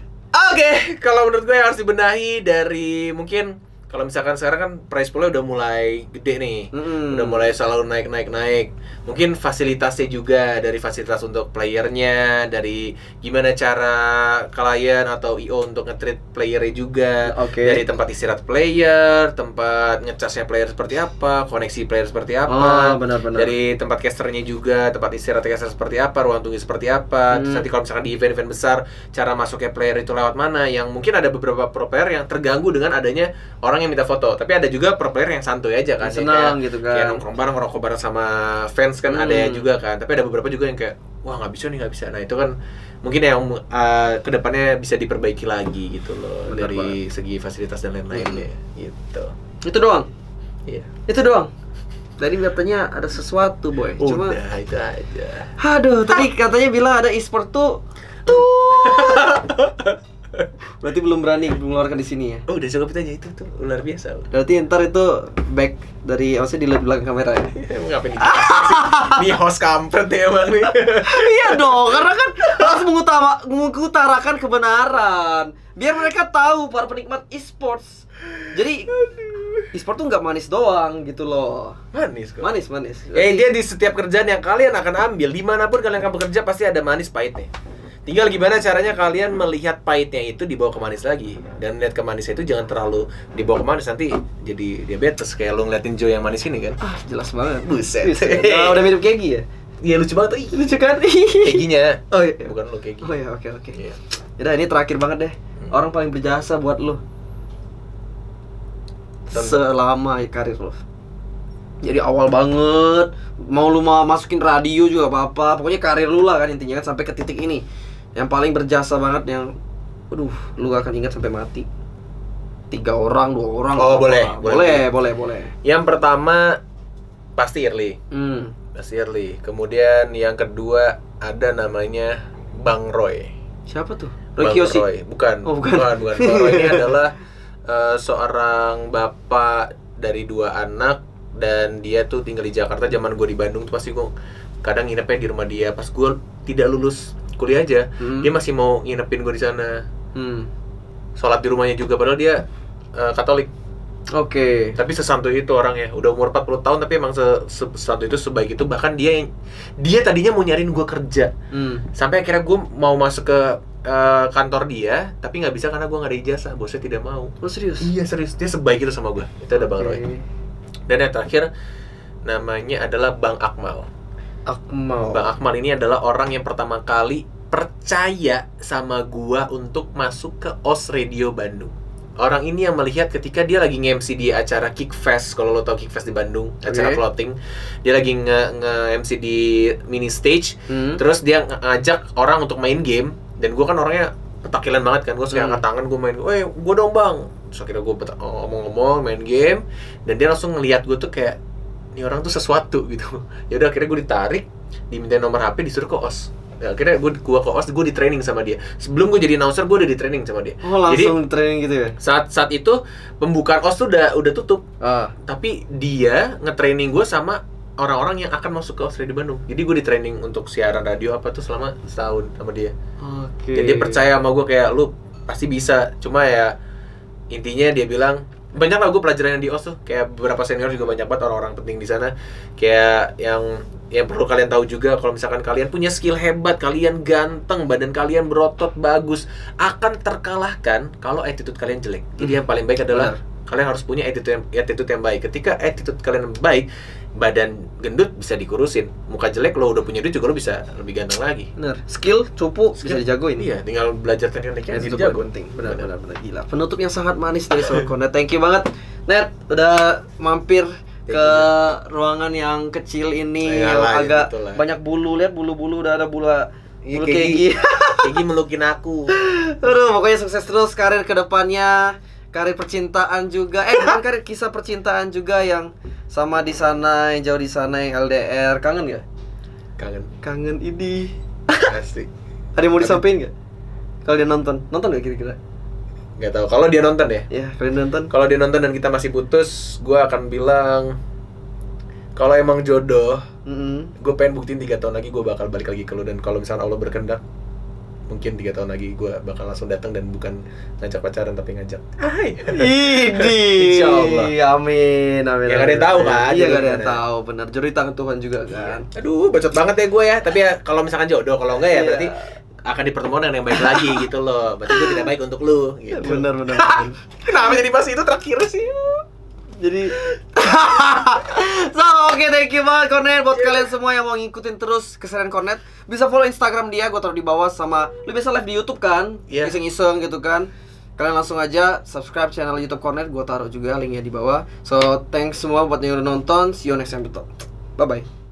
Oke, kalau menurut gue yang harus dibenahi dari mungkin kalau misalkan sekarang kan price poolnya udah mulai gede nih, udah mulai selalu naik. Mungkin fasilitasnya juga, dari fasilitas untuk playernya, dari gimana cara klien atau IO untuk nge-treat playernya juga, dari tempat istirahat player, tempat ngecasnya player seperti apa, koneksi player seperti apa, benar-benar. dari tempat casternya juga, tempat istirahat caster seperti apa, ruang tunggu seperti apa. Terus nanti kalau misalkan di event-event besar, cara masuknya player itu lewat mana, yang mungkin ada beberapa pro player yang terganggu dengan adanya orang yang minta foto, tapi ada juga pro player yang santuy aja kan, senang kayak, gitu kan, kayak nongkrong bareng, ngerokok bareng sama fans kan, ada ya juga kan, tapi ada beberapa juga yang kayak wah nggak bisa. Nah itu kan mungkin yang kedepannya bisa diperbaiki lagi gitu loh. Benar dari banget. Segi fasilitas dan lain-lainnya gitu. Itu doang. Iya. Itu doang. Tadi katanya ada sesuatu, boy. Cuma udah itu aja. Aduh, tadi katanya bilang ada e-sport tuh. Berarti belum berani mengeluarkan di sini ya. Oh, udah cukup aja itu tuh luar biasa. Berarti ntar itu back dari maksudnya di belakang kamera ya. Emang ngapain nih host kampret ya emang nih. Iya dong, karena kan harus mengutarakan kebenaran biar mereka tahu, para penikmat e-sports. Jadi e-sport tuh nggak manis doang gitu loh. Manis kok. Manis. Dia di setiap kerjaan yang kalian akan ambil, dimanapun kalian akan bekerja pasti ada manis pahitnya. Tinggal gimana caranya kalian melihat pahitnya itu dibawa ke manis lagi. Dan lihat ke manisnya itu jangan terlalu dibawa ke manis, nanti jadi diabetes. Kayak lu ngeliatin Joe yang manis ini kan. Jelas banget. Buset. Udah mirip Kegi ya? Iya, lucu banget tuh. Lucu kan? Keginya. Oh iya. Bukan lu Kegi. Oh iya, oke. Iya. Yaudah, ini terakhir banget deh. Orang paling berjasa buat lu selama karir lo. Jadi awal banget, mau lu masukin radio juga apa-apa, pokoknya karir lu lah kan intinya kan, sampai ke titik ini. Yang paling berjasa banget, yang lu akan ingat sampai mati. 3 orang, 2 orang. Oh, boleh. Yang pertama pasti Early. Pasti Early. Kemudian yang kedua ada namanya Bang Roy. Siapa tuh? Roy Kiyoshi? Bukan. Bang Roy ini adalah seorang bapak dari 2 anak dan dia tuh tinggal di Jakarta. Zaman gue di Bandung tuh pasti gue kadang nginepnya di rumah dia. Pas gue tidak lulus kuliah aja, dia masih mau nginepin gue di sana. Sholat di rumahnya juga, padahal dia Katolik. Oke. Tapi sesantuy itu orangnya. Udah umur 40 tahun tapi emang sesantuy itu, sebaik itu. Bahkan dia tadinya mau nyariin gue kerja. Sampai akhirnya gue mau masuk ke kantor dia, tapi nggak bisa karena gue nggak ada ijazah. Bosnya tidak mau. Oh serius? Iya serius, dia sebaik itu sama gue. Itu ada Bang Roy. Dan yang terakhir namanya adalah Bang Akmal. Bang Akmal ini adalah orang yang pertama kali percaya sama gua untuk masuk ke OS Radio Bandung. Orang ini yang melihat ketika dia lagi nge-MC di acara Kickfest, kalau lo tau Kickfest di Bandung, acara clothing. Dia lagi nge-MC di mini stage, terus dia ngajak orang untuk main game. Dan gue kan orangnya petakilan banget kan, gue suka angkat tangan, gue main, "Woi, gue dong bang." Terus akhirnya gue ngomong-ngomong, main game. Dan dia langsung ngeliat gue tuh kayak, ini orang tuh sesuatu gitu. Ya udah akhirnya gue ditarik, diminta nomor HP, disuruh ke OS. Ya, akhirnya gue ke OS, gue di training sama dia. Sebelum gue jadi announcer, gue udah di training sama dia. Oh langsung jadi, training gitu ya? Saat itu pembukaan OS tuh udah tutup. Tapi dia nge-training gue sama orang-orang yang akan masuk ke OS Radio Bandung. Jadi gue di training untuk siaran radio apa tuh selama setahun sama dia. Jadi dia percaya sama gue kayak, lu pasti bisa. Cuma ya intinya dia bilang, banyak lah gue pelajaran yang di OS tuh. Kayak beberapa senior juga banyak banget orang-orang penting di sana. Kayak yang perlu kalian tahu juga, kalau misalkan kalian punya skill hebat, kalian ganteng, badan kalian berotot bagus, akan terkalahkan kalau attitude kalian jelek. Jadi yang paling baik adalah kalian harus punya attitude yang baik. Ketika attitude kalian baik, badan gendut bisa dikurusin, muka jelek lo udah punya duit juga lo bisa lebih ganteng lagi. Bener. Skill cupu bisa dijagoin. Iya, tinggal belajar tekniknya itu penting. Benar gila. Penutup yang sangat manis dari Sobat Cornet. Thank you banget Net udah mampir ke ruangan yang kecil ini yang agak banyak bulu. Lihat bulu-bulu, udah ada bulu Kegi. Kegi melukin aku. Aduh, pokoknya sukses terus karir kedepannya. Karir percintaan juga, bukan karir kisah percintaan juga yang sama di sana, yang jauh di sana, yang LDR. Kangen gak? Kangen ini. Asik. Ada yang mau disampaikan gak? Kalau dia nonton gak kira-kira? Gak tahu. Kalau dia nonton ya? Iya, kalau dia nonton. Kalau dia nonton dan kita masih putus, gue akan bilang, kalau emang jodoh, gue pengen buktiin 3 tahun lagi gue bakal balik lagi ke lu. Dan kalau misalnya Allah berkehendak, mungkin 3 tahun lagi gue bakal langsung datang dan bukan ngajak pacaran tapi ngajak. Hai. Insyaallah. Amin. Ya gak ada yang tahu kan? Iya gak ada yang tahu. Benar. Jodoh di tangan Tuhan juga kan. Aduh, bacot banget ya gue ya. Tapi ya kalau misalkan jodoh, kalau enggak ya berarti akan dipertemukan dengan yang baik lagi gitu loh. Berarti gue tidak baik untuk lu gitu. Benar. Kenapa jadi pas itu terakhir sih? Jadi oke, thank you banget Cornet. Buat kalian semua yang mau ngikutin terus keseharian Cornet, bisa follow Instagram dia, gue taruh di bawah. Sama lu bisa live di YouTube kan, iseng-iseng gitu kan. Kalian langsung aja subscribe channel YouTube Cornet, gue taruh juga linknya di bawah. So thanks semua buat yang udah nonton. See you next episode. Bye bye.